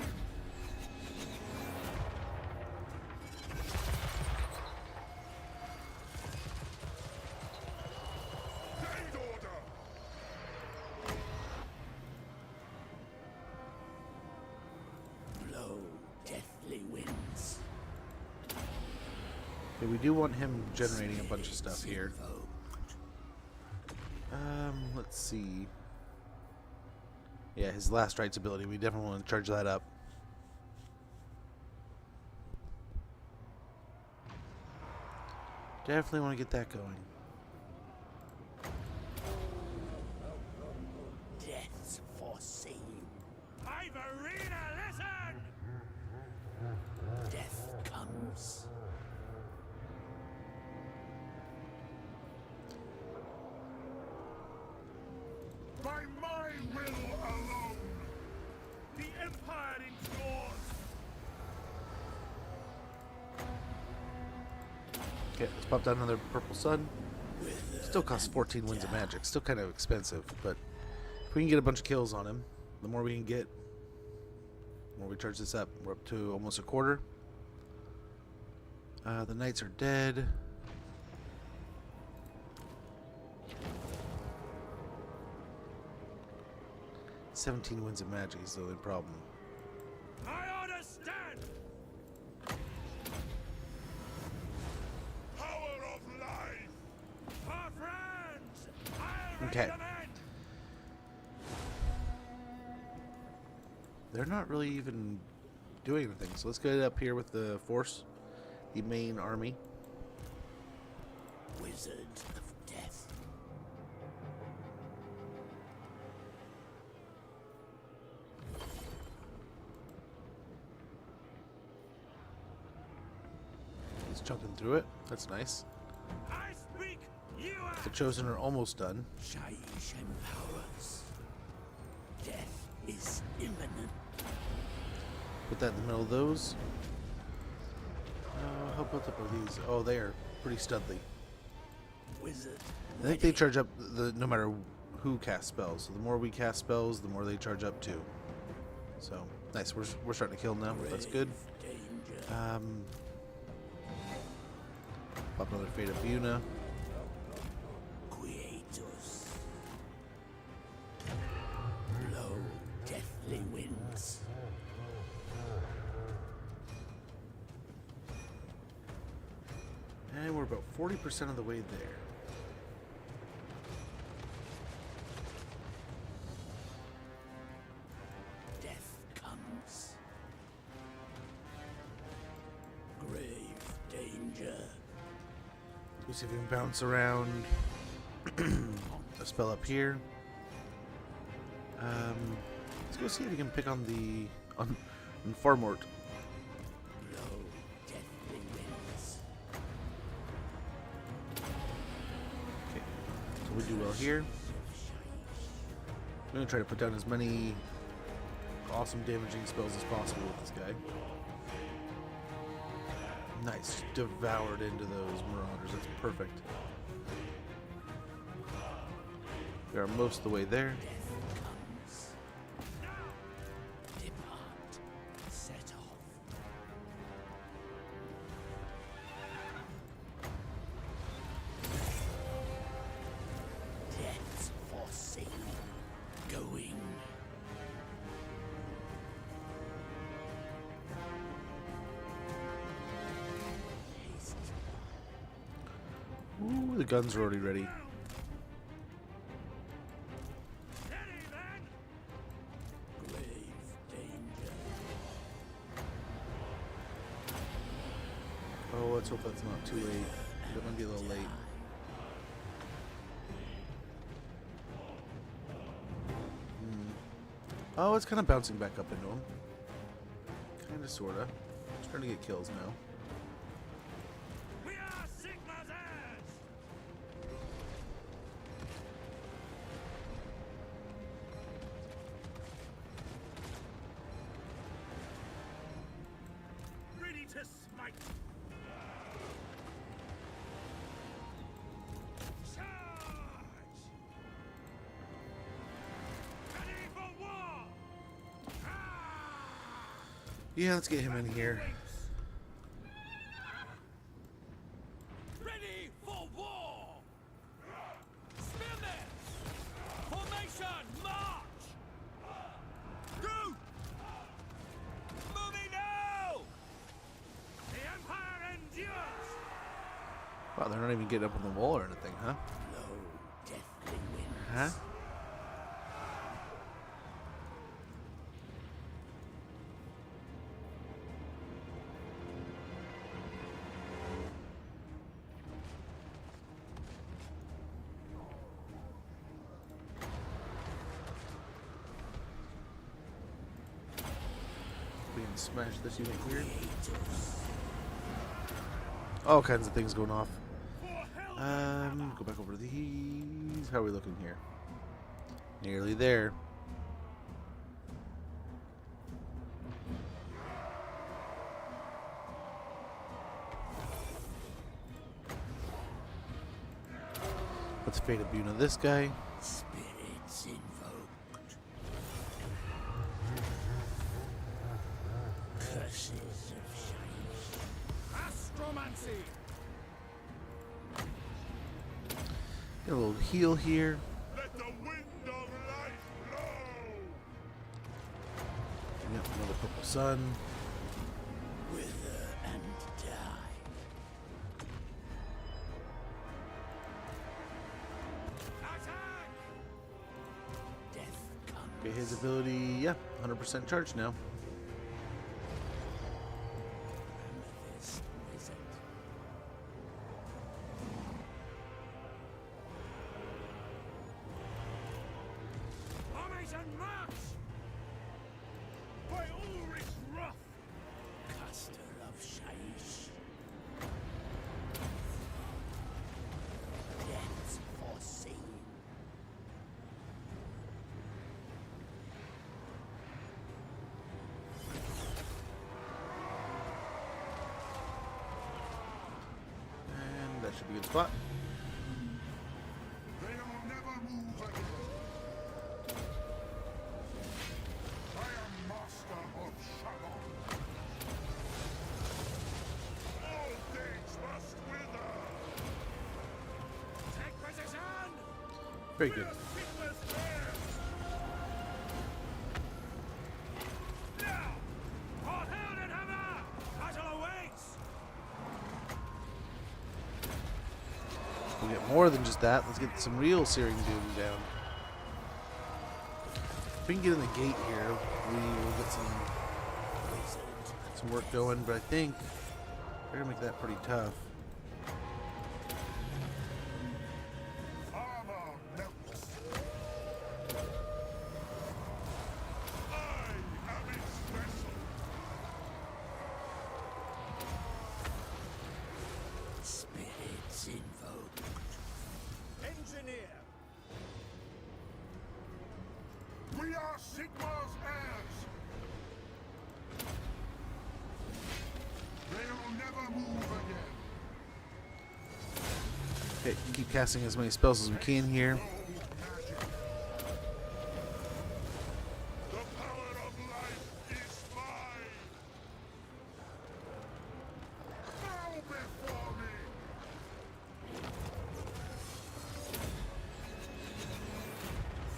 B: Raid order.
E: Blow deathly winds.
C: okay, we do want him generating a bunch of stuff here. Let's see. Yeah, his last rights ability, we definitely want to charge that up. Definitely want to get that going.
E: Death's foreseen.
D: Ivorina, listen!
E: Death comes.
B: By my will alone.
D: The Empire endures!
C: Okay, let's pop down another purple sun. Still costs 14 wins of magic. Still kind of expensive, but if we can get a bunch of kills on him, the more we can get, the more we charge this up. We're up to almost a quarter. The knights are dead. $17 wins of magic is the only problem.
D: I understand!
B: Power of life.
D: For friends! I'll
C: Okay.
D: recommend!
C: they're not really even doing anything. So let's get up here with the force, the main army.
E: Wizards of death.
C: He's chunking through it. That's nice.
D: I speak, you
C: The Chosen are almost done.
E: Shaiish empowers. Death is imminent.
C: Put that in the middle of those. How built up are these? Oh, they are pretty studly.
E: Wizard.
C: I think they charge up no matter who casts spells. So the more we cast spells, the more they charge up too. So nice. We're starting to kill now. That's good.
E: Danger.
C: Pop another Fate of Buna.
E: Quietus. Blow deathly winds.
C: And we're about 40% of the way there.
E: Death comes. Grave danger.
C: Let's see if we can bounce around a spell up here. Let's go see if we can pick on on Farmort.
E: Blow deathly winds.
C: Okay, so we do well here. I'm gonna try to put down as many awesome damaging spells as possible with this guy. Nice, devoured into those marauders. That's perfect. We are most of the way there.
E: Depart. Set off. Death's forsaken. Going. Haste.
C: Ooh, the guns are already ready.
D: Steady then!
E: Grave danger.
C: Oh, let's hope that's not too late. That might be a little late. Oh, it's kind of bouncing back up into him. Kind of, sort of. It's trying to get kills now.
D: We are Sigma's heirs! Ready to smite! Charge! Ready for war!
C: Yeah, let's get him in here.
D: Ready for war! Spearmen! Formation, march! Go! Moving now! The Empire endures!
C: Wow, they're not even getting up on the wall or anything, huh?
E: Blow deathly winds.
C: Huh? We can smash this unit here. All kinds of things going off. Go back over to these. How are we looking here? Nearly there. Let's Fate of Buna this guy.
E: Spirits invoked. Curses of Shaiish.
D: Astromancy!
C: Get a little heal here.
B: Let the wind of life blow!
C: Yep, another purple sun.
E: Wither and die.
D: Attack!
E: Death comes.
C: Okay, his ability, yeah, 100% charged now.
E: This is it.
D: Armies and march! By Ulrich Rough!
E: Caster of Shaish. Death's foreseen.
C: And that should be a good spot.
B: They'll never move again. I am master of Shalom. All things must wither.
D: Take position!
C: Very good.
D: Sigma's heirs! Now! For Heldenhammer! Battle awaits!
C: We'll get more than just that. Let's get some real Searing Doom down. If we can get in the gate here, we will get some work going, but I think we're gonna make that pretty tough.
B: Armor melts. I am its vessel.
E: Spirits invoked.
D: Engineer!
B: We are Sigmar's heirs. They'll never move again.
C: Okay, keep casting as many spells as we can here.
B: No magic. The power of life is mine. Bow before me.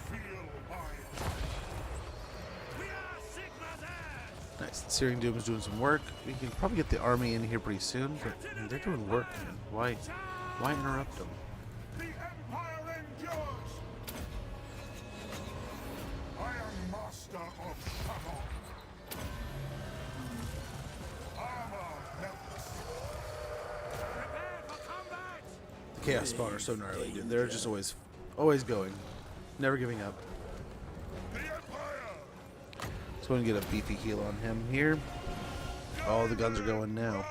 B: Feel my
D: We are Sigma's heirs!
C: Nice. Searing Doom is doing some work. We can probably get the army in here pretty soon, but I mean, they're doing work, man. Why interrupt them?
B: The Empire endures! I am master of Shalom. Armor melts.
D: Prepare for combat!
C: The Chaos Spawn are so gnarly, dude. They're just always going. Never giving up.
B: The Empire!
C: So we're gonna get a beefy heal on him here. All the guns are going now.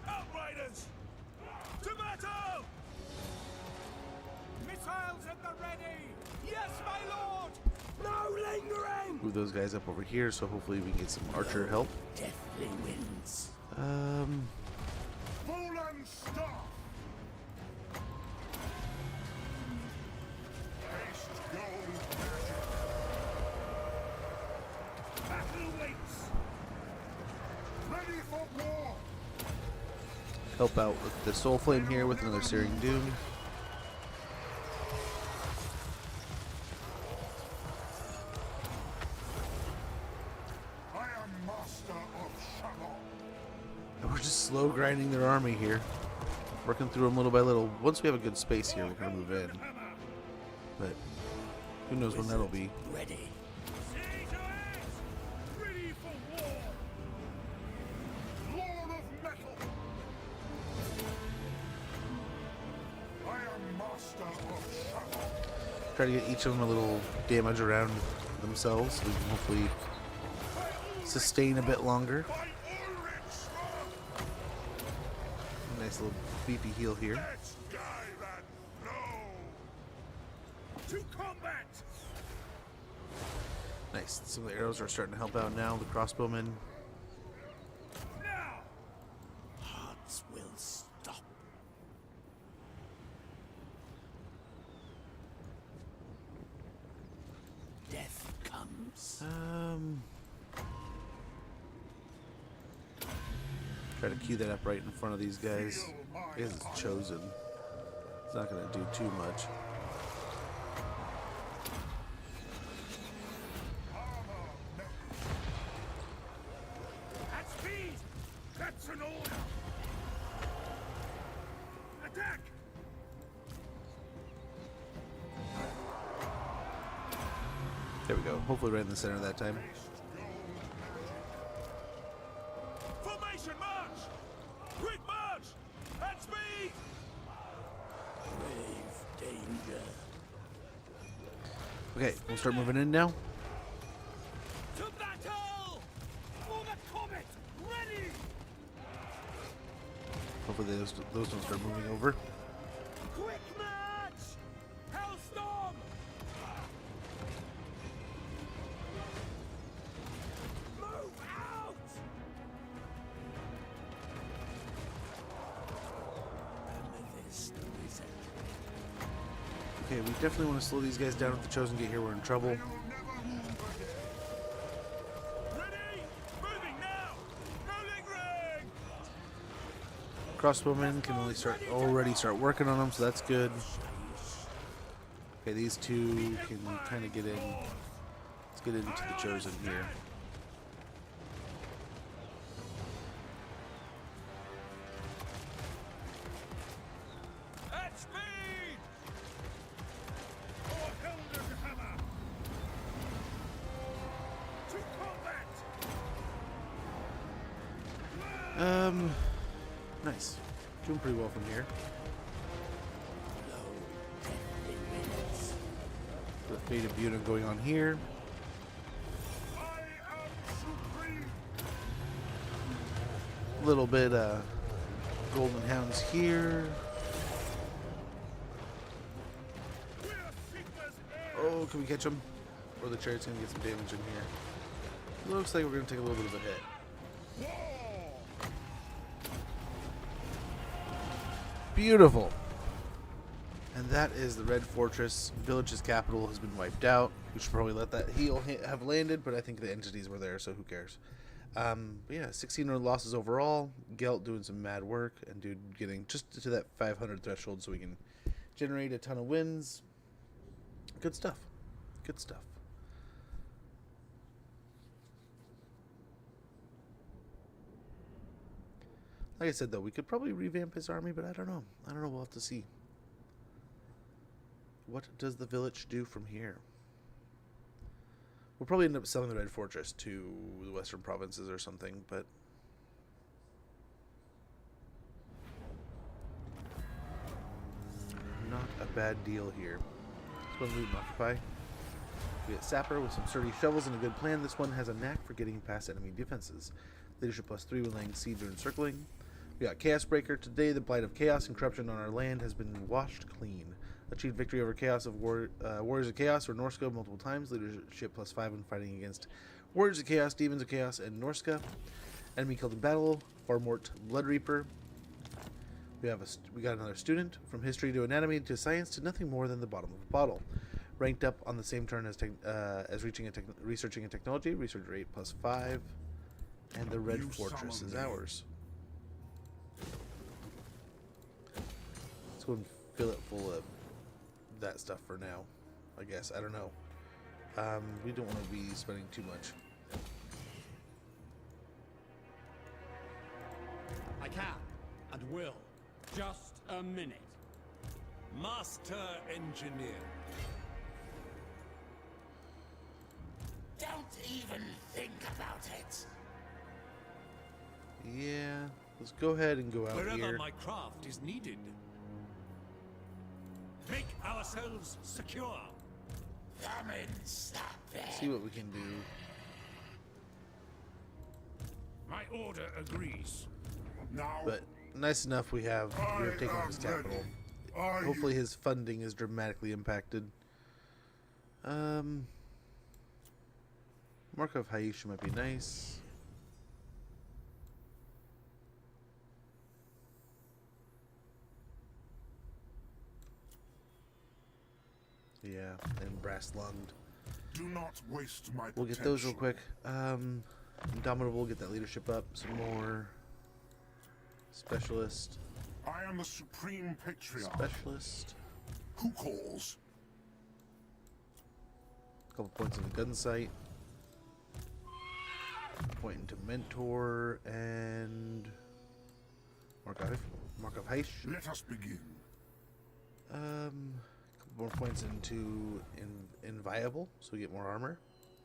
D: Outriders! To battle! Missiles at the ready! Yes, my lord! No lingering!
C: Move those guys up over here, so hopefully we can get some archer help.
E: Deathly winds.
B: Fallen staff! Haste gold magic.
D: Battle waits!
B: Ready for war!
C: help out with the Soul Flame here with another Searing Doom.
B: I am master of Shalom.
C: And we're just slow grinding their army here. Working through them little by little. Once we have a good space here, we're going to move in. But who knows when that'll be.
E: Ready.
D: See to it! Ready for war!
B: Lord of metal. I am master of Shalom.
C: Try to get each of them a little damage around themselves so we can hopefully sustain a bit longer.
B: By Ulrich!
C: Nice little beefy heal here.
B: Let's dive and flow.
D: To combat!
C: Nice. Some of the arrows are starting to help out now. The crossbowmen.
D: Now!
E: Hearts will stop. Death comes.
C: Try to queue that up right in front of these guys. I guess it's chosen. It's not going to do too much.
D: At speed! That's an order! Attack!
C: There we go. Hopefully right in the center that time.
D: Formation march! Quick march! At speed!
E: Grave danger.
C: Okay, we'll start moving in now.
D: To battle! For the comet! Ready!
C: Hopefully those don't start moving over.
D: Quick march! Hellstorm! Move out!
E: Amethyst reset.
C: Okay, we definitely want to slow these guys down. If the Chosen get here, we're in trouble.
D: Ready? Moving now! No lingering!
C: Crossbowmen can already start working on them, so that's good. Okay, these two can kind of get in. Let's get into the Chosen here.
D: At speed! To combat!
C: Nice. Doing pretty well from here. The Fate of Buda going on here.
B: I am supreme.
C: A little bit Golden Hounds here. Oh, can we catch them? Or the chariot's gonna get some damage in here. Looks like we're gonna take a little bit of a hit. Beautiful. And that is the Red Fortress. Village's capital has been wiped out. We should probably let that heal have landed, but I think the entities were there, so who cares? But yeah, 16 losses overall. Gelt doing some mad work, and dude getting just to that 500 threshold so we can generate a ton of wins. Good stuff. Good stuff. Like I said, though, we could probably revamp his army, but I don't know. I don't know. We'll have to see. What does the village do from here? We'll probably end up selling the Red Fortress to the Western provinces or something, but... not a bad deal here. Let's go and loot and occupy. We get Sapper with some sturdy shovels and a good plan. This one has a knack for getting past enemy defenses. Leadership +3 when laying siege or encircling. We got Chaos Breaker. Today, the blight of chaos and corruption on our land has been washed clean. Achieved victory over Chaos of Warriors of Chaos or Norska multiple times. Leadership +5 when fighting against Warriors of Chaos, Demons of Chaos, and Norska. Enemy killed in battle. Farmort Blood Reaper. We got another student. From history to anatomy to science to nothing more than the bottom of a bottle. Ranked up on the same turn as researching a technology. Research rate +5. And the Red Fortress is ours. Let's go and fill it full of that stuff for now. I guess. I don't know. We don't want to be spending too much.
I: I can and will. Just a minute.
D: Master Engineer.
E: Don't even think about it.
C: Yeah. Let's go ahead and go out
D: Wherever
C: here.
D: my craft is needed. Make ourselves secure.
E: Famine, stop there.
C: See what we can do.
B: My order agrees. Now,
C: But nice enough we're taking up his capital. Hopefully his funding is dramatically impacted. Mark of Haisha might be nice. Yeah, and brass lunged.
B: do not waste my
C: We'll get those real
B: potential.
C: quick. Indomitable, get that leadership up. Some more. Specialist.
B: I am the supreme patriarch.
C: Specialist.
B: Who calls?
C: Couple points in the gun sight. Point into mentor and Mark of Heish.
B: Let us begin.
C: Couple more points into inviolable, so we get more armor,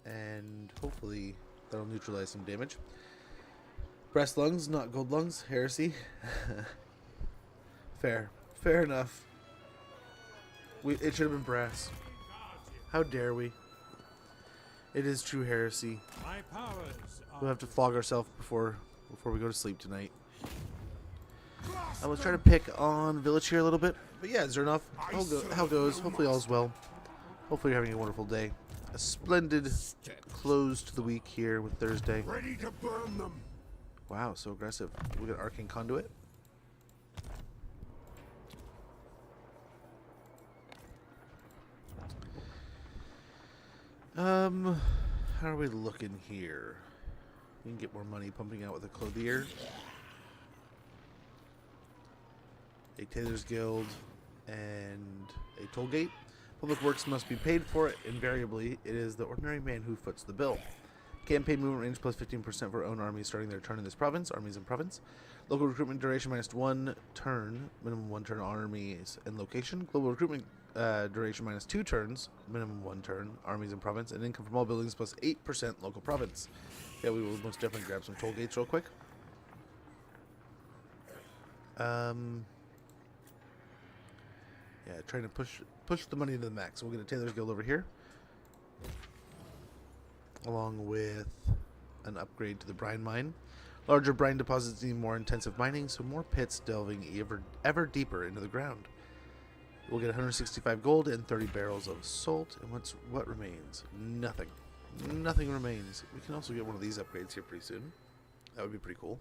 C: and hopefully that'll neutralize some damage. Brass lungs, not gold lungs. Heresy. Fair enough. It should have been brass. How dare we? It is true heresy.
D: My powers
C: We'll have to flog ourselves before we go to sleep tonight. I was trying to pick on Village here a little bit, but yeah, Zernoff, how goes? Hopefully all's well. Hopefully you're having a wonderful day. A splendid close to the week here with Thursday.
B: Ready to burn them.
C: Wow, so aggressive. We got Arcane Conduit. How are we looking here? We can get more money pumping out with a Clothier. A Tailor's Guild, and a Tollgate. Public works must be paid for it. Invariably, it is the ordinary man who foots the bill. Campaign movement range plus 15% for own armies starting their turn in this province. Armies in province. Local recruitment duration minus 1 turn. Minimum 1 turn on armies and location. Global recruitment duration minus 2 turns. Minimum 1 turn. Armies in province. And income from all buildings plus 8% local province. Yeah, we will most definitely grab some toll gates real quick. Yeah, trying to push the money to the max. We'll get a Tailor's Guild over here, along with an upgrade to the brine mine. Larger brine deposits need more intensive mining, so more pits delving ever deeper into the ground. We'll get 165 gold and 30 barrels of salt. And what remains? Nothing. Nothing remains. We can also get one of these upgrades here pretty soon. That would be pretty cool.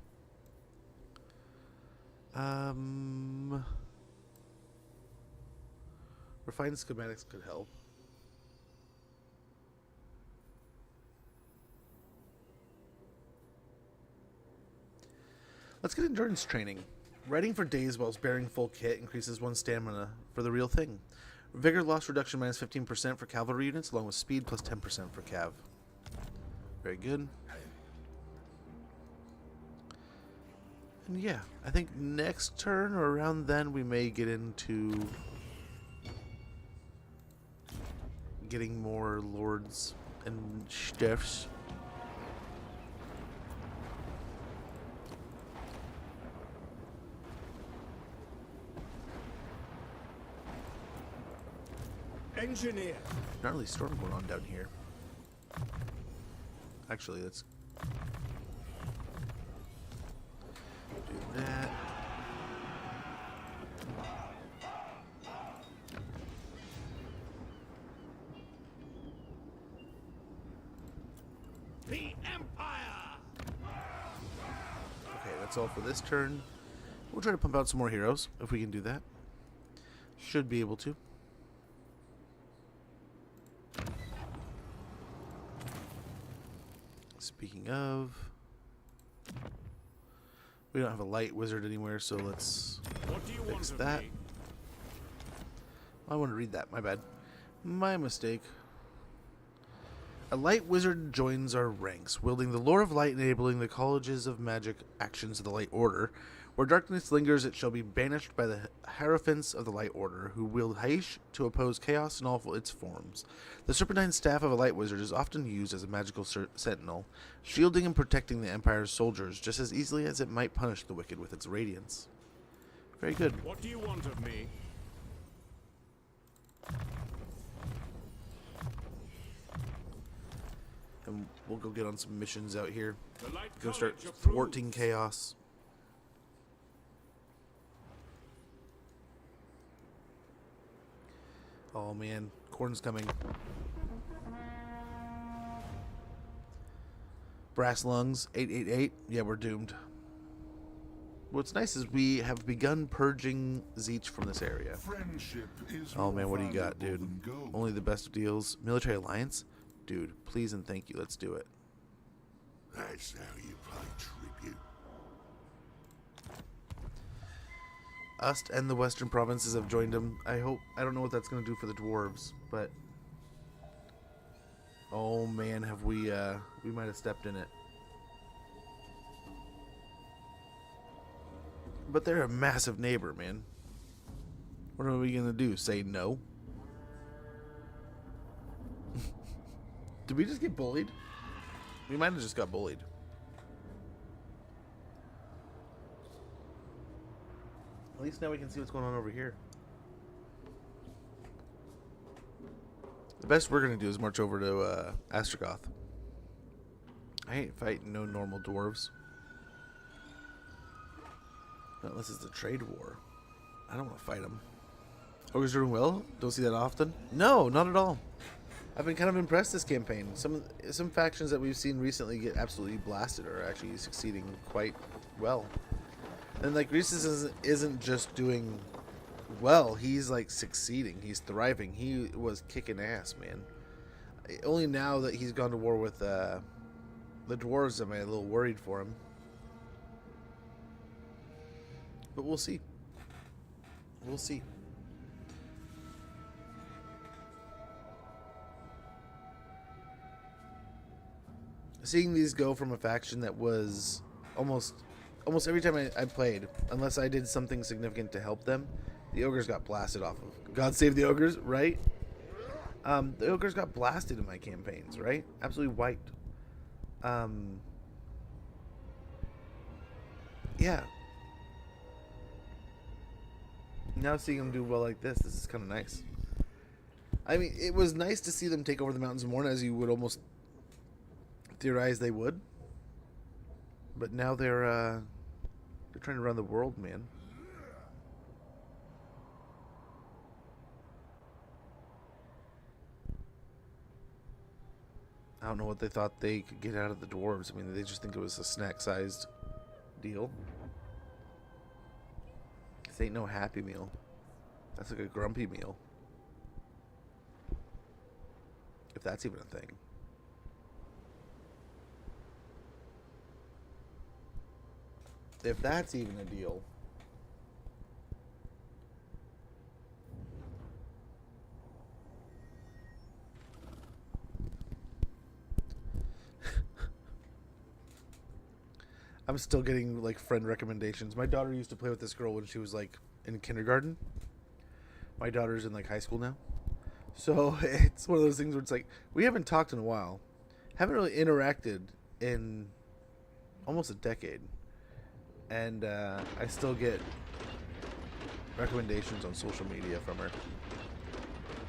C: Refined schematics could help. Let's get endurance training. Riding for days whilst bearing full kit increases one's stamina for the real thing. Vigor loss reduction minus 15% for cavalry units, along with speed plus 10% for cav. Very good. And yeah, I think next turn or around then we may get into getting more lords and stuffs.
B: Engineer.
C: Gnarly storm going on down here. Actually, let's do that.
D: The Empire.
C: Okay, that's all for this turn. We'll try to pump out some more heroes if we can do that. Should be able to. Speaking of, we don't have a light wizard anywhere, so let's
D: What do you
C: fix
D: want of
C: that.
D: me?
C: I want to read that. My bad. My mistake. A light wizard joins our ranks, wielding the lore of light, enabling the colleges of magic actions of the Light Order. Where darkness lingers, it shall be banished by the hierophants of the Light Order, who wield Haish to oppose chaos in all its forms. The serpentine staff of a light wizard is often used as a magical sentinel, shielding and protecting the Empire's soldiers just as easily as it might punish the wicked with its radiance. Very good.
D: What do you want of me?
C: And we'll go get on some missions out here.
D: The Light
C: Go start
D: College
C: thwarting
D: approves.
C: chaos. Oh man, corn's coming. Brass lungs, 888. Yeah, we're doomed. What's nice is we have begun purging Zeech from this area.
B: Friendship is
C: Oh man, what do you
B: more
C: got, dude?
B: valuable than gold.
C: Only the best of deals. Military alliance? Dude, please and thank you. Let's do it.
B: That's how you pay tribute.
C: Us and the western provinces have joined him. I don't know what that's going to do for the dwarves, but oh man, have we might have stepped in it. But they're a massive neighbor, man. What are we going to do? Say no? Did we just get bullied? We might have just got bullied. At least now we can see what's going on over here. The best we're going to do is march over to Astragoth. I ain't fighting no normal dwarves. Not unless it's a trade war. I don't want to fight them. Ogres doing well? Don't see that often? No, not at all. I've been kind of impressed this campaign. Some factions that we've seen recently get absolutely blasted are actually succeeding quite well. And like Rhesus isn't just doing well, he's like succeeding. He's thriving. He was kicking ass, man. Only now that he's gone to war with the dwarves am I a little worried for him. But we'll see. We'll see. Seeing these go from a faction that was almost every time I played, unless I did something significant to help them, the ogres got blasted off of. God save the ogres, right? The ogres got blasted in my campaigns, right? Absolutely wiped. Yeah. Now seeing them do well like this is kind of nice. I mean, it was nice to see them take over the mountains more, as you would almost theorize they would. But now they're trying to run the world, man. I don't know what they thought they could get out of the dwarves. I mean, they just think it was a snack-sized deal. This ain't no Happy Meal. That's like a grumpy meal. If that's even a thing. If that's even a deal. I'm still getting like friend recommendations. My daughter used to play with this girl when she was like in kindergarten. My daughter's in like high school now. So it's one of those things where it's like, we haven't talked in a while. Haven't really interacted in almost a decade. And I still get recommendations on social media from her.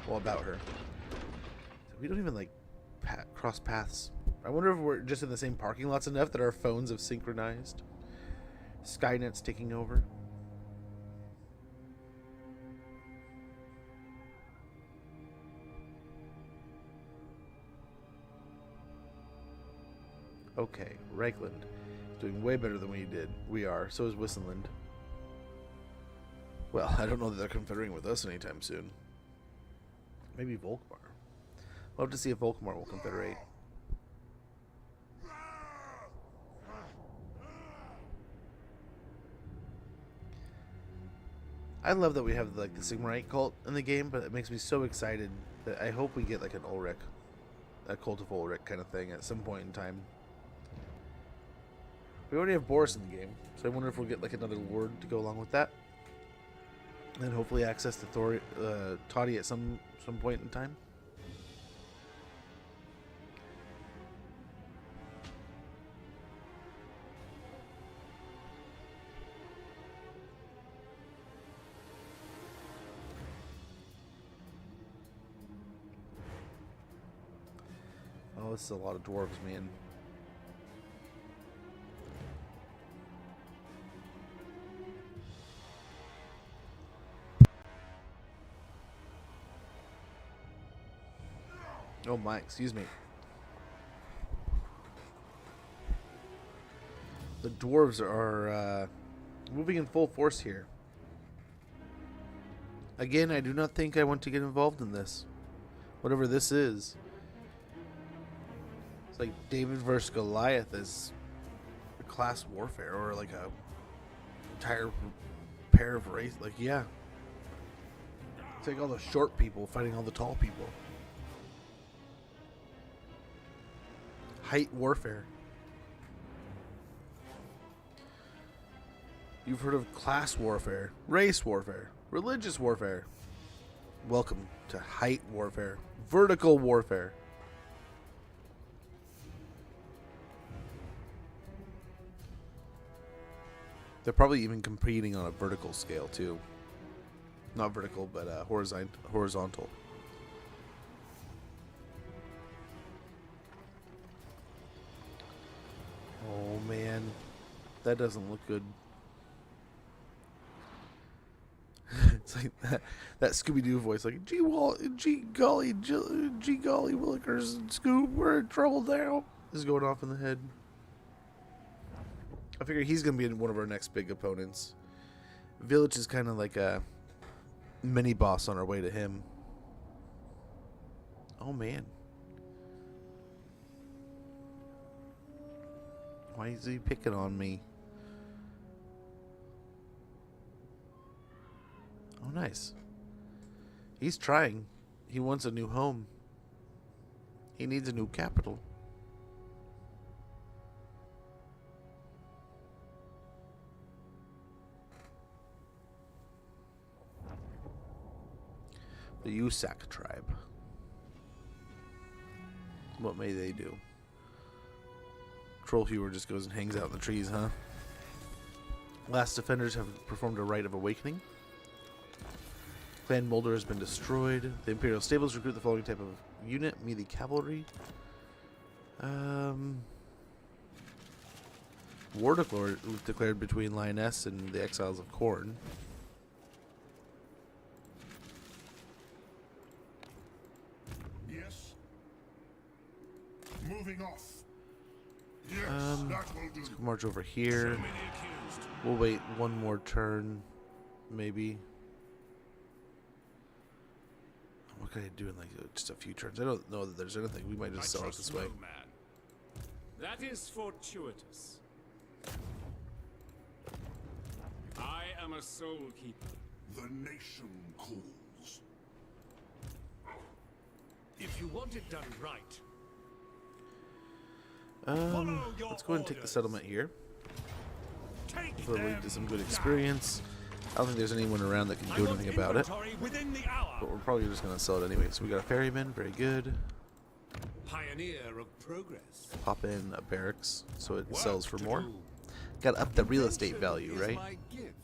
C: Well, about her. So we don't even like cross paths. I wonder if we're just in the same parking lots enough that our phones have synchronized. Skynet's taking over. Okay, Reichland is doing way better than we are. So is Wissenland. Well, I don't know that they're confederating with us anytime soon. Maybe Volkmar. We'll have to see if Volkmar will confederate. I love that we have like the Sigmarite cult in the game, but it makes me so excited that I hope we get like an Ulrich, a cult of Ulrich kind of thing at some point in time. We already have Boris in the game, so I wonder if we'll get like another lord to go along with that, and then hopefully access to Toddy at some point in time. Oh, this is a lot of dwarves, man. Oh my, excuse me. The dwarves are moving in full force here. Again, I do not think I want to get involved in this. Whatever this is. It's like David versus Goliath is a class warfare, or like a entire pair of race. Like, yeah. It's like all the short people fighting all the tall people. Height warfare. You've heard of class warfare, race warfare, religious warfare. Welcome to height warfare, vertical warfare. They're probably even competing on a vertical scale too. Not vertical, but horizontal. Oh man, that doesn't look good. It's like that Scooby-Doo voice, like gee golly willikers and Scoob, we're in trouble now. This is going off in the head. I figure he's gonna be one of our next big opponents. Village is kind of like a mini boss on our way to him. Oh man, why is he picking on me? Oh, nice. He's trying. He wants a new home. He needs a new capital. The Usak tribe. What may they do? Trollhewer just goes and hangs out in the trees, huh? Last defenders have performed a rite of awakening. Clan Mulder has been destroyed. The Imperial Stables recruit the following type of unit: melee cavalry. War declared between Lioness and the Exiles of Khorne.
B: Yes. Moving off. Yes, that will do.
C: Let's march over here. We'll wait one more turn, maybe. What can I do in like just a few turns? I don't know that there's anything. We might just sell it this way.
D: No man. That is fortuitous. I am a soul keeper.
B: The nation calls.
I: If you want it done right,
C: Let's go ahead and take the settlement here.
I: take
C: Hopefully
I: them
C: lead to some good
I: now.
C: experience. I don't think there's anyone around that can do anything about it.
D: Inventory within the hour.
C: But we're probably just going to sell it anyway. So we got a ferryman, very good.
I: Pioneer of progress.
C: Pop in a barracks so it
I: Work
C: sells for
I: to
C: more.
I: do.
C: Got to up the real estate
I: Invention
C: value,
I: is
C: right?
I: my gift.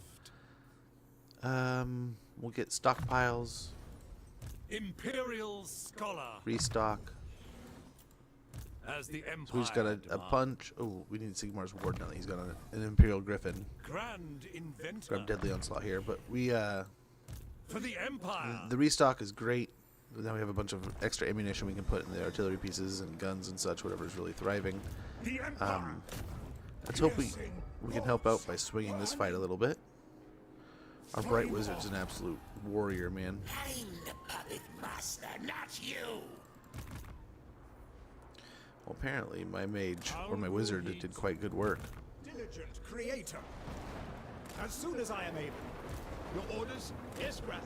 C: We'll get stockpiles,
D: Imperial scholar.
C: restock.
D: As the Empire.
C: So we just got a
D: demands.
C: punch. Oh, we need Sigmar's Ward now. He's got an Imperial Griffin.
D: Grand inventor.
C: Grab Deadly Onslaught here, but we
D: For the Empire.
C: the restock is great. Now we have a bunch of extra ammunition we can put in the artillery pieces and guns and such. Whatever's really thriving.
B: The Empire.
C: Let's hope we can help out by swinging this fight a little bit. Our Bright Wizard's an absolute warrior, man.
E: I'm the puppet master, not you.
C: Well, apparently my mage or my wizard did quite good work.
I: Diligent creator. As soon as I am able. Your orders? Yes, Graf.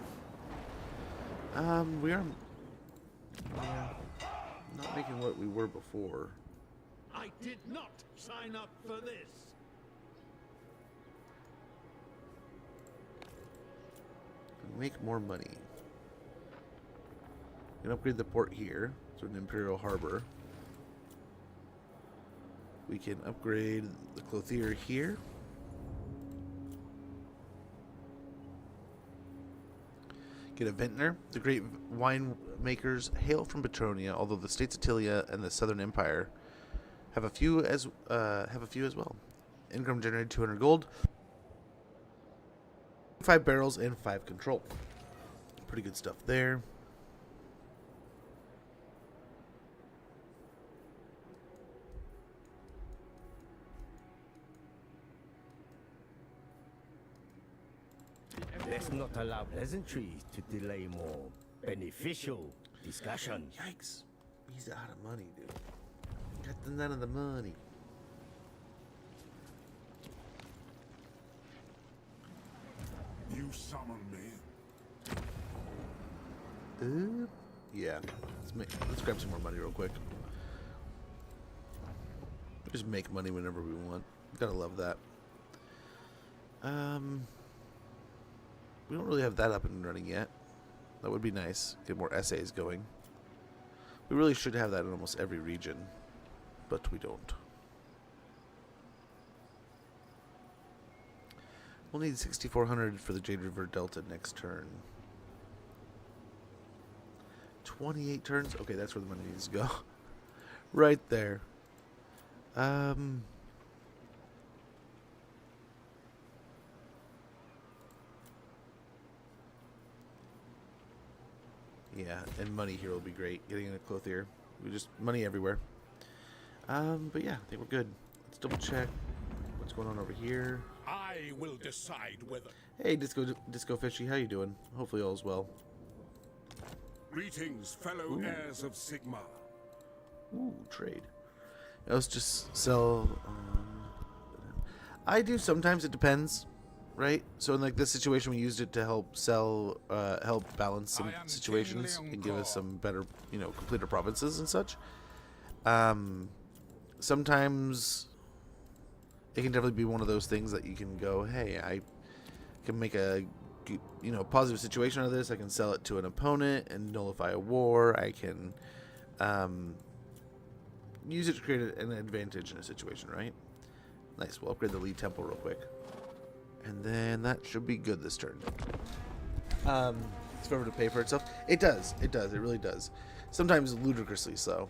C: We are not making what we were before.
I: I did not sign up for this.
C: Make more money. We can upgrade the port here to an Imperial Harbor. We can upgrade the clothier here. Get a vintner. The great wine makers hail from Petronia, although the states of Tilia and the Southern Empire have a few as well. Income generated 200 gold. 5 barrels and 5 control. Pretty good stuff there.
E: Let's not allow pleasantries to delay more beneficial discussion.
C: Yikes. He's out of money, dude. Got none of the money.
B: You summon me.
C: Yeah. Let's grab some more money real quick. We just make money whenever we want. Gotta love that. We don't really have that up and running yet. That would be nice. Get more essays going. We really should have that in almost every region, but we don't. We'll need 6,400 for the Jade River Delta next turn. 28 turns? Okay, that's where the money needs to go. Right there. Yeah, and money here will be great. Getting a clothier. We just money everywhere. But yeah, I think we're good. Let's double check what's going on over here.
D: I will decide whether.
C: Hey, Disco Fishy, how you doing? Hopefully all's well.
D: Greetings, fellow heirs of Sigma.
C: Ooh, trade. Let's just sell. I do sometimes. It depends, right? So in like this situation, we used it to help sell, help balance some situations and give us some better, completer provinces and such. Sometimes it can definitely be one of those things that you can go, hey, I can make a positive situation out of this. I can sell it to an opponent and nullify a war. I can use it to create an advantage in a situation, right? Nice. We'll upgrade the lead temple real quick, and then that should be good this turn. It's forever to pay for itself. It does. It does. It really does. Sometimes ludicrously so.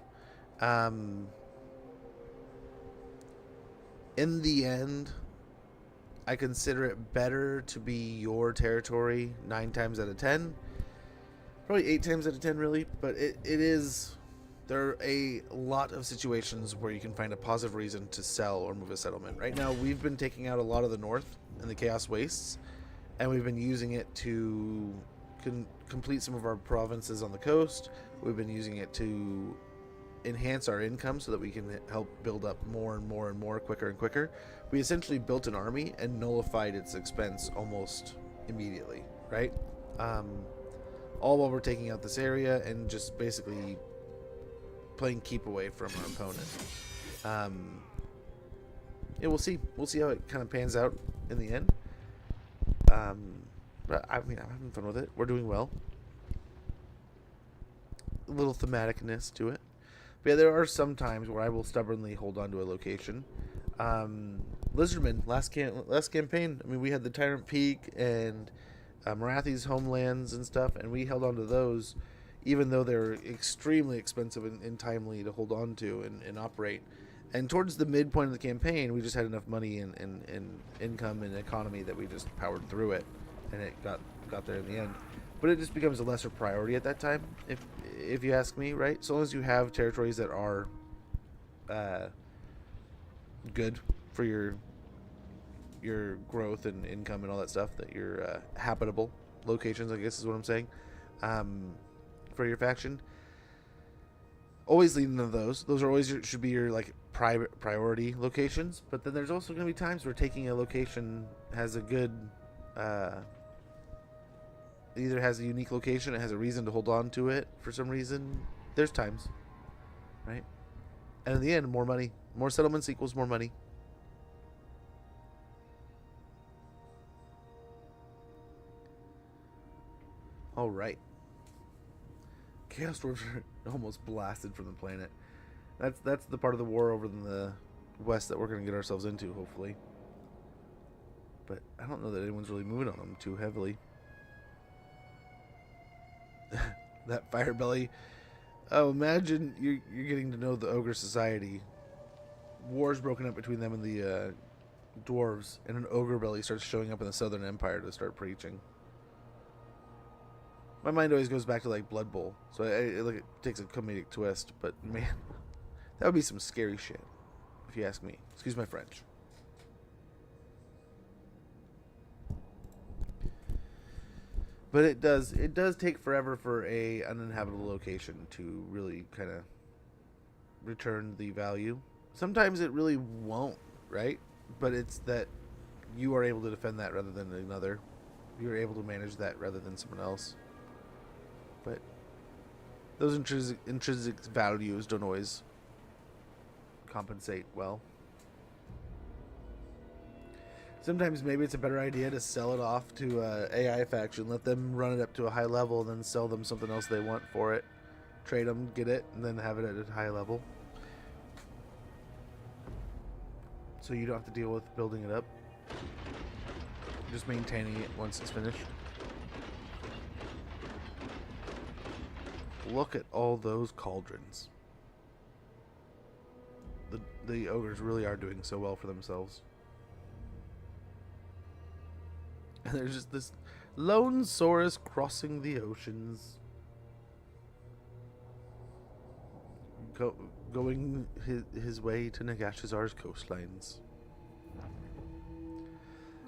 C: In the end, I consider it better to be your territory 9 times out of 10. Probably 8 times out of 10, really. But it is... There are a lot of situations where you can find a positive reason to sell or move a settlement. Right now, we've been taking out a lot of the north and the Chaos Wastes, and we've been using it to complete some of our provinces on the coast. We've been using it to enhance our income so that we can help build up more and more and more quicker and quicker. We essentially built an army and nullified its expense almost immediately, right? All while we're taking out this area and just basically playing keep away from our opponent. Yeah, we'll see. We'll see how it kind of pans out in the end. But I mean, I'm having fun with it. We're doing well. A little thematicness to it. But yeah, there are some times where I will stubbornly hold on to a location. Lizardman, last campaign, I mean, we had the Tyrant Peak and Marathi's homelands and stuff, and we held on to those, even though they're extremely expensive and timely to hold on to and operate. And towards the midpoint of the campaign, we just had enough money and income and economy that we just powered through it, and it got there in the end. But it just becomes a lesser priority at that time, if you ask me, right? So long as you have territories that are good for your growth and income and all that stuff, that you're habitable locations, I guess is what I'm saying, for your faction. Always leading to those. Those are always should be your like private priority locations. But then there's also going to be times where taking a location has a good, either has a unique location, it has a reason to hold on to it for some reason. There's times, right? And in the end, more money, more settlements equals more money. All right. Chaos Dwarves are almost blasted from the planet. That's the part of the war over in the west that we're going to get ourselves into, hopefully. But I don't know that anyone's really moving on them too heavily. That fire belly. Oh, imagine you're getting to know the ogre society. War's broken up between them and the dwarves, and an ogre belly starts showing up in the Southern Empire to start preaching. My mind always goes back to like Blood Bowl, so it takes a comedic twist. But man, that would be some scary shit, if you ask me. Excuse my French. But it does take forever for a uninhabitable location to really kind of return the value. Sometimes it really won't, right? But it's that you are able to defend that rather than another. You're able to manage that rather than someone else. But those intrinsic values don't always compensate well. Sometimes maybe it's a better idea to sell it off to AI faction, let them run it up to a high level, and then sell them something else they want for it. Trade them, get it, and then have it at a high level. So you don't have to deal with building it up. just maintaining it once it's finished. Look at all those cauldrons. The ogres really are doing so well for themselves. And there's just this lone Saurus crossing the oceans. Going his way to Nagashazar's coastlines.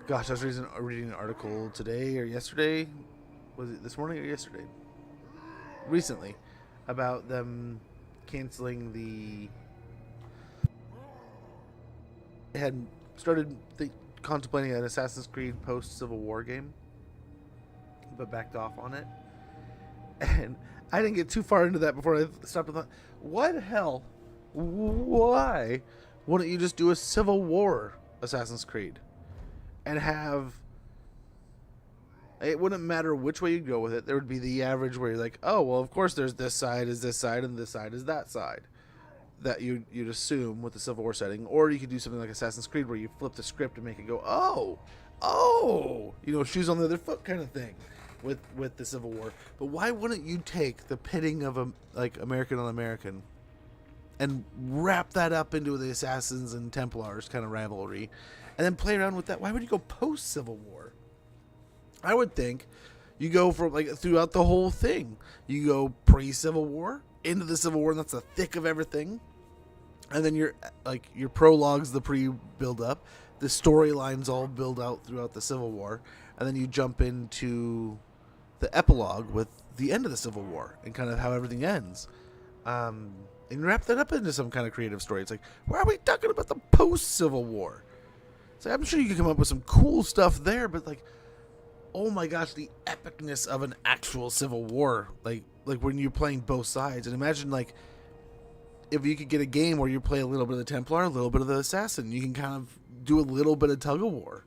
C: Gosh, I was reading an article today or yesterday. Was it this morning or yesterday? Recently. About them canceling the... They had started contemplating an Assassin's Creed post-Civil War game. But backed off on it. And I didn't get too far into that before I stopped and thought, why the hell? Why wouldn't you just do a Civil War Assassin's Creed? And have... It wouldn't matter which way you go with it. There would be the average where you're like, oh, well, of course there's this side is this side and this side is that side. That you'd assume with the Civil War setting. Or you could do something like Assassin's Creed where you flip the script and make it go, oh, you know, shoes on the other foot kind of thing with the Civil War. But why wouldn't you take the pitting of like American on American and wrap that up into the Assassins and Templars kind of rivalry and then play around with that? Why would you go post-Civil War? I would think you go from like throughout the whole thing. You go pre-Civil War into the Civil War, and that's the thick of everything. And then your prologue's the pre-build up. The storylines all build out throughout the Civil War, and then you jump into the epilogue with the end of the Civil War and kind of how everything ends. And wrap that up into some kind of creative story. It's like, why are we talking about the post-Civil War? It's like, I'm sure you could come up with some cool stuff there, but like, oh my gosh, the epicness of an actual Civil War, like when you're playing both sides. And imagine like if you could get a game where you play a little bit of the Templar, a little bit of the Assassin, you can kind of do a little bit of tug of war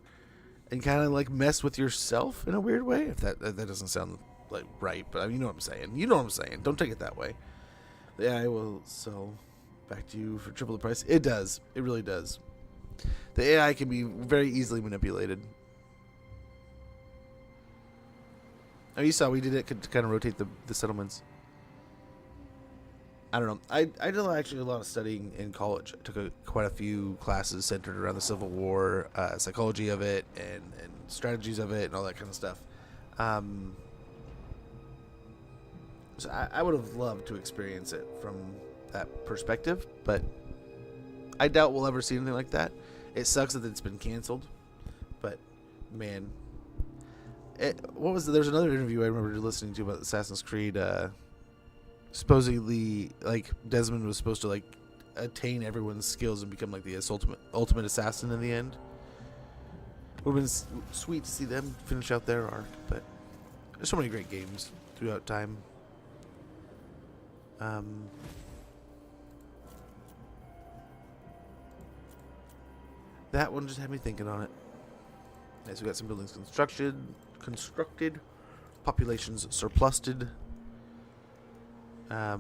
C: and kind of like mess with yourself in a weird way. If that doesn't sound like right, but I mean, you know what I'm saying. You know what I'm saying. Don't take it that way. Yeah, I will sell back to you for triple the price. It does. It really does. The AI can be very easily manipulated. Oh, you saw we did it to kind of rotate the settlements. I don't know. I did actually a lot of studying in college. I took quite a few classes centered around the Civil War, psychology of it, and strategies of it, and all that kind of stuff. So I would have loved to experience it from that perspective, but I doubt we'll ever see anything like that. It sucks that it's been canceled, but man, there's another interview I remember listening to about Assassin's Creed. Supposedly, like Desmond was supposed to like attain everyone's skills and become like the ultimate assassin in the end. Would have been sweet to see them finish out their arc, but there's so many great games throughout time. That one just had me thinking on it. Yeah, so we got some buildings constructed, populations surplused. Yeah,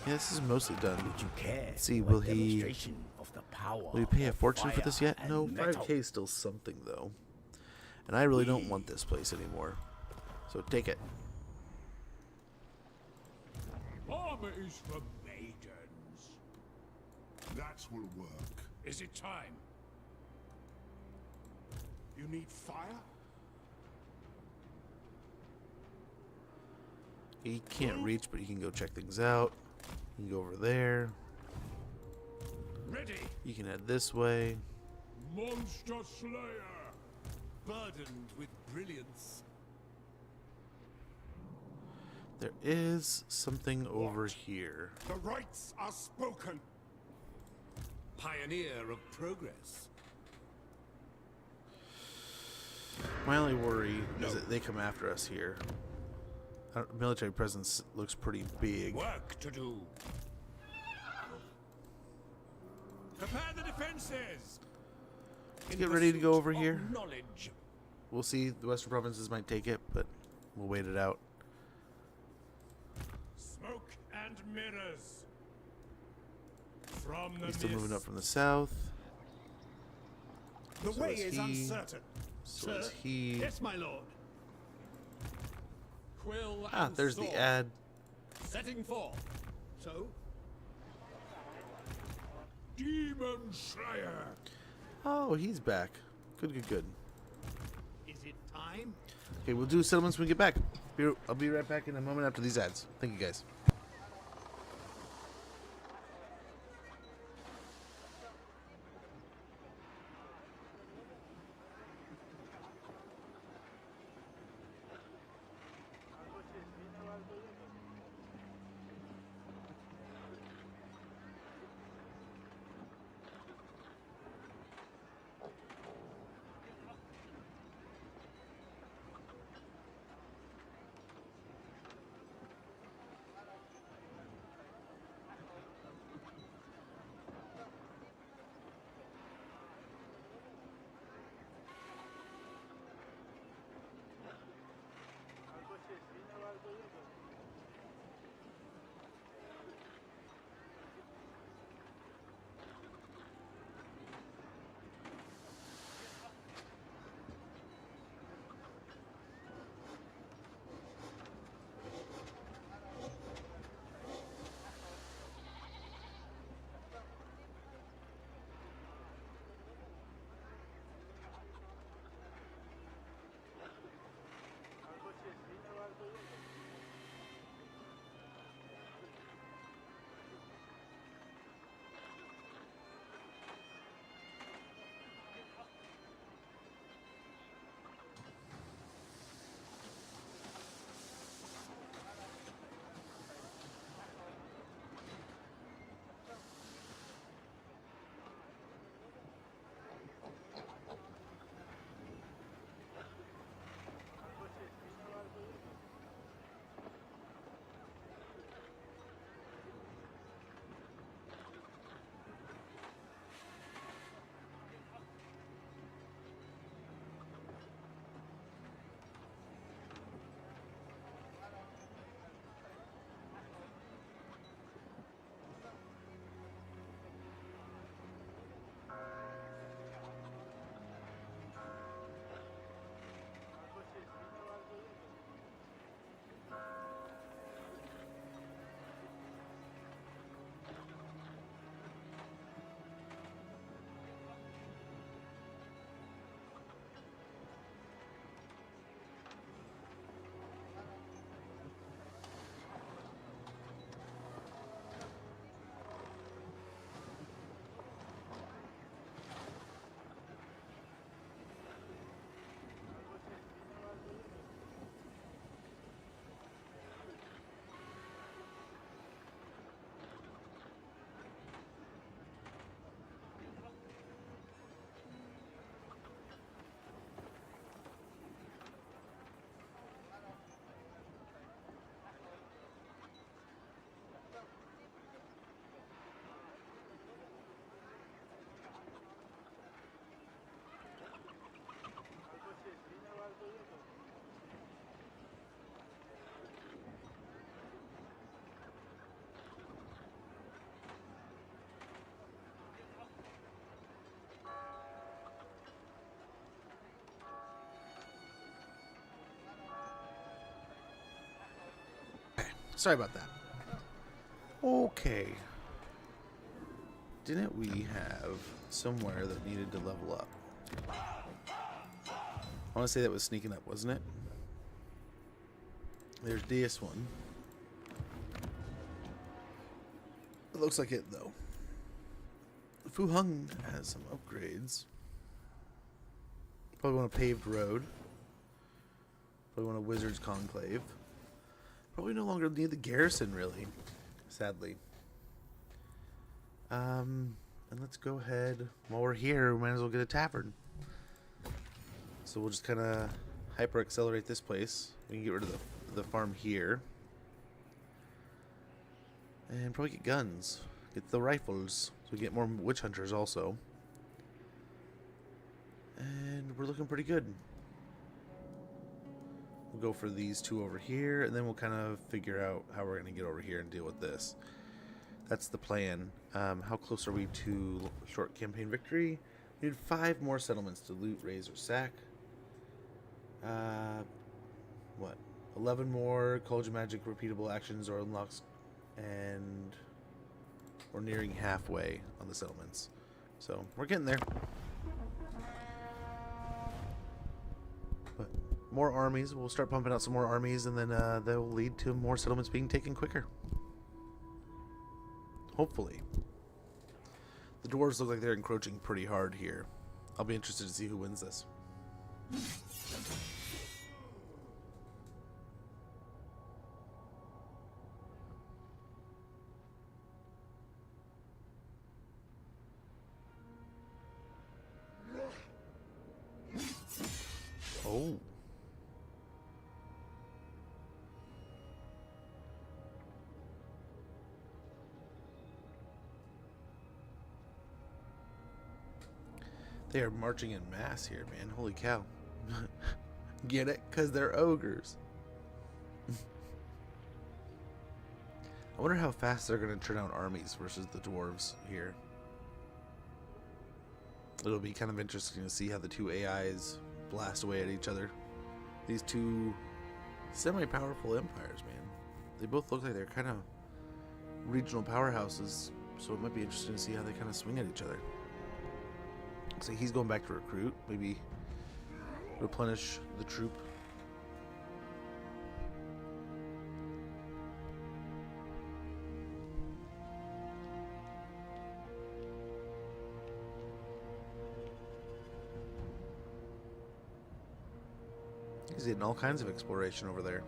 C: this is mostly done. Let's see, will he pay a fortune for this yet? No, 5K is still something though. And I really don't want this place anymore. So take it.
D: Armor is for maidens.
B: That will work.
D: Is it time?
B: You need fire?
C: He can't reach, but he can go check things out. You can go over there.
D: Ready.
C: You can head this way.
D: Monster Slayer. Burdened with brilliance.
C: There is something over here.
B: The rights are spoken.
D: Pioneer of progress.
C: My only worry is that they come after us here. Our military presence looks pretty big.
D: Work to do. Prepare the defenses.
C: Get ready to go over here.
D: Knowledge.
C: We'll see. The Western provinces might take it, but we'll wait it out.
D: Smoke and mirrors. From the
C: He's still moving up
D: mist.
C: from the south.
I: The
C: So
I: way
C: is
I: is
C: he.
I: uncertain.
C: So
I: Sir?
C: is he...
I: Yes, my lord. Quill
C: Ah,
I: and
C: there's
I: sword.
C: the ad.
I: Setting forth. So?
B: Demon Slayer.
C: Oh, he's back. Good, good, good.
I: Is it time?
C: Okay, we'll do settlements when we get back. I'll be right back in a moment after these ads. Thank you, guys. Sorry about that. Okay. Didn't we have somewhere that needed to level up? I want to say that was sneaking up, wasn't it? There's DS1. It looks like it, though. Fu Hung has some upgrades. Probably want a paved road. Probably want a wizard's conclave. Probably no longer need the garrison, really. Sadly. And let's go ahead. While we're here, we might as well get a tavern. So we'll just kind of hyper accelerate this place. We can get rid of the farm here. And probably get guns. Get the rifles. So we get more witch hunters also. And we're looking pretty good. We'll go for these two over here, and then we'll kind of figure out how we're going to get over here and deal with this. That's the plan. How close are we to short campaign victory? We need 5 more settlements to loot, raise, or sack. What? 11 more College of Magic repeatable actions or unlocks, and we're nearing halfway on the settlements. So we're getting there. But more armies. We'll start pumping out some more armies, and then that will lead to more settlements being taken quicker. Hopefully. The dwarves look like they're encroaching pretty hard here. I'll be interested to see who wins this. Oh. They are marching in mass here, man. Holy cow. Get it? Because they're ogres. I wonder how fast they're going to turn out armies versus the dwarves here. It'll be kind of interesting to see how the two AIs blast away at each other. These two semi-powerful empires, man. They both look like they're kind of regional powerhouses, so it might be interesting to see how they kind of swing at each other. So he's going back to recruit, maybe replenish the troop. He's getting all kinds of exploration over there.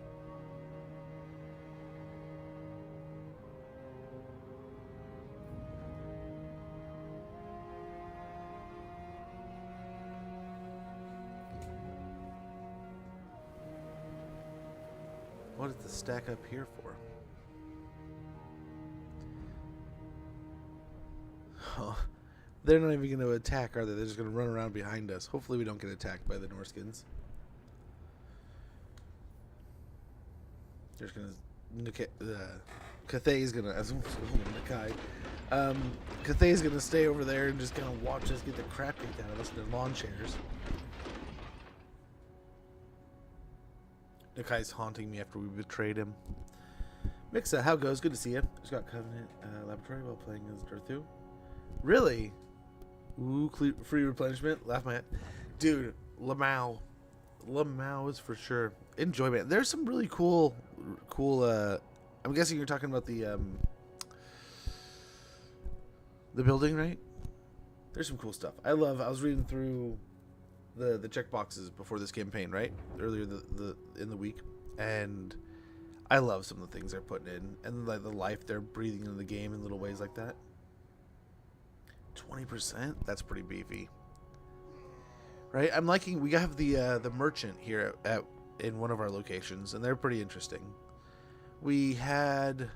C: What is the stack up here for? Oh, they're not even going to attack, are they? They're just going to run around behind us. Hopefully we don't get attacked by the Norskins. They're just going to... Cathay's going to... Cathay's going to stay over there and just kind of watch us get the crap kicked out of us in their lawn chairs. Nikai's haunting me after we betrayed him. Mixa, how goes? Good to see you. Just got Covenant Laboratory while playing as Durthu. Really? Ooh, free replenishment. Laugh my head. Dude, Lamau. Lamau is for sure. Enjoyment. There's some really cool, I'm guessing you're talking about the building, right? There's some cool stuff. I was reading through the checkboxes before this campaign, right? Earlier in the week, and I love some of the things they're putting in, and like the life they're breathing into the game in little ways like that. 20%? That's pretty beefy, right? I'm liking. We have the merchant here in one of our locations, and they're pretty interesting. We had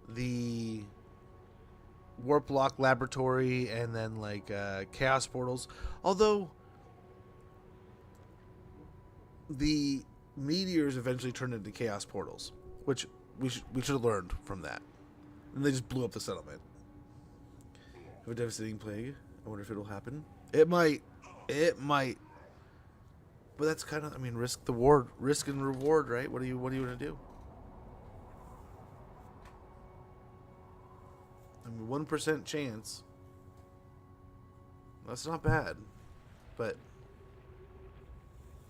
C: the warp lock laboratory, and then like chaos portals, although the meteors eventually turned into chaos portals, which we should have learned from that. And they just blew up the settlement. Have a devastating plague. I wonder if it'll happen. It might. But that's kind of, risk and reward, right? What are you gonna do? 1% chance. That's not bad, but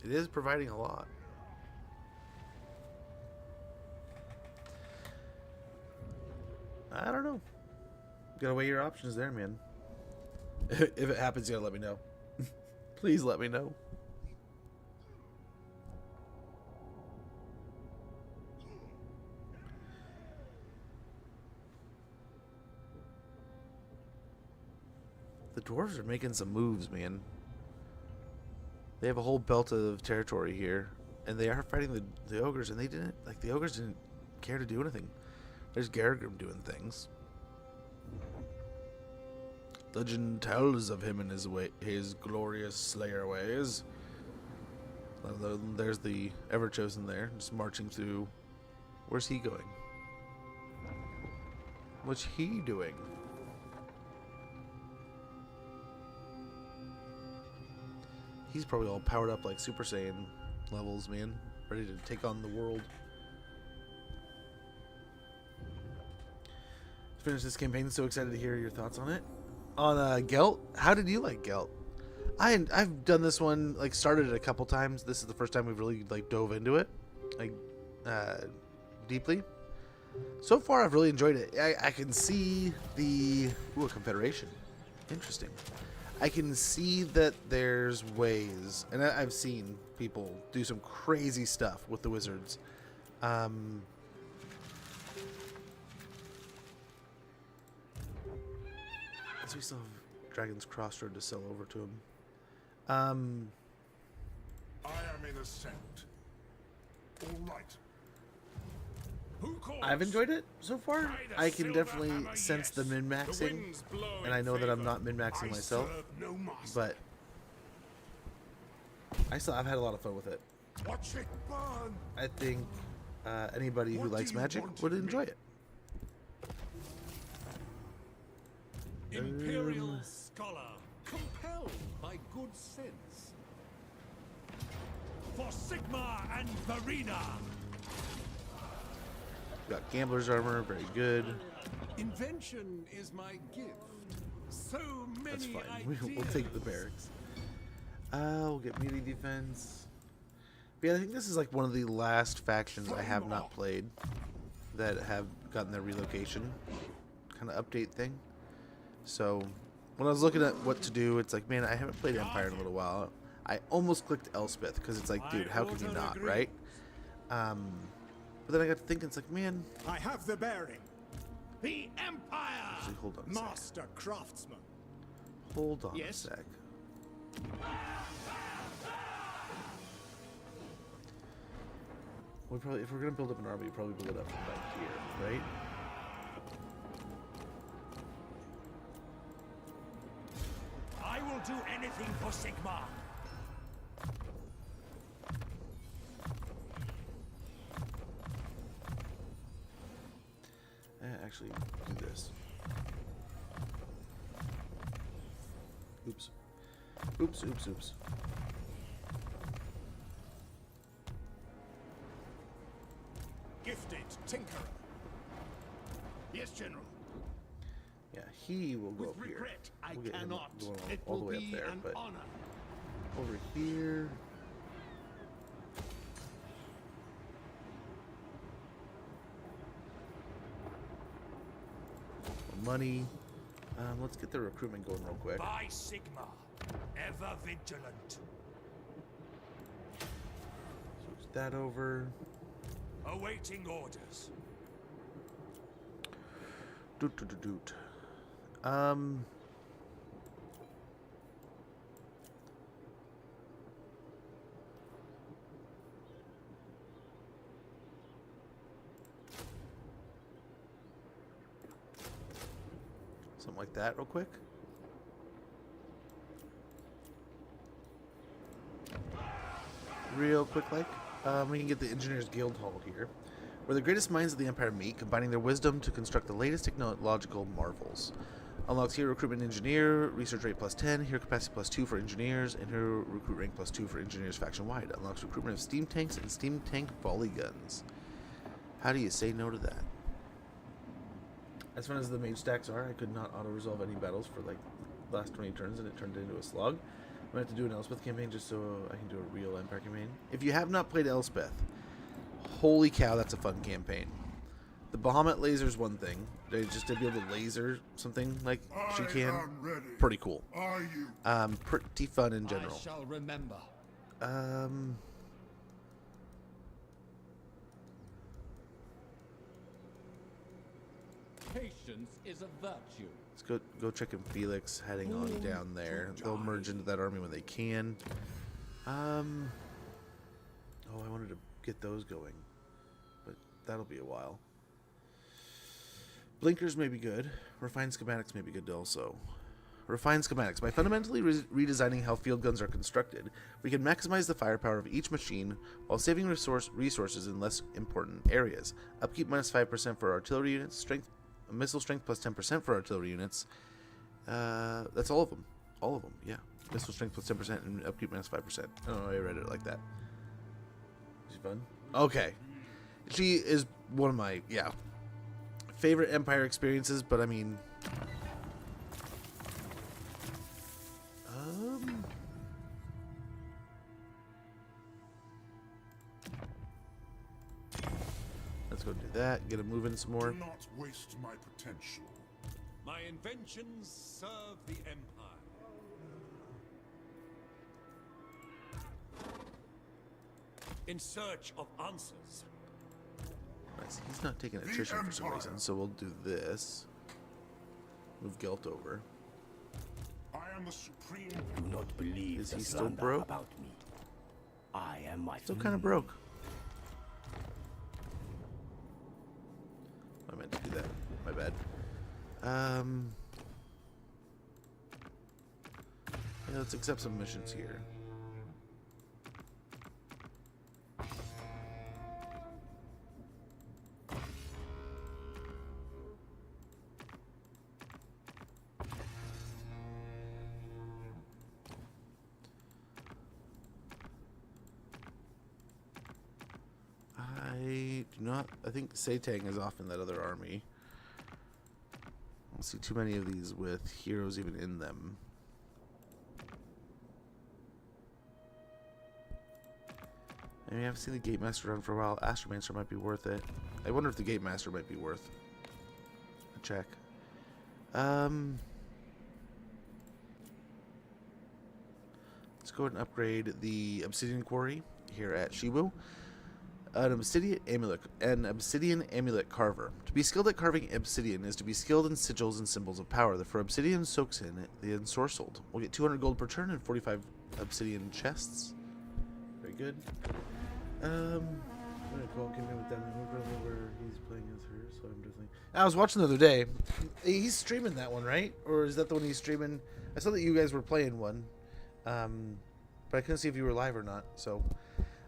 C: it is providing a lot. I don't know. Gotta weigh your options there, man. If it happens, you gotta let me know. Please let me know. The dwarves are making some moves, man. They have a whole belt of territory here, and they are fighting the ogres, and the ogres didn't care to do anything. There's Garagrim doing things. Legend tells of him and his glorious slayer ways. There's the Everchosen there, just marching through. Where's he going? What's he doing? He's probably all powered up like Super Saiyan levels, man. Ready to take on the world. Finish this campaign. So excited to hear your thoughts on it. On Gelt, how did you like Gelt? I've done this one, like, started it a couple times. This is the first time we've really like dove into it, like, deeply. So far, I've really enjoyed it. I can see the a confederation. Interesting. I can see that there's ways, and I've seen people do some crazy stuff with the wizards. So we still have Dragon's Crossroad to sell over to him.
B: I am innocent. All right. Who calls?
C: I've enjoyed it so far. I can definitely sense the min-maxing, and I know that I'm not min-maxing myself,
B: No master.
C: but I've had a lot of fun with it.
B: Watch it burn.
C: I think anybody who
B: What
C: likes
B: do you
C: magic
B: want
C: would
B: of me?
C: enjoy it.
D: Imperial scholar, compelled by good sense. For Sigma and Verena.
C: Got Gambler's Armor, very good.
D: Invention is my gift. So many
C: That's fine.
D: ideas.
C: We'll take the barracks. We'll get melee defense. But yeah, I think this is like one of the last factions I have not played that have gotten their relocation kind of update thing. So when I was looking at what to do, it's like, man, I haven't played Empire in a little while. I almost clicked Elspeth because it's like, dude, how can you not, right? But then I got to thinking, it's like, man,
I: I have the bearing. The Empire!
C: actually, hold on a sec.
I: Master craftsman.
C: Hold on
I: Yes?
C: a sec. We probably, if we're gonna build up an army, we probably build it up from back here, right?
D: I will do anything for Sigma.
C: Actually, do this. Oops. Oops, oops, oops.
I: Gifted tinkerer. Yes, General.
C: Yeah, he will go
D: With
C: up here.
D: regret, I
C: We'll get him
D: cannot.
C: going
D: It
C: all the
D: will
C: way up
D: be
C: there,
D: an
C: but
D: honor.
C: over here. Money. Let's get the recruitment going real quick.
D: By Sigma, ever vigilant.
C: Switch that over.
D: Awaiting orders.
C: Doot doot doot doot. Something like that real quick. Real quick like. We can get the Engineers Guild Hall here, where the greatest minds of the Empire meet, combining their wisdom to construct the latest technological marvels. Unlocks hero recruitment engineer, research rate +10, hero capacity +2 for engineers, and hero recruit rank +2 for engineers faction-wide. Unlocks recruitment of steam tanks and steam tank volley guns. How do you say no to that? As fun as the mage stacks are, I could not auto-resolve any battles for like the last 20 turns, and it turned into a slog. I'm going to have to do an Elspeth campaign just so I can do a real Empire campaign. If you have not played Elspeth, holy cow, that's a fun campaign. The Bahamut laser is one thing. Just to be able to laser something like she
B: I
C: can,
B: am ready.
C: pretty cool.
B: Are you?
C: Pretty fun in general.
D: I shall remember.
J: Patience is a virtue.
C: Let's go check in Felix heading on down there. They'll merge into that army when they can. Oh, I wanted to get those going, but that'll be a while. Blinkers may be good. Refined schematics may be good also. Refined schematics. By fundamentally redesigning how field guns are constructed, we can maximize the firepower of each machine while saving resources in less important areas. Upkeep -5% for artillery units. Strength, missile strength +10% for artillery units. That's all of them. All of them, yeah. Missile strength +10% and upkeep -5%. I don't know why I read it like that. She's fun. Okay. She is one of my, favorite Empire experiences, but I mean... Let's go do that. Get him moving some more.
B: Do not waste my potential.
D: My inventions serve the Empire. In search of answers.
C: Nice. He's not taking attrition for some reason, so we'll do this. Move Gelt over.
B: I am the supreme.
E: Do not believe
C: Is
E: the
C: he still
E: slander
C: broke?
E: about me. I am my
C: Still kind of broke. I meant to do that. My bad. Yeah, let's accept some missions here. I think Satang is off in that other army. I don't see too many of these with heroes even in them. I mean, I haven't seen the Gate Master run for a while. Astromancer might be worth it. I wonder if the Gate Master might be worth a check. Let's go ahead and upgrade the Obsidian Quarry here at Shibu. An obsidian amulet carver. To be skilled at carving obsidian is to be skilled in sigils and symbols of power. The for obsidian soaks in the ensorcelled. We'll get 200 gold per turn and 45 obsidian chests. Very good. Cole came in with that where he's playing as her, so I'm just like, I was watching the other day. He's streaming that one, right? Or is that the one he's streaming? I saw that you guys were playing one, but I couldn't see if you were live or not. So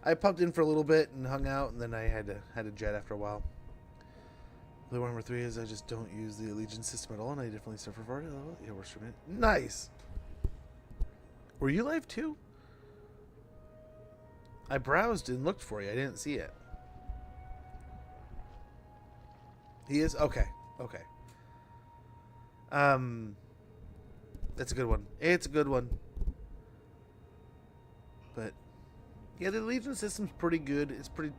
C: I popped in for a little bit and hung out, and then I had to jet after a while. The Warhammer 3 is I just don't use the Allegiance system at all, and I definitely suffer for it. Oh, yeah, we're streaming it. Nice. Were you live too? I browsed and looked for you. I didn't see it. He is? Okay. Okay. That's a good one. It's a good one. But yeah, the Legion system's pretty good. It's pretty...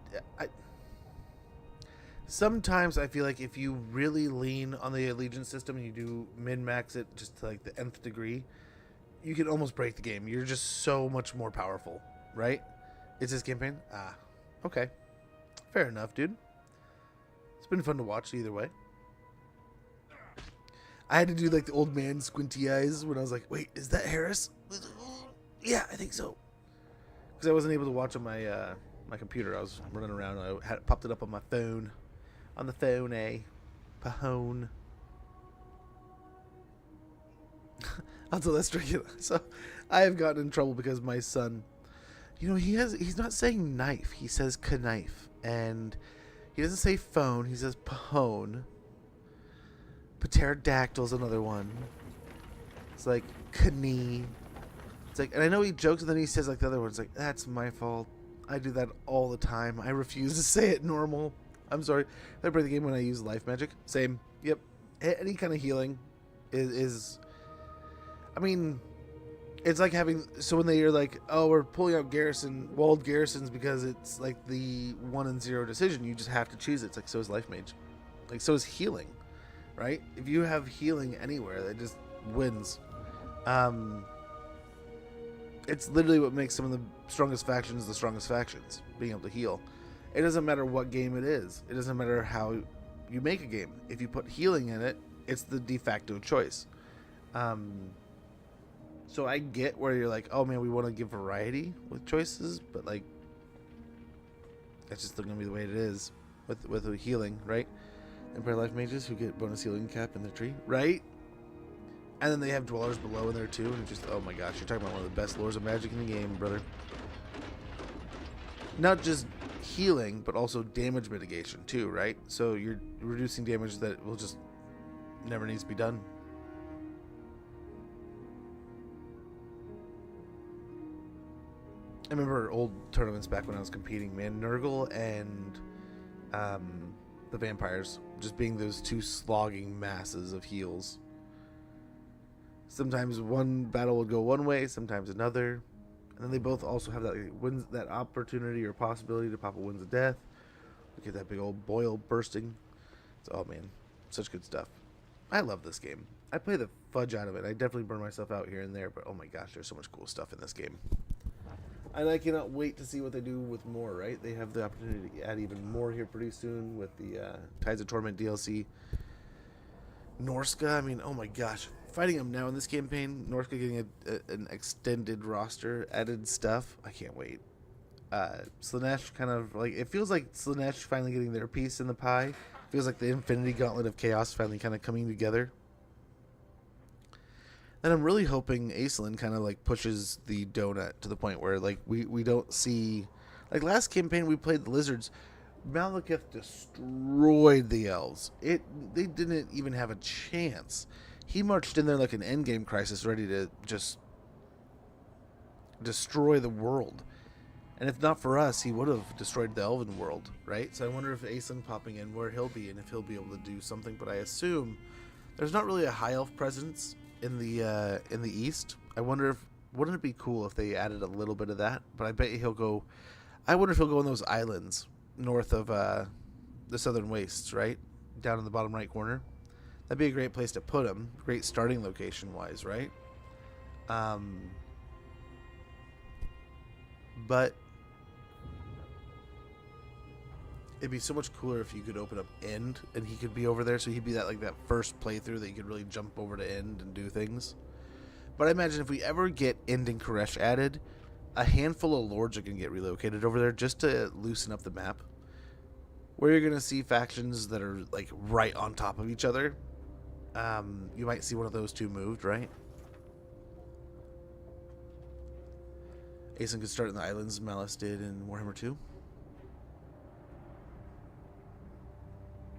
C: Sometimes I feel like if you really lean on the Allegiance system and you do min-max it just to like the nth degree, you can almost break the game. You're just so much more powerful, right? It's this campaign? Ah, okay. Fair enough, dude. It's been fun to watch either way. I had to do like the old man squinty eyes when I was like, wait, is that Harris? Yeah, I think so. Because I wasn't able to watch on my my computer. I was running around and I had popped it up on my phone. On the phone, Pahone. I'll tell that straight. So I have gotten in trouble because my son, you know, he's not saying knife. He says knife. And he doesn't say phone. He says pahone. Pterodactyl's another one. It's like knee. It's like, and I know he jokes and then he says like the other one. It's like, that's my fault. I do that all the time. I refuse to say it normal. I'm sorry. I play the game when I use life magic. Same. Yep. Any kind of healing is I mean, it's like having, so when they're like, oh, we're pulling out walled garrisons because it's like the 1 and 0 decision. You just have to choose it. It's like, so is life mage. Like, so is healing, right? If you have healing anywhere, that just wins. It's literally what makes some of the strongest factions the strongest factions, being able to heal. It doesn't matter what game it is. It doesn't matter how you make a game. If you put healing in it, it's the de facto choice. So I get where you're like, oh man, we want to give variety with choices, but like, that's just going to be the way it is with the healing, right? Empire Life Mages who get bonus healing cap in their tree, right? And then they have Dwellers below in there too, and just, oh my gosh, you're talking about one of the best lores of magic in the game, brother. Not just healing, but also damage mitigation too, right? So you're reducing damage that will just never needs to be done. I remember old tournaments back when I was competing, man. Nurgle and the vampires just being those two slogging masses of heals. Sometimes one battle would go one way, sometimes another, and then they both also have that opportunity or possibility to pop a Winds of Death. Look at that big old boil bursting. Oh man, such good stuff. I love this game. I play the fudge out of it. I definitely burn myself out here and there, but oh my gosh, there's so much cool stuff in this game. And I cannot wait to see what they do with more, right? They have the opportunity to add even more here pretty soon with the Tides of Torment DLC. Norska, I mean, oh my gosh. Fighting them now in this campaign, Norska getting an extended roster, added stuff. I can't wait. Slaanesh kind of like, it feels like Slaanesh finally getting their piece in the pie. Feels like the Infinity Gauntlet of Chaos finally kind of coming together. And I'm really hoping Aislinn kind of like pushes the donut to the point where like we don't see, like last campaign we played the Lizards, Malekith destroyed the elves. They didn't even have a chance. He marched in there like an endgame crisis, ready to just destroy the world. And if not for us, he would have destroyed the elven world, right? So I wonder if Aislinn popping in, where he'll be, and if he'll be able to do something. But I assume there's not really a high elf presence in the east. I wonder if, wouldn't it be cool if they added a little bit of that? But I bet you he'll go. I wonder if he'll go in those islands north of the southern wastes, right, down in the bottom right corner. That'd be a great place to put him. Great starting location wise, right? But it'd be so much cooler if you could open up End and he could be over there, so he'd be that first playthrough that you could really jump over to End and do things. But I imagine if we ever get End and Koresh added, a handful of lords are going to get relocated over there just to loosen up the map. Where you're going to see factions that are like right on top of each other. You might see one of those two moved, right? Aislinn could start in the islands Malice did in Warhammer 2.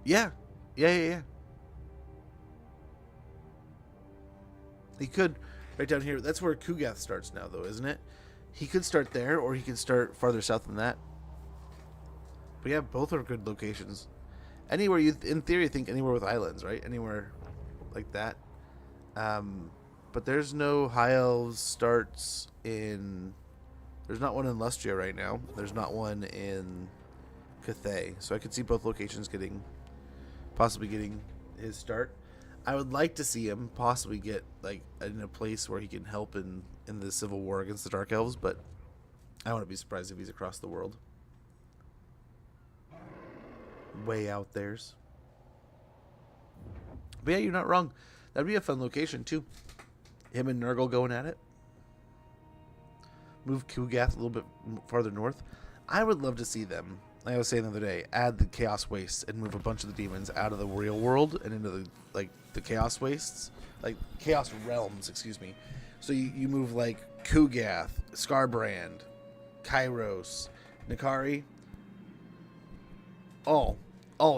C: Yeah. He could, right down here. That's where Kugath starts now, though, isn't it? He could start there, or he could start farther south than that. But yeah, both are good locations. Anywhere you, in theory, think anywhere with islands, right? Anywhere like that. But there's no High Elves starts in... There's not one in Lustria right now. There's not one in Cathay. So I could see both locations possibly getting his start. I would like to see him possibly get like in a place where he can help in the civil war against the Dark Elves, but I wouldn't be surprised if he's across the world. Way out there's. But yeah, you're not wrong. That'd be a fun location too. Him and Nurgle going at it. Move Kugath a little bit farther north. I would love to see them, like I was saying the other day, add the Chaos Wastes and move a bunch of the demons out of the real world and into the Chaos Wastes, like Chaos Realms, excuse me. So you move like Kugath, Skarbrand, Kairos, Nikari. All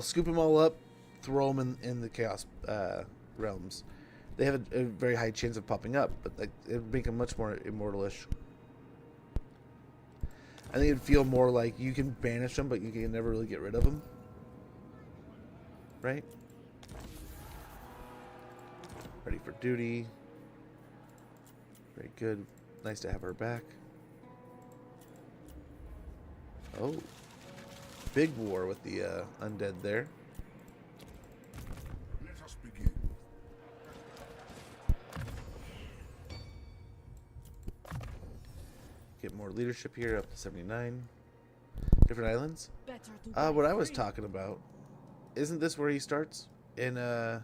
C: scoop them all up, throw them in the Chaos Realms. They have a very high chance of popping up, but it would make them much more immortalish. I think it'd feel more like you can banish them, but you can never really get rid of them. Right? Ready for duty. Very good. Nice to have her back. Oh. Big war with the undead there.
B: Let us begin.
C: Get more leadership here, up to 79. Different islands. What I was talking about, isn't this where he starts in the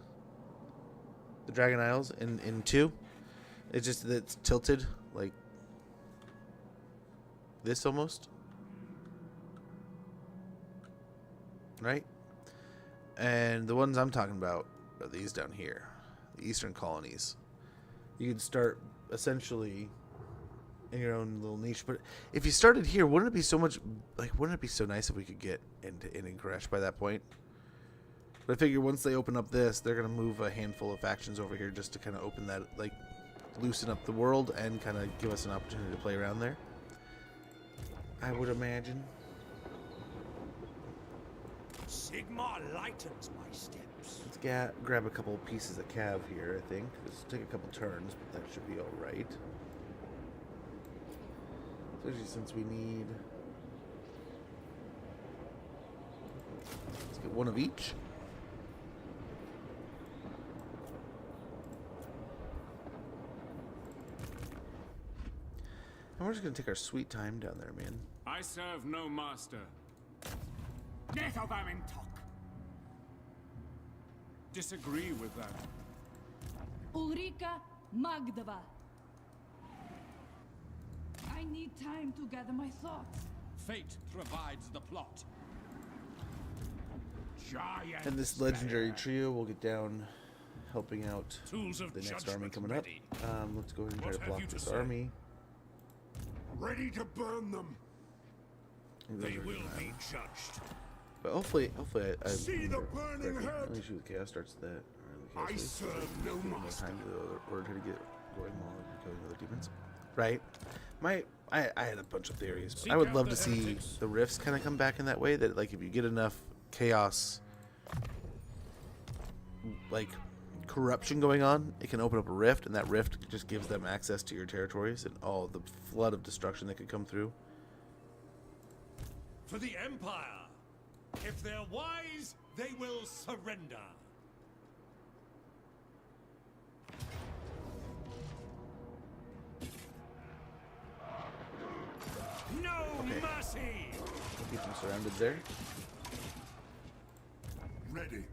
C: Dragon Isles in 2? It's just that it's tilted like this almost, right? And the ones I'm talking about are these down here, the eastern colonies. You could start essentially in your own little niche, but if you started here, wouldn't it be so much wouldn't it be so nice if we could get into Koresh by that point? But I figure once they open up this, they're gonna move a handful of factions over here just to kind of open that, like loosen up the world and kind of give us an opportunity to play around there. I would imagine.
I: Sigma lightens my steps.
C: Let's grab a couple pieces of cav here, I think. Just take a couple turns, but that should be alright. Especially since we need... Let's get one of each. And we're just gonna take our sweet time down there, man.
B: I serve no master. Disagree with that.
F: Ulrika Magdava. I need time to gather my thoughts.
J: Fate provides the plot.
I: Giant
C: And this legendary trio will get down helping out
I: Tools of
C: the next army
I: judgment
C: coming
I: ready.
C: up. Let's go ahead and try
I: What
C: to
I: have
C: block
I: you to
C: this
I: say?
C: army.
I: ready to burn them.
C: Those
I: They
C: are
I: will
C: gonna-
I: be judged.
C: But hopefully I
I: See the burning head?
C: Let me shoot the chaos starts that. Or the
I: I
C: chaos
I: serve no
C: more
I: master.
C: time to order to get going while we're killing other demons. Right? I had a bunch of theories.
I: Seek
C: I would
I: out
C: love
I: the
C: to see
I: heretics.
C: the rifts kind of come back in that way. That like if you get enough chaos, like corruption going on, it can open up a rift, and that rift just gives them access to your territories and all the flood of destruction that could come through.
D: For the Empire. If they're wise, they will surrender. No
C: Okay.
D: mercy!
C: Keep them surrounded there.
I: Ready.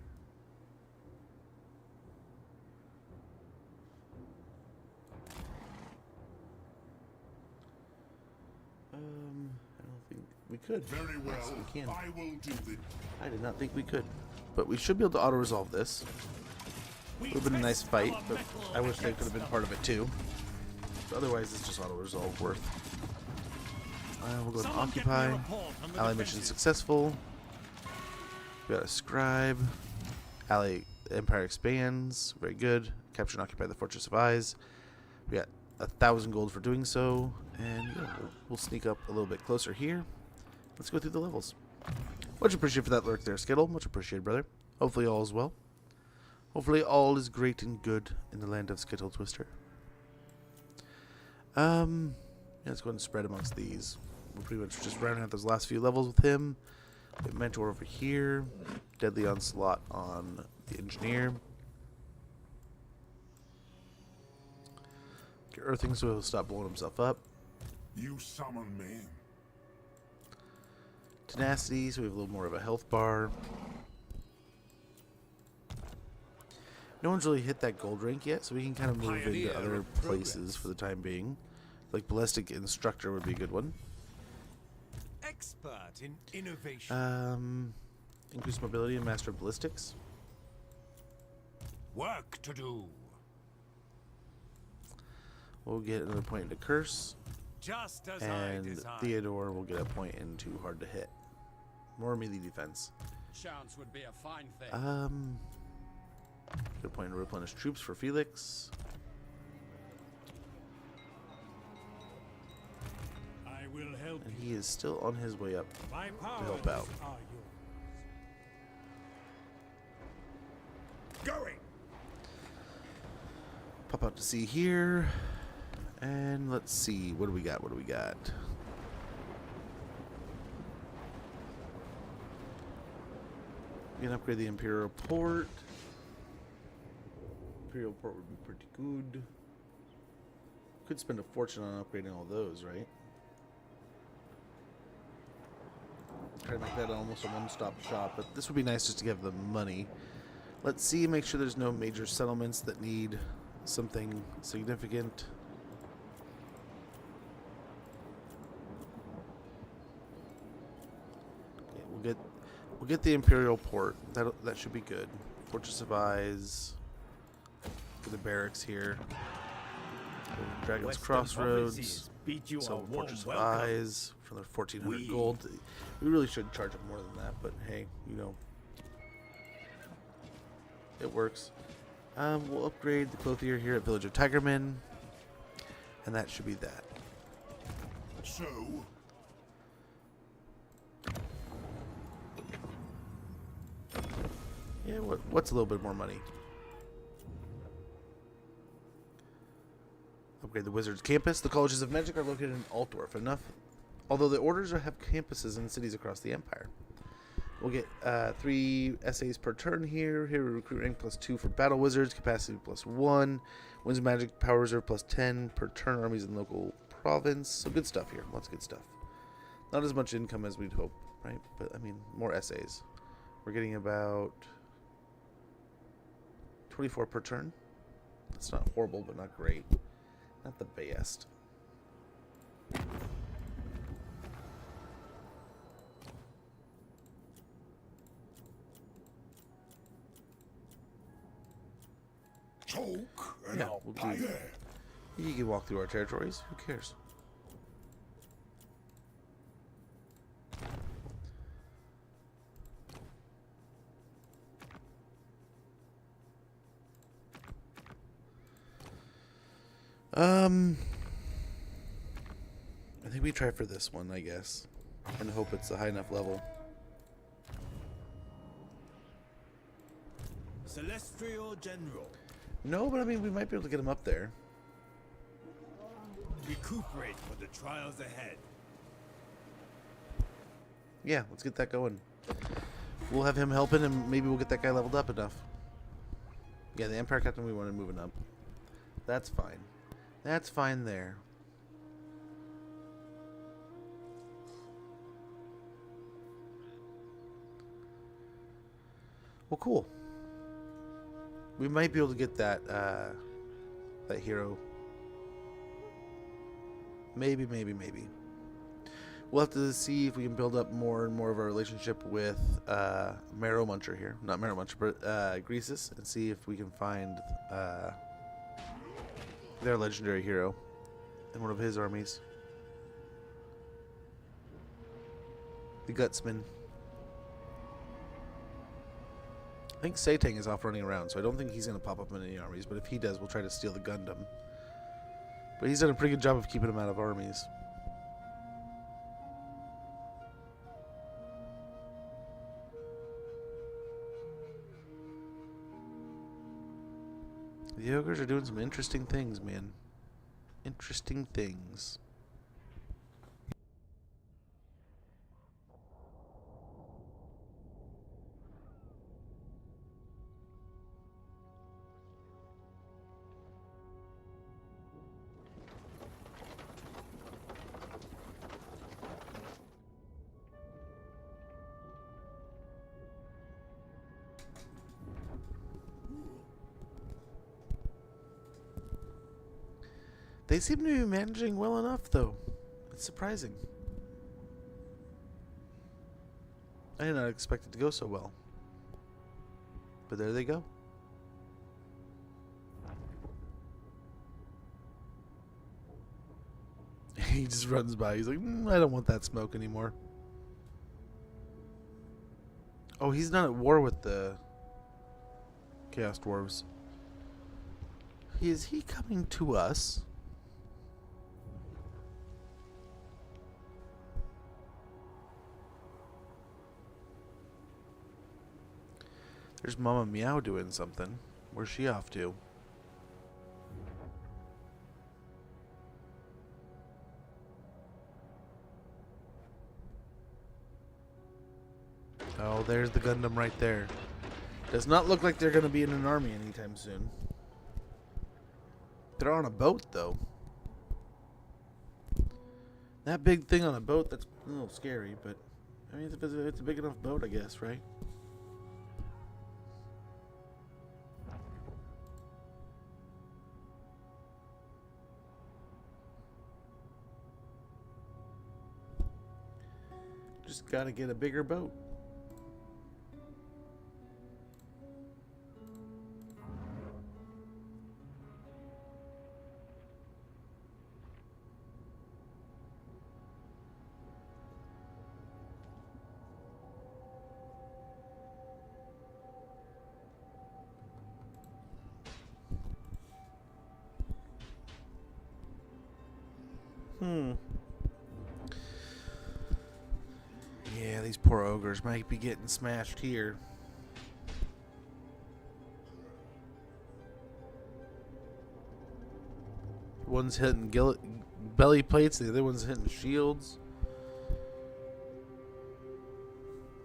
C: I don't think we could.
I: Very well.
C: Yes, we can.
I: I will do it.
C: I did not think we could, but we should be able to auto-resolve this. It would have been a nice fight, but I wish they could have been part of it too. But otherwise, it's just auto-resolve worth. We'll go to
D: Someone get me a
C: Occupy.
D: report on the
C: Ally mission
D: defenses.
C: successful. We got a Scribe. Ally Empire expands. Very good. Capture and occupy the Fortress of Eyes. We got 1,000 gold for doing so. And yeah, we'll sneak up a little bit closer here. Let's go through the levels. Much appreciated for that lurk there, Skittle. Much appreciated, brother. Hopefully all is well. Hopefully all is great and good in the land of Skittle Twister. Yeah, let's go ahead and spread amongst these. We're pretty much just rounding out those last few levels with him. We have Mentor over here. Deadly Onslaught on the Engineer. Get Earthing so he'll stop blowing himself up.
I: You summon me.
C: Tenacity, so we have a little more of a health bar. No one's really hit that gold rank yet, so we can kind of move
D: Pioneer
C: into other
D: of
C: places for the time being. Like Ballistic Instructor would be a good one.
D: Expert in innovation.
C: Increase mobility and master ballistics.
D: Work to do.
C: We'll get another point into Curse.
D: Just as I
C: And
D: designed.
C: Theodore will get a point into Hard to Hit. More melee defense.
J: Chance would be a fine thing.
C: Get a point to replenish troops for Felix.
D: I will help
C: And
D: you.
C: he is still on his way up.
D: My powers
C: help out.
D: are yours.
I: Going.
C: Pop out to sea here. And let's see. What do we got? What do we got? We can upgrade the Imperial Port. Imperial Port would be pretty good. Could spend a fortune on upgrading all those, right? Try to make that almost a one-stop shop, but this would be nice just to give them money. Let's see, make sure there's no major settlements that need something significant. Okay, we'll get the Imperial Port. That should be good. Fortress of Eyes. Get the barracks here. Dragon's
E: Western
C: Crossroads.
E: provinces bid you a
C: Sell
E: warm
C: Fortress of
E: welcome.
C: Eyes for the 1,400
E: We-
C: gold. We really should charge them more than that, but hey, you know, it works. We'll upgrade the clothier here at Village of Tigerman, and that should be that.
I: So,
C: Yeah, what's a little bit more money? Upgrade the Wizards Campus. The Colleges of Magic are located in Altdorf. Enough. Although the orders have campuses in cities across the Empire. We'll get 3 essays per turn here. Hero recruit rank +2 for Battle Wizards. Capacity +1. Wins Magic Power Reserve +10 per turn. Armies in local province. So good stuff here. Lots of good stuff. Not as much income as we'd hope, right? But I mean, more essays. We're getting about 24 per turn. That's not horrible, but not great. Not the best.
B: Talk and
C: Yeah,
B: I'll
C: we'll
B: pay.
C: You can walk through our territories. Who cares? I think we try for this one, I guess, and hope it's a high enough level.
I: Celestial General.
C: No, but I mean, we might be able to get him up there.
I: Recuperate for the trials ahead.
C: Yeah, let's get that going. We'll have him helping, and maybe we'll get that guy leveled up enough. Yeah, the Empire Captain, we wanted moving up. That's fine. That's fine there. Well, cool. We might be able to get that that hero. Maybe. We'll have to see if we can build up more and more of our relationship with Marrow Muncher here. Not Marrow Muncher, but Greasus, and see if we can find their legendary hero in one of his armies. The Gutsman. I think Satang is off running around, so I don't think he's going to pop up in any armies, but if he does, we'll try to steal the Gundam. But he's done a pretty good job of keeping him out of armies. The ogres are doing some interesting things, man. Interesting things. They seem to be managing well enough, though. It's surprising. I did not expect it to go so well. But there they go. He just runs by. He's like, I don't want that smoke anymore. Oh, he's not at war with the Chaos Dwarves. Is he coming to us? There's Mama Meow doing something. Where's she off to? Oh, there's the Gundam right there. Does not look like they're going to be in an army anytime soon. They're on a boat, though. That big thing on a boat, that's a little scary, but I mean, it's a big enough boat, I guess, right? Just gotta get a bigger boat. Yeah, these poor ogres might be getting smashed here. One's hitting belly plates, the other one's hitting shields.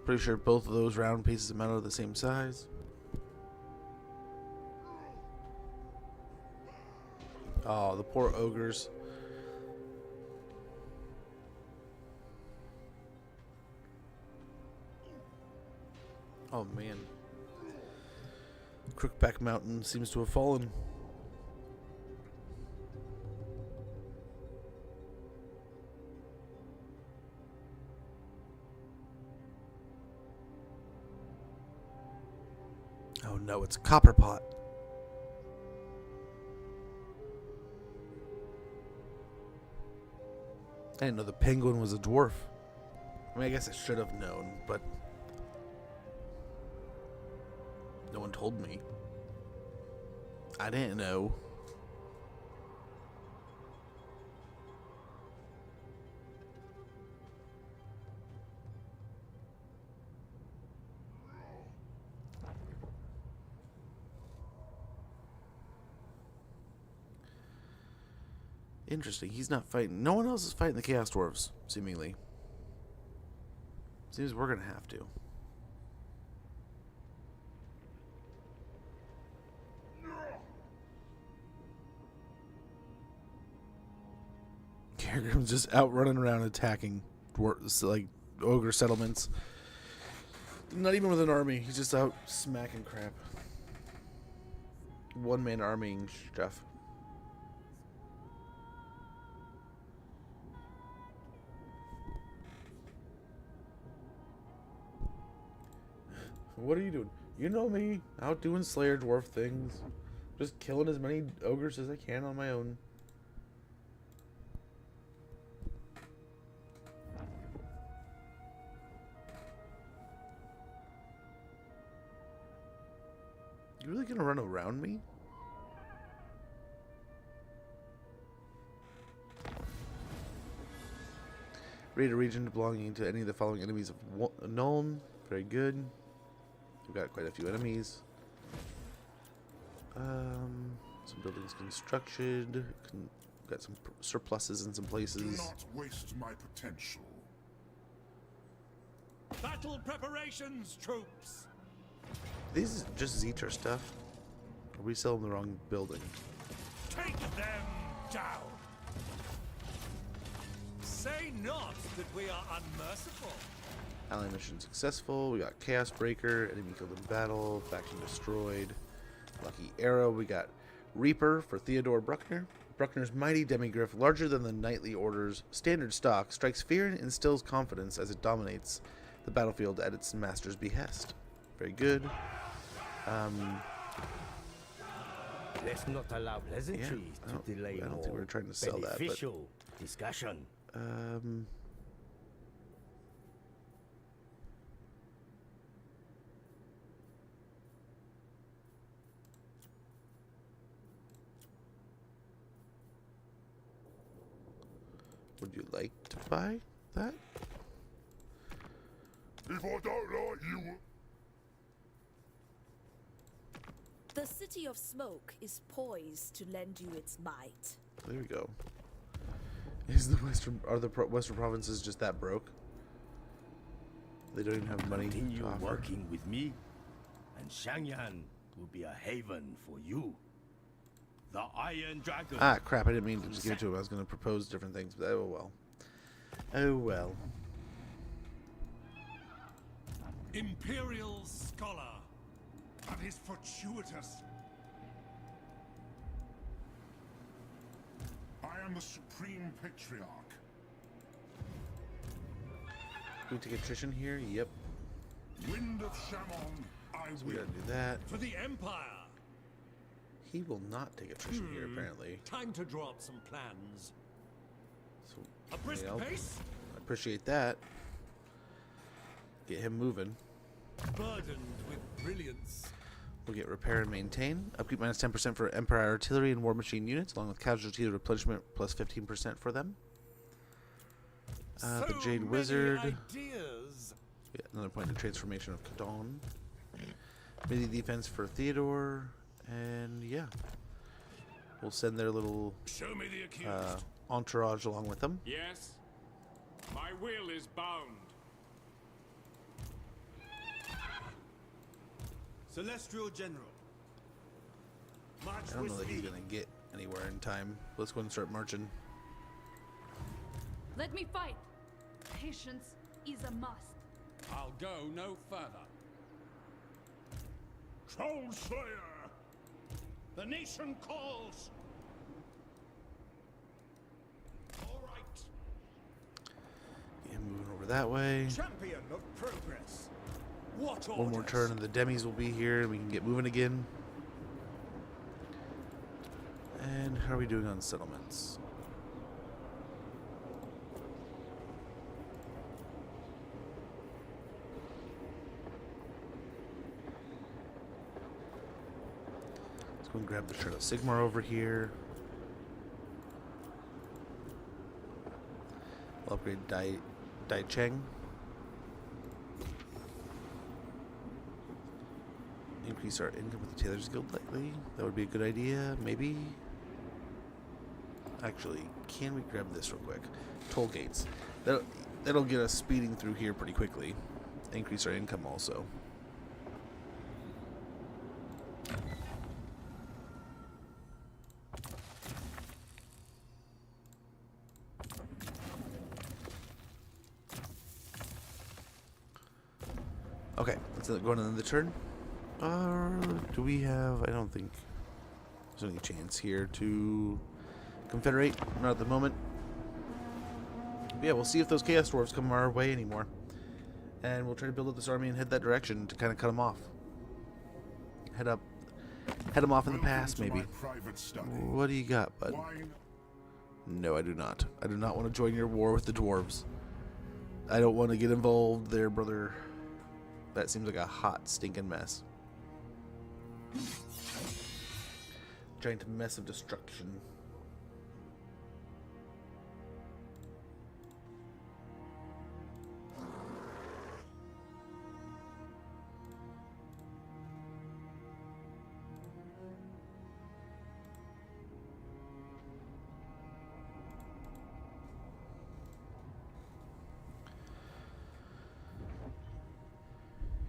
C: Pretty sure both of those round pieces of metal are the same size. Oh, the poor ogres. Oh man. Crookback Mountain seems to have fallen. Oh no, it's Copperpot. I didn't know the penguin was a dwarf. I mean, I guess I should have known, but no one told me. I didn't know. Interesting. He's not fighting. No one else is fighting the Chaos Dwarves, seemingly. Seems we're going to have to. Kerrigram's just out running around attacking dwarves, like ogre settlements. Not even with an army. He's just out smacking crap. One-man armying stuff. What are you doing? You know me, out doing Slayer Dwarf things. Just killing as many ogres as I can on my own. You really gonna run around me? Raid a region belonging to any of the following enemies of Nuln. Very good. We've got quite a few enemies. Some buildings constructed. Got some surpluses in some places.
B: Do not waste my potential.
D: Battle preparations, troops.
C: These are just Zeter stuff. Or we sell them the wrong building.
D: Take them down. Say not that we are unmerciful.
C: Ally mission successful. We got Chaos Breaker, enemy killed in battle, faction destroyed. Lucky Arrow. We got Reaper for Theodore Bruckner. Bruckner's mighty demigryph, larger than the knightly orders, standard stock, strikes fear and instills confidence as it dominates the battlefield at its master's behest. Very good.
E: Let's not allow pleasantries to delay
C: I don't think we're trying to sell that, but
E: discussion.
C: Would you like to buy that?
B: If I don't like you...
H: The City of Smoke is poised to lend you its might.
C: There we go. Is the Western provinces just that broke? They don't even have money
E: Continue
C: to offer.
E: working with me, and Shangyan will be a haven for you. The Iron Dragon.
C: Ah, crap! I didn't mean to just give it to him. I was going to propose different things, but oh well. Oh well.
D: Imperial Scholar.
B: That is fortuitous. I am the Supreme Patriarch.
C: Can we take attrition here? Yep.
B: Wind of Shaman, I
C: So we
B: will.
C: gotta do that.
D: For the Empire.
C: He will not take attrition here, apparently.
D: Time to draw up some plans.
C: So,
D: A brisk
C: you know,
D: pace,
C: I appreciate that. Get him moving.
D: burdened with brilliance.
C: We'll get repair and maintain. Upkeep minus 10% for Empire artillery and war machine units, along with casualty replenishment plus 15% for them. The Jade
D: many
C: Wizard.
D: Ideas.
C: Yeah, another point of transformation of Kadon. Melee defense for Theodore. And yeah. will send their little
D: Show me the accused.
C: entourage along with them.
D: Yes? My will is bound.
I: Celestial General. March
C: I don't know
I: with
C: that he's
I: me.
C: gonna get anywhere in time. Let's go and start marching.
F: Let me fight. Patience is a must.
J: I'll go no further.
D: Troll Slayer! The nation calls! All right.
C: Yeah, moving over that way.
I: Champion of progress. What
C: One more
I: orders?
C: turn and the demis will be here and we can get moving again. And how are we doing on settlements? Let's go and grab the Shard of Sigmar over here. We'll upgrade Dai Cheng. Increase our income with the Tailor's Guild lightly. That would be a good idea, maybe. Actually, can we grab this real quick? Toll gates. That'll get us speeding through here pretty quickly. Increase our income also. Okay, let's go on another turn. Do we have... I don't think there's any chance here to confederate. Not at the moment. But yeah, we'll see if those Chaos Dwarves come our way anymore. And we'll try to build up this army and head that direction to kind of cut them off. Head them off in the pass, maybe. What do you got, bud? No, I do not. I do not want to join your war with the dwarves. I don't want to get involved there, brother. That seems like a hot, stinking mess. Giant mess of destruction.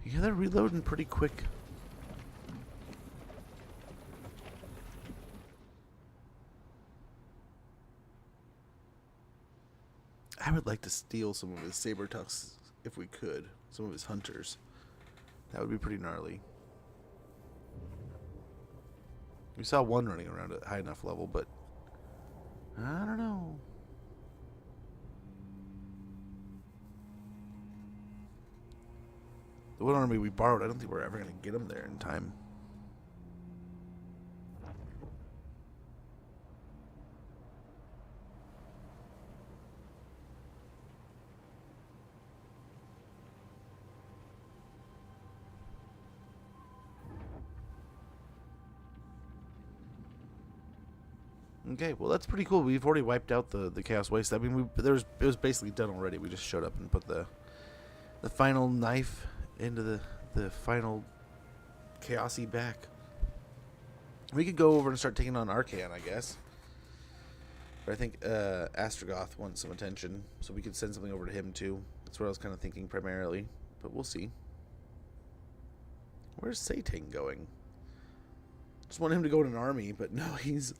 C: Yeah, they're reloading pretty quick. I would like to steal some of his saber tucks if we could. Some of his hunters. That would be pretty gnarly. We saw one running around at high enough level, but I don't know. The one army we borrowed, I don't think we're ever going to get them there in time. Okay, well that's pretty cool. We've already wiped out the Chaos Waste. I mean, it was basically done already. We just showed up and put the final knife into the final chaosy back. We could go over and start taking on Arcan, I guess. But I think Astrogoth wants some attention, so we could send something over to him too. That's what I was kind of thinking primarily, but we'll see. Where's Satan going? Just want him to go in an army, but no, he's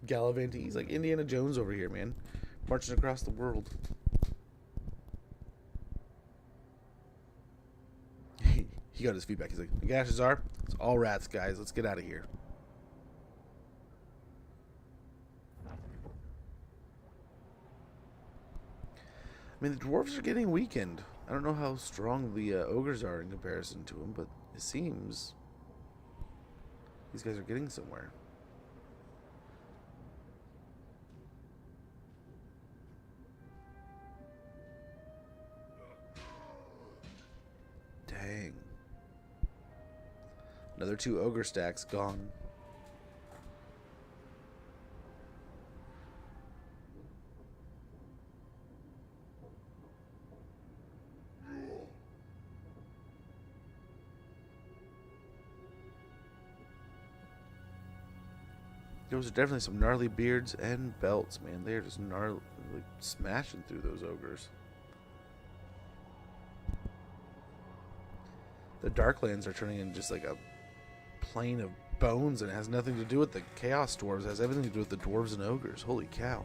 C: gallivanting. He's like Indiana Jones over here, man, marching across the world. He got his feedback. He's like, "Nagash Azar, it's all rats, guys. Let's get out of here." I mean, the dwarves are getting weakened. I don't know how strong the ogres are in comparison to them, but it seems these guys are getting somewhere. Dang. Another 2 ogre stacks gone. Those are definitely some gnarly beards and belts, man. They're just gnarly, like, smashing through those ogres. The Darklands are turning into just like a plain of bones, and it has nothing to do with the Chaos Dwarves. It has everything to do with the Dwarves and Ogres. Holy cow.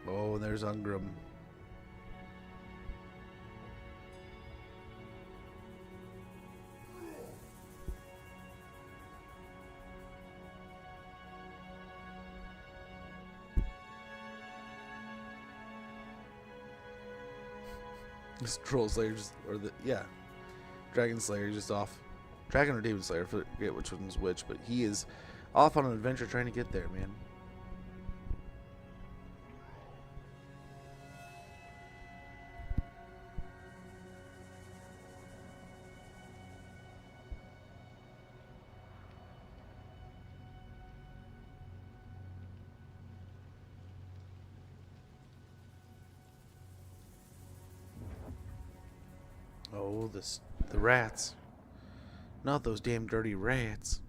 C: Oh, and there's Ungrim. This Troll Slayer just, or the, yeah, Dragon Slayer just off. Dragon or Demon Slayer, I forget which one's which, but he is off on an adventure trying to get there, man. Oh, the rats. Not those damn dirty rats.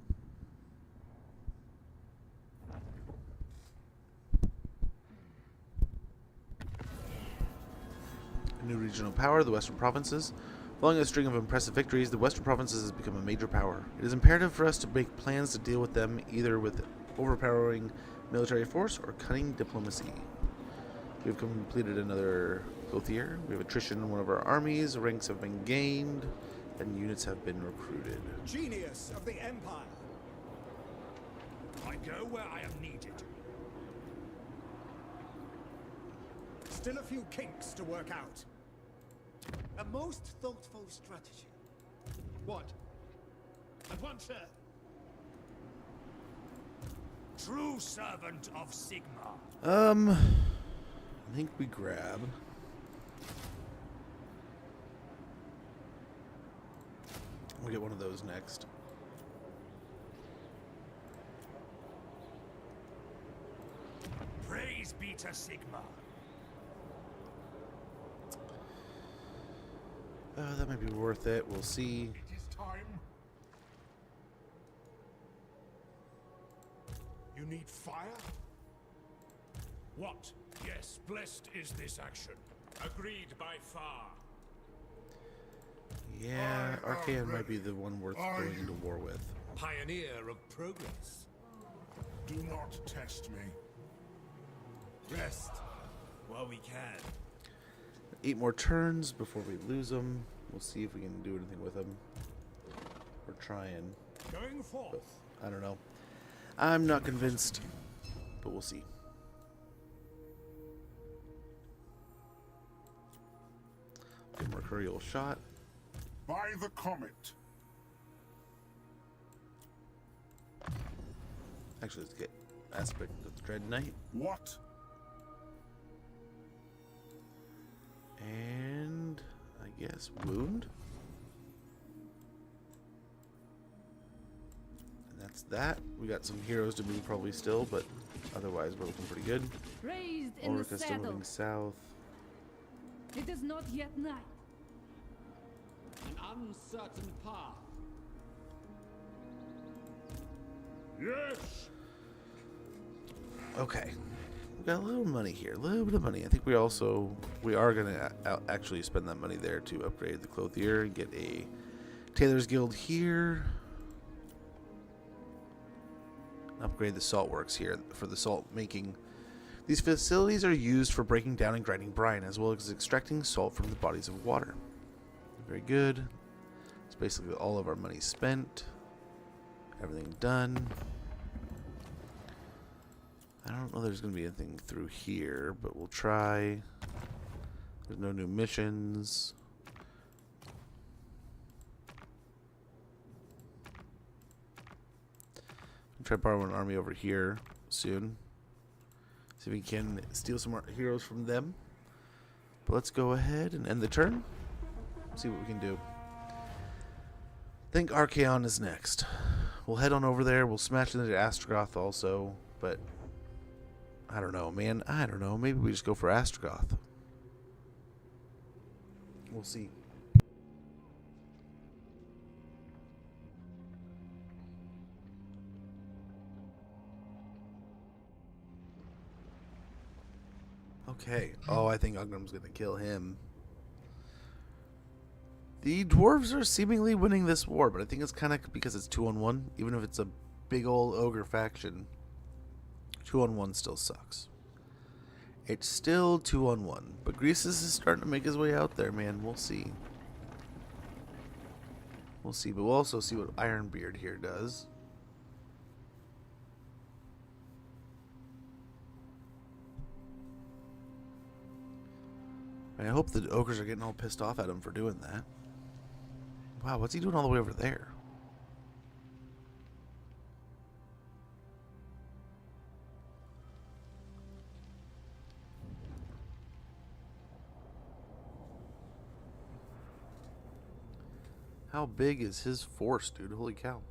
C: A new regional power, the Western Provinces. Following a string of impressive victories, the Western Provinces has become a major power. It is imperative for us to make plans to deal with them, either with overpowering military force or cunning diplomacy. We have completed another Clothier. We have attrition in one of our armies, ranks have been gained, and units have been recruited.
I: Genius of the Empire.
D: I go where I am needed.
I: Still a few kinks to work out.
K: A most thoughtful strategy.
D: What? At once, sir. True servant of Sigma.
C: I think we grab. We'll get one of those next.
D: Praise be to Sigma.
C: That might be worth it. We'll see.
B: It is time. You need fire?
D: What? Yes, blessed is this action. Agreed by far.
C: Yeah, Archaean might be the one worth going into war with.
D: Pioneer of progress.
B: Do not test me.
K: Rest while we can.
C: 8 more turns before we lose them. We'll see if we can do anything with them. We're trying.
D: Going forth.
C: But I don't know. I'm not convinced, but we'll see. Okay, Mercurial shot.
B: By the comet.
C: Actually, let's get Aspect of the Dread Knight.
B: What?
C: And I guess Wound. And that's that. We got some heroes to move probably still, but otherwise we're looking pretty good.
F: Raised in the
C: Ulrika still
F: saddle.
C: moving south.
F: It is not yet night.
J: An uncertain path.
B: Yes.
C: Okay. We got a little money here. A little bit of money. I think we are going to actually spend that money there to upgrade the Clothier and get a Tailor's Guild here. Upgrade the salt works here for the salt making. These facilities are used for breaking down and grinding brine, as well as extracting salt from the bodies of water. Very good. It's basically all of our money spent. Everything done. I don't know there's going to be anything through here, but we'll try. There's no new missions. I'll try borrowing an army over here soon. See if we can steal some more heroes from them. But let's go ahead and end the turn. See what we can do. I think Archaon is next. We'll head on over there. We'll smash into Astrogoth also, but I don't know, man. I don't know. Maybe we just go for Astrogoth. We'll see. Okay. Oh, I think Ugram's gonna kill him. The dwarves are seemingly winning this war, but I think it's kind of because it's 2-on-1. Even if it's a big old ogre faction, 2-on-1 still sucks. It's still 2-on-1. But Greases is starting to make his way out there, man. We'll see. We'll see, but we'll also see what Ironbeard here does. I hope the ogres are getting all pissed off at him for doing that. Wow, what's he doing all the way over there? How big is his force, dude? Holy cow.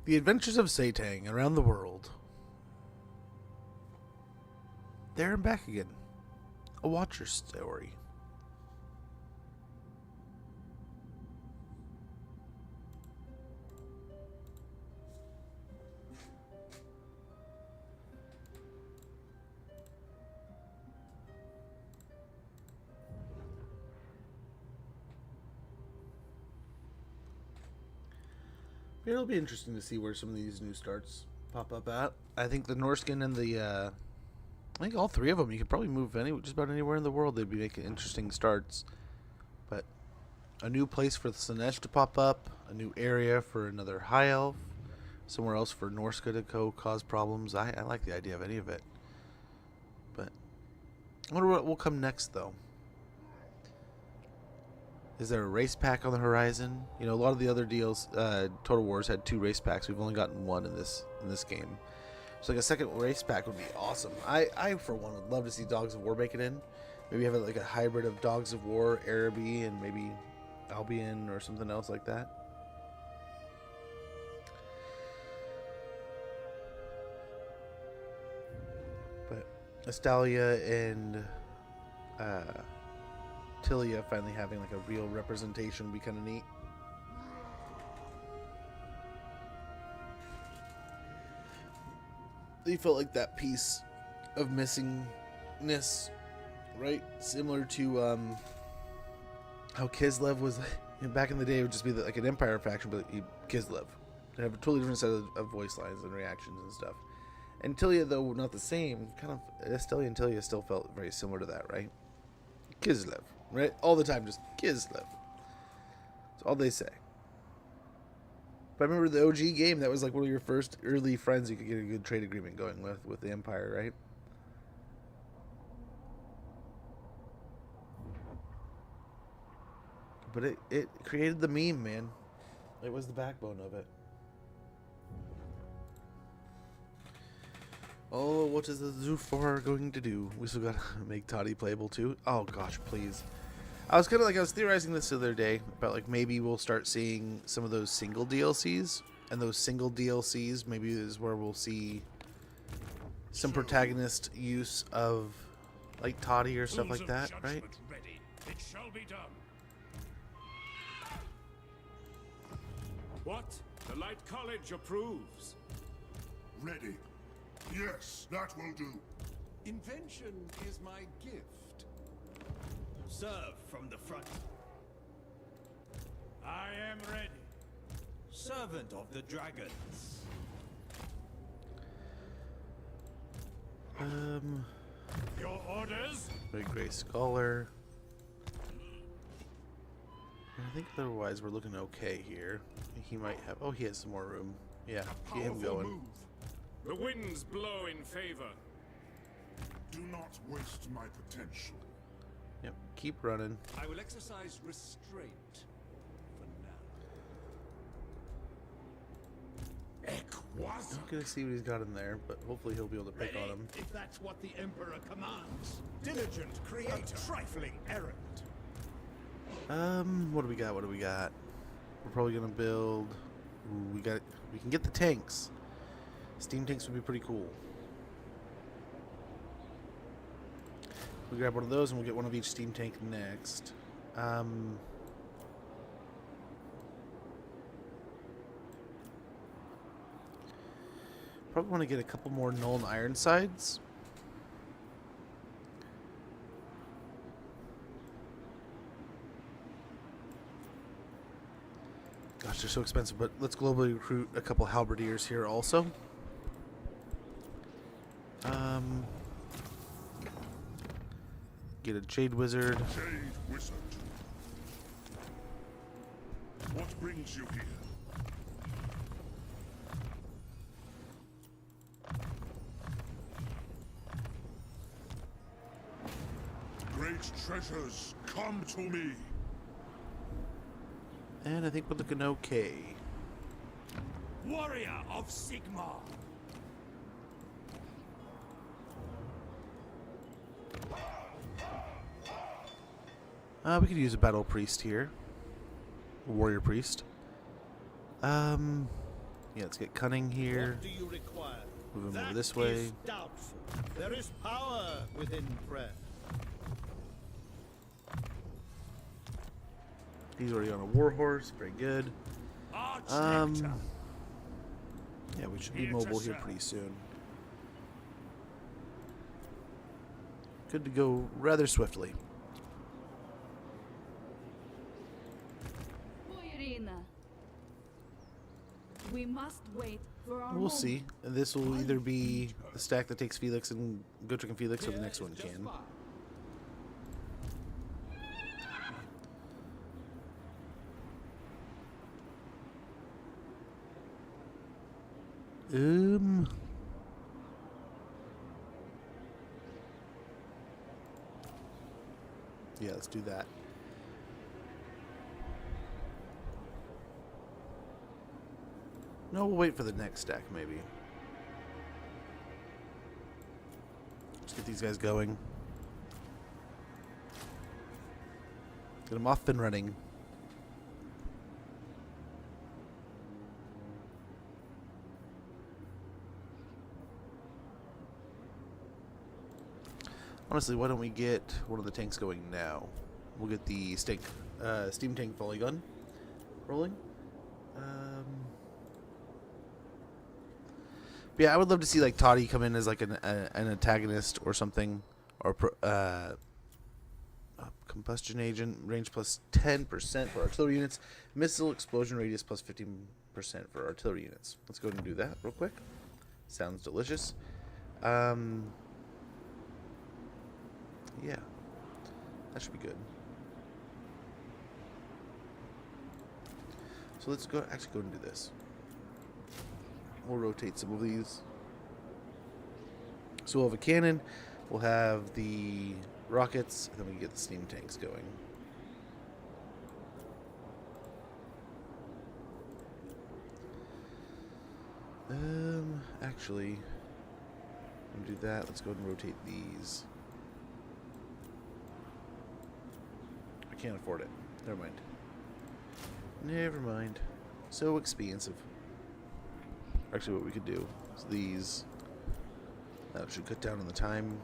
C: The Adventures of Satang around the world. There and back again. A Watcher's story. It'll be interesting to see where some of these new starts pop up at. I think the Norskin and the, I think all three of them, you could probably move just about anywhere in the world. They'd be making interesting starts. But a new place for the Slaanesh to pop up, a new area for another High Elf, somewhere else for Norska to go cause problems. I like the idea of any of it. But I wonder what will come next, though. Is there a race pack on the horizon? You know, a lot of the other deals, Total Wars had 2 race packs. We've only gotten 1 in this game. So like a second race pack would be awesome. I for one would love to see Dogs of War make it in. Maybe have like a hybrid of Dogs of War, Araby, and maybe Albion or something else like that. But Astalia and Tilia finally having like a real representation would be kind of neat. They felt like that piece of missingness, right? Similar to how Kislev was back in the day. It would just be like an Empire faction, but Kislev. They have a totally different set of voice lines and reactions and stuff. And Tilia, though not the same, kind of Astalia and Tilia still felt very similar to that, right? Kislev. Right? All the time, just Kislev. That's all they say. But I remember the OG game, that was like one of your first early friends you could get a good trade agreement going with the Empire, right? But it created the meme, man. It was the backbone of it. Oh, what is the Zufar going to do? We still gotta make Toddy playable too. Oh gosh, please. I was was theorizing this the other day about like maybe we'll start seeing some of those single DLCs, and those single DLCs maybe is where we'll see some protagonist use of like Toddy or stuff like that, right?
D: Ready. It shall be done. What? The Light College approves.
B: Ready. Yes, that will do.
K: Invention is my gift.
E: Serve from the front.
D: I am ready.
E: Servant of the dragons.
D: Your orders?
C: Big Gray Scholar. I think otherwise we're looking okay here. He might have. Oh, he has some more room. Yeah, keep him going.
D: Move. The winds blow in favor.
B: Do not waste my potential.
C: Yep, keep running.
K: I will exercise restraint for now.
C: I'm gonna see what he's got in there, but hopefully he'll be able to pick on him.
E: If that's what the Emperor commands.
I: Diligent creator. A trifling errand.
C: What do we got? What do we got? We're probably gonna build. Ooh, we got We can get the tanks. Steam tanks would be pretty cool. We grab one of those and we'll get one of each steam tank next. Probably want to get a couple more Null and Iron sides. Gosh, they're so expensive, but let's globally recruit a couple halberdiers here also. Get a Jade Wizard.
B: Jade Wizard. What brings you here? Great treasures, come to me.
C: And I think we're looking okay.
I: Warrior of Sigmar.
C: We could use a battle priest here. A warrior priest. Yeah, let's get cunning here.
E: What do you require?
C: Move him over
E: That
C: this way.
E: is doubtful. There is power within prayer.
C: He's already on a warhorse. Very good. Yeah, we should be mobile here pretty soon. Good to go rather swiftly.
F: Moirina. We must wait for our
C: We'll
F: moment.
C: see. This will either be the stack that takes Felix and Gotrek and Felix, or the next one can. Yeah, let's do that. No, we'll wait for the next stack, maybe. Let's get these guys going. Get them off and running. Honestly, why don't we get one of the tanks going now? We'll get the steam tank volley gun rolling. Yeah, I would love to see like Toddy come in as like an antagonist or something, or combustion agent, range plus 10% for artillery units, missile explosion radius plus 15% for artillery units. Let's go ahead and do that real quick. Sounds delicious. Yeah, that should be good. So let's actually go and do this. We'll rotate some of these. So we'll have a cannon, we'll have the rockets, and then we can get the steam tanks going. Actually, we'll do that. Let's go ahead and rotate these. I can't afford it. Never mind. Never mind. So expensive. Actually, what we could do is these. That should cut down on the time.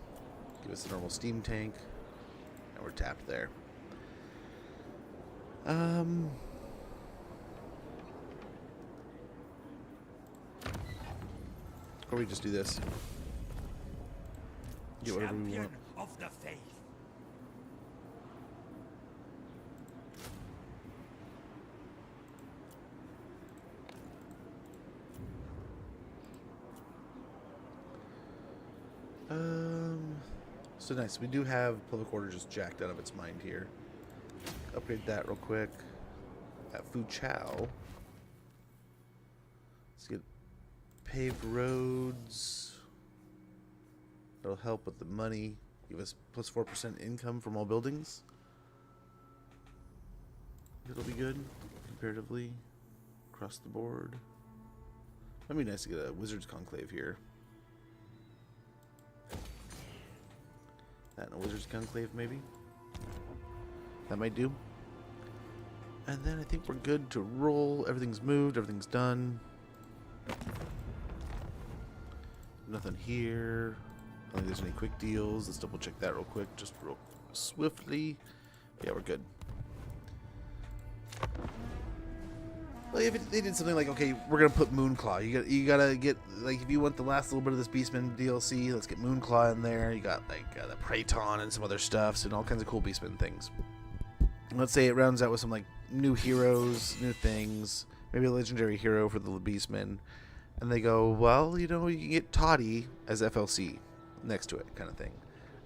C: Give us a normal steam tank. And we're tapped there. Or we just do this. Get whatever we want.
I: Of the faith.
C: So nice. We do have public order just jacked out of its mind here. Upgrade that real quick. At Fu Chao. Let's get paved roads. That'll help with the money. Give us plus 4% income from all buildings. It'll be good comparatively across the board. That'd be nice to get a Wizard's Conclave here. That and a Wizard's Conclave, maybe. That might do. And then I think we're good to roll. Everything's moved. Everything's done. Nothing here. I don't think there's any quick deals. Let's double check that real quick, just real swiftly. Yeah, we're good. Well, if they did something like, okay, we're gonna put Moonclaw. You gotta get, like, if you want the last little bit of this Beastman DLC, let's get Moonclaw in there. You got like the Praeton and some other stuffs and all kinds of cool Beastman things. Let's say it rounds out with some like new heroes, new things, maybe a legendary hero for the Beastmen, and they go, well, you know, you can get Toddy as FLC next to it, kind of thing.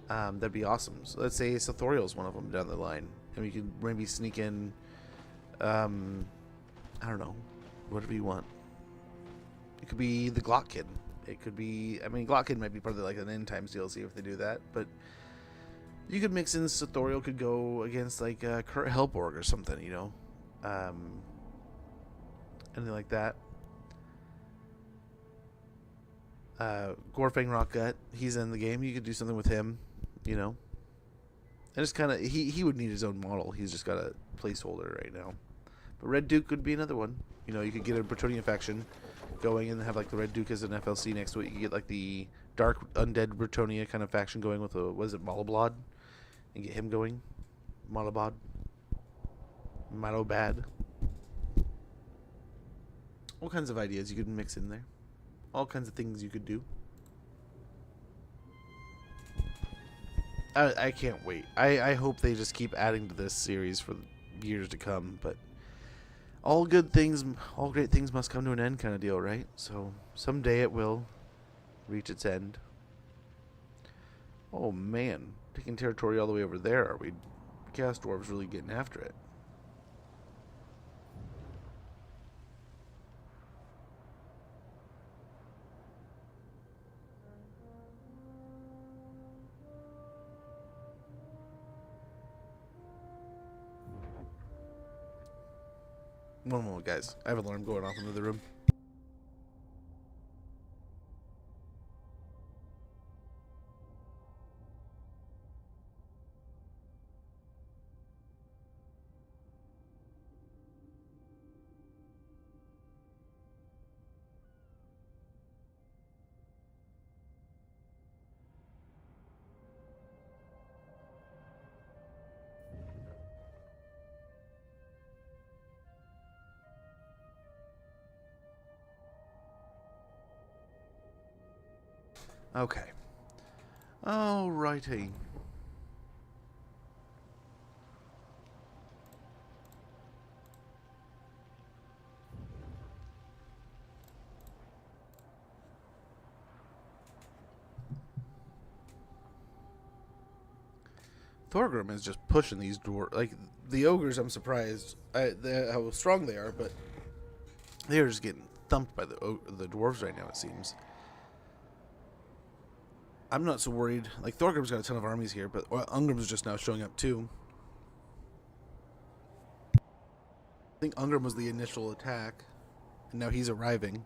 C: That'd be awesome. So let's say Sathoriel's one of them down the line, and we could maybe sneak in. I don't know, whatever you want. It could be the Glock Kid. It could be, I mean, Glock Kid might be part of like an End Times DLC if they do that, but you could mix in Sathoriel could go against like Kurt Helborg or something, you know, anything like that. Gorfang Rockgut, he's in the game. You could do something with him, you know. And it's kind of, he would need his own model. He's just got a placeholder right now. But Red Duke could be another one. You know, you could get a Bretonnian faction going and have like the Red Duke as an FLC next to it. You could get like the Dark Undead Bretonnia kind of faction going with a, what is it, Malablod? And get him going. Malabad. Malobad. All kinds of ideas you could mix in there. All kinds of things you could do. I can't wait. I hope they just keep adding to this series for years to come, but all good things, all great things must come to an end kind of deal, right? So someday it will reach its end. Oh man, taking territory all the way over there. Are we Chaos Dwarves really getting after it? One moment, guys. I have an alarm going off in the other room. Okay. Alrighty. Thorgrim is just pushing these dwarves. Like, the ogres, I'm surprised how strong they are, but they're just getting thumped by the dwarves right now, it seems. I'm not so worried. Like, Thorgrim's got a ton of armies here, but Ungrim's just now showing up too. I think Ungrim was the initial attack, and now he's arriving.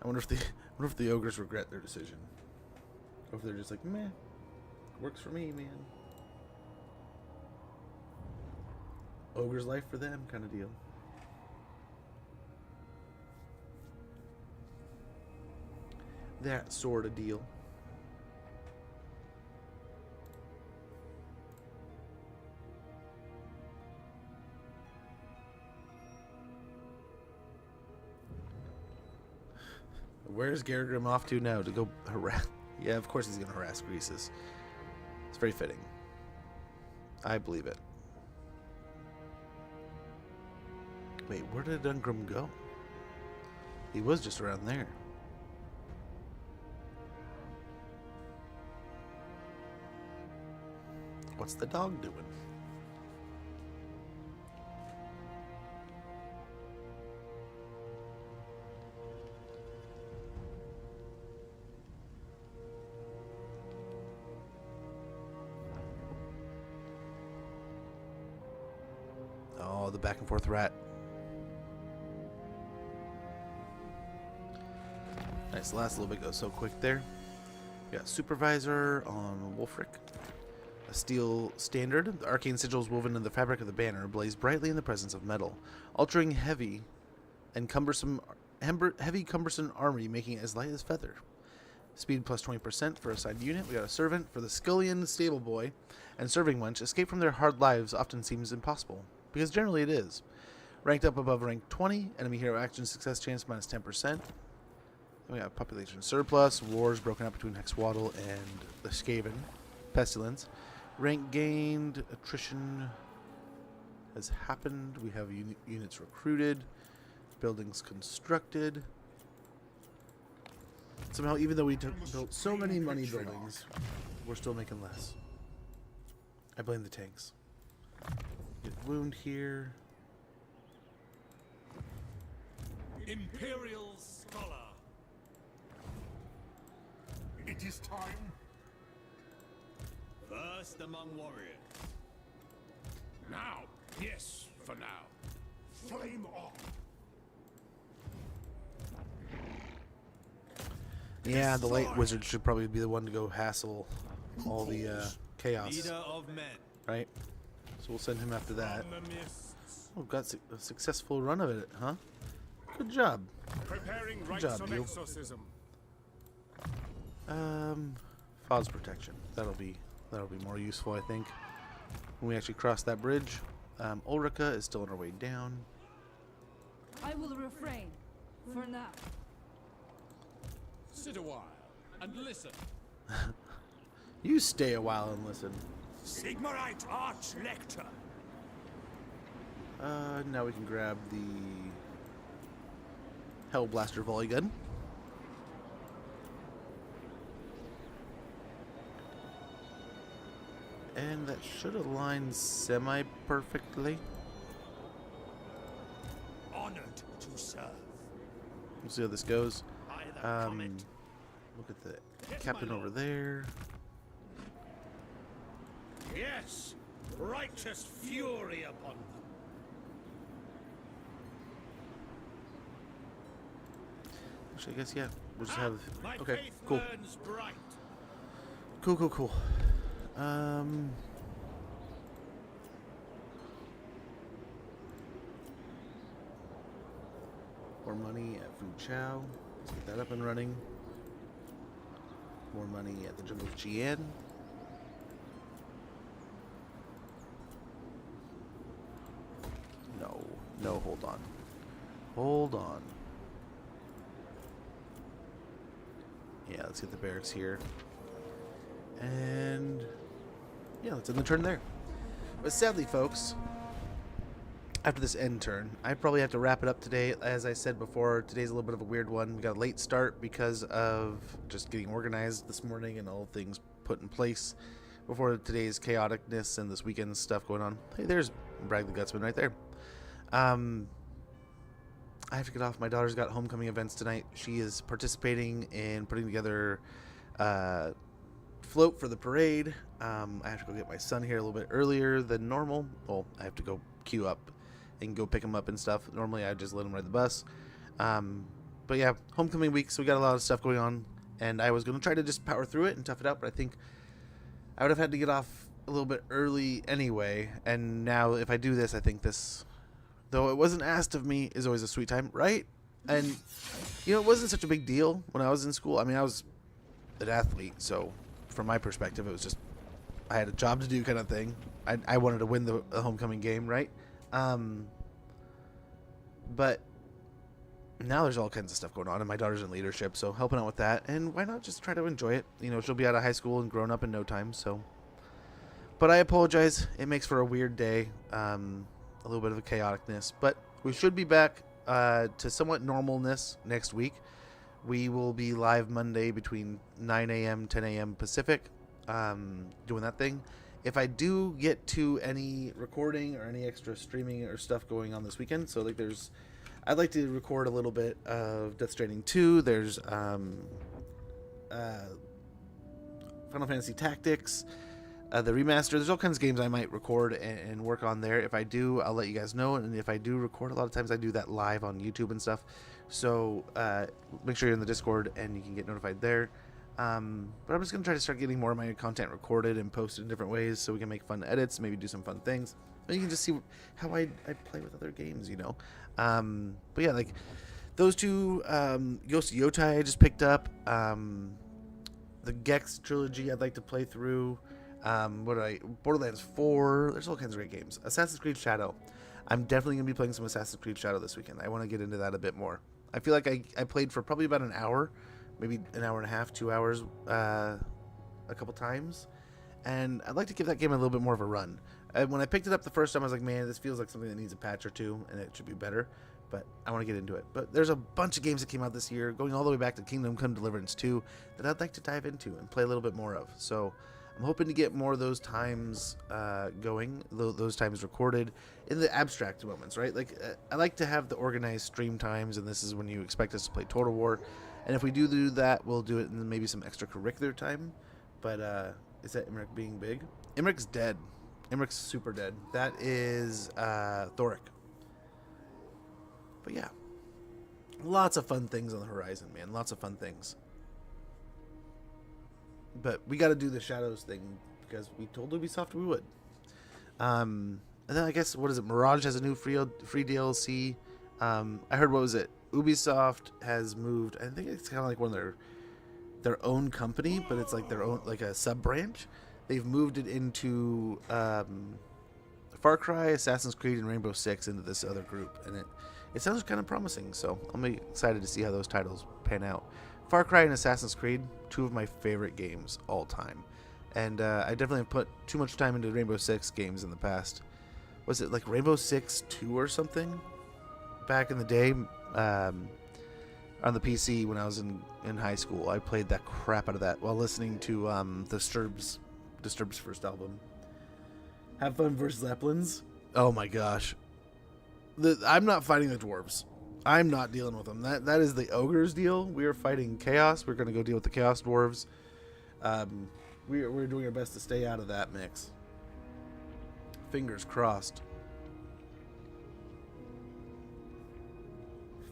C: I wonder if the ogres regret their decision, or if they're just like, meh, works for me, man. Ogre's life for them, kind of deal. That sort of deal. Where's Garagrim off to now? To go harass? Yeah, of course he's going to harass Greases. It's very fitting. I believe it. Wait, where did Ungrim go? He was just around there. What's the dog doing? Oh, the back and forth rat. Nice, last little bit goes so quick there. We got Supervisor on Wolfric. A steel standard. The arcane sigils woven in the fabric of the banner blaze brightly in the presence of metal, altering heavy and heavy cumbersome armory, making it as light as feather. Speed plus 20% for a side unit. We got a servant for the scullion, stable boy, and serving wench. Escape from their hard lives often seems impossible, because generally it is. Ranked up above rank 20, enemy hero action success chance minus 10%. Then we have population surplus, wars broken up between Hexwaddle and the Skaven, pestilence. Rank gained, attrition has happened. We have units recruited, buildings constructed. Somehow, even though we built so many money buildings, we're still making less. I blame the tanks. Get wound here.
D: Imperial Scholar.
K: It is time.
E: First among warriors.
K: Now. Yes, for now. Flame on.
C: Yeah, the light wizard should probably be the one to go hassle all the chaos.
E: Leader of men.
C: Right? So we'll send him after that. Oh, got a successful run of it, huh? Good job.
B: Preparing
C: Good
B: rites
C: job,
B: of
C: you.
B: exorcism.
C: Fog protection. That'll be more useful, I think, when we actually cross that bridge. Ulrika is still on her way down.
F: I will refrain for now.
J: Sit a while and listen.
C: You stay a while and listen.
I: Sigmarite Arch-Lector.
C: Now we can grab the Hellblaster volley gun. And that should align semi-perfectly.
I: Honored to serve.
C: We'll see how this goes. Look at the captain over there.
I: Yes, righteous fury upon them.
C: Actually, I guess, yeah. We'll just have...
I: My
C: Okay,
I: faith
C: cool.
I: burns bright.
C: Cool. More money at Fu Chao. Let's get that up and running. More money at the Jungle of Jian. No, hold on. Hold on. Yeah, let's get the barracks here. And yeah, let's end the turn there. But sadly, folks, after this end turn, I probably have to wrap it up today. As I said before, today's a little bit of a weird one. We got a late start because of just getting organized this morning and all things put in place before today's chaoticness and this weekend stuff going on. Hey, there's Brag the Gutsman right there. I have to get off. My daughter's got homecoming events tonight. She is participating in putting together float for the parade. I have to go get my son here a little bit earlier than normal. Well, I have to go queue up and go pick him up and stuff. Normally I just let him ride the bus. But yeah, homecoming week, so we got a lot of stuff going on, and I was going to try to just power through it and tough it out, but I think I would have had to get off a little bit early anyway. And now if I do this, I think this, though it wasn't asked of me, is always a sweet time, right? And you know, it wasn't such a big deal when I was in school. I mean, I was an athlete, so from my perspective, it was just I had a job to do kind of thing. I wanted to win the homecoming game, right? But now there's all kinds of stuff going on, and my daughter's in leadership, so helping out with that. And why not just try to enjoy it? You know, she'll be out of high school and grown up in no time, so. But I apologize. It makes for a weird day, a little bit of a chaoticness. But we should be back to somewhat normalness next week. We will be live Monday between 9 a.m. 10 a.m. Pacific, doing that thing. If I do get to any recording or any extra streaming or stuff going on this weekend, so like I'd like to record a little bit of Death Stranding 2. There's Final Fantasy Tactics, the remaster. There's all kinds of games I might record and work on there. If I do, I'll let you guys know. And if I do record, a lot of times I do that live on YouTube and stuff. So make sure you're in the Discord and you can get notified there. But I'm just going to try to start getting more of my content recorded and posted in different ways so we can make fun edits, maybe do some fun things. You can just see how I play with other games, you know. But yeah, like those two, Ghost of Yotai I just picked up. The Gex trilogy I'd like to play through. Borderlands 4. There's all kinds of great games. Assassin's Creed Shadow. I'm definitely going to be playing some Assassin's Creed Shadow this weekend. I want to get into that a bit more. I feel like I played for probably about an hour, maybe an hour and a half, 2 hours, a couple times. And I'd like to give that game a little bit more of a run. When I picked it up the first time, I was like, man, this feels like something that needs a patch or two, and it should be better. But I want to get into it. But there's a bunch of games that came out this year, going all the way back to Kingdom Come Deliverance 2, that I'd like to dive into and play a little bit more of. So I'm hoping to get more of those times going, those times recorded in the abstract moments, right? Like, I like to have the organized stream times, and this is when you expect us to play Total War. And if we do that, we'll do it in maybe some extracurricular time. But is that Imric being big? Imric's dead. Imric's super dead. That is Thoric. But yeah, lots of fun things on the horizon, man. Lots of fun things. But we got to do the Shadows thing because we told Ubisoft we would. And then I guess, what is it? Mirage has a new free DLC. I heard, what was it? Ubisoft has moved. I think it's kind of like one of their own company, but it's like their own, like a sub branch. They've moved it into Far Cry, Assassin's Creed, and Rainbow Six into this other group, and it sounds kind of promising. So I'm excited to see how those titles pan out. Far Cry and Assassin's Creed, two of my favorite games all time. And I definitely have put too much time into Rainbow Six games in the past. Was it like Rainbow Six 2 or something? Back in the day, on the PC when I was in high school. I played that crap out of that while listening to Disturbed's first album. Have Fun vs. Zeppelins. Oh my gosh. I'm not fighting the dwarves. I'm not dealing with them. That is the ogres deal. We are fighting chaos. We're going to go deal with the chaos dwarves. We're doing our best to stay out of that mix. Fingers crossed.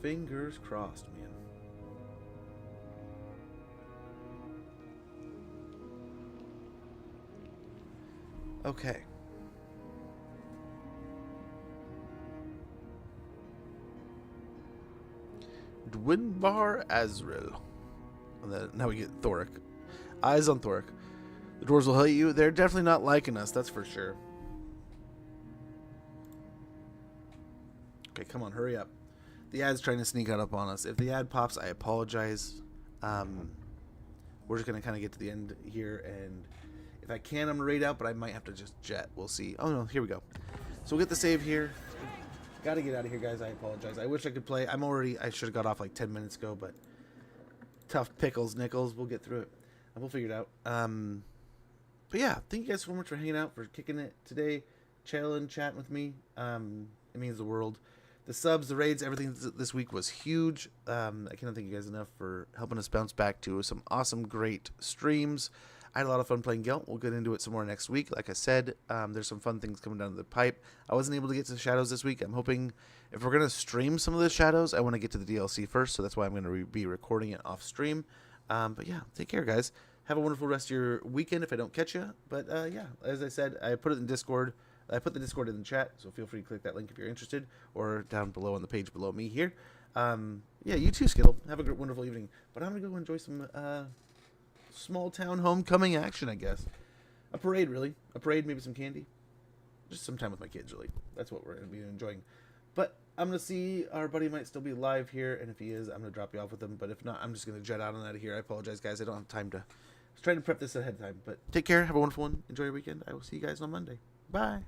C: Fingers crossed, man. Okay. Dwinbar Azrael. And then, now we get Thoric. Eyes on Thoric. The dwarves will hate you. They're definitely not liking us, that's for sure. Okay, come on, hurry up. The ad's trying to sneak up on us. If the ad pops, I apologize. We're just going to kind of get to the end here, and if I can, I'm going to raid out, but I might have to just jet. We'll see. Oh, no, here we go. So we'll get the save here. Got to get out of here, guys. I apologize. I wish I could play. I should have got off like 10 minutes ago, but tough pickles, nickels. We'll get through it. We'll figure it out. But yeah, thank you guys so much for hanging out, for kicking it today, chatting with me. It means the world. The subs, the raids, everything this week was huge. I cannot thank you guys enough for helping us bounce back to some awesome, great streams. I had a lot of fun playing Gelt. We'll get into it some more next week. Like I said, there's some fun things coming down the pipe. I wasn't able to get to the Shadows this week. I'm hoping if we're going to stream some of the Shadows, I want to get to the DLC first, so that's why I'm going to be recording it off stream. But yeah, take care, guys. Have a wonderful rest of your weekend if I don't catch you. But yeah, as I said, I put it in Discord. I put the Discord in the chat, so feel free to click that link if you're interested, or down below on the page below me here. Yeah, you too, Skittle. Have a great, wonderful evening. But I'm going to go enjoy some small town homecoming action, I guess. A parade, really. A parade, maybe some candy. Just some time with my kids, really. That's what we're going to be enjoying. But I'm going to see, our buddy might still be live here, and if he is, I'm going to drop you off with him. But if not, I'm just going to jet out and out of here. I apologize, guys. I don't have time to... I was trying to prep this ahead of time. But take care. Have a wonderful one. Enjoy your weekend. I will see you guys on Monday. Bye.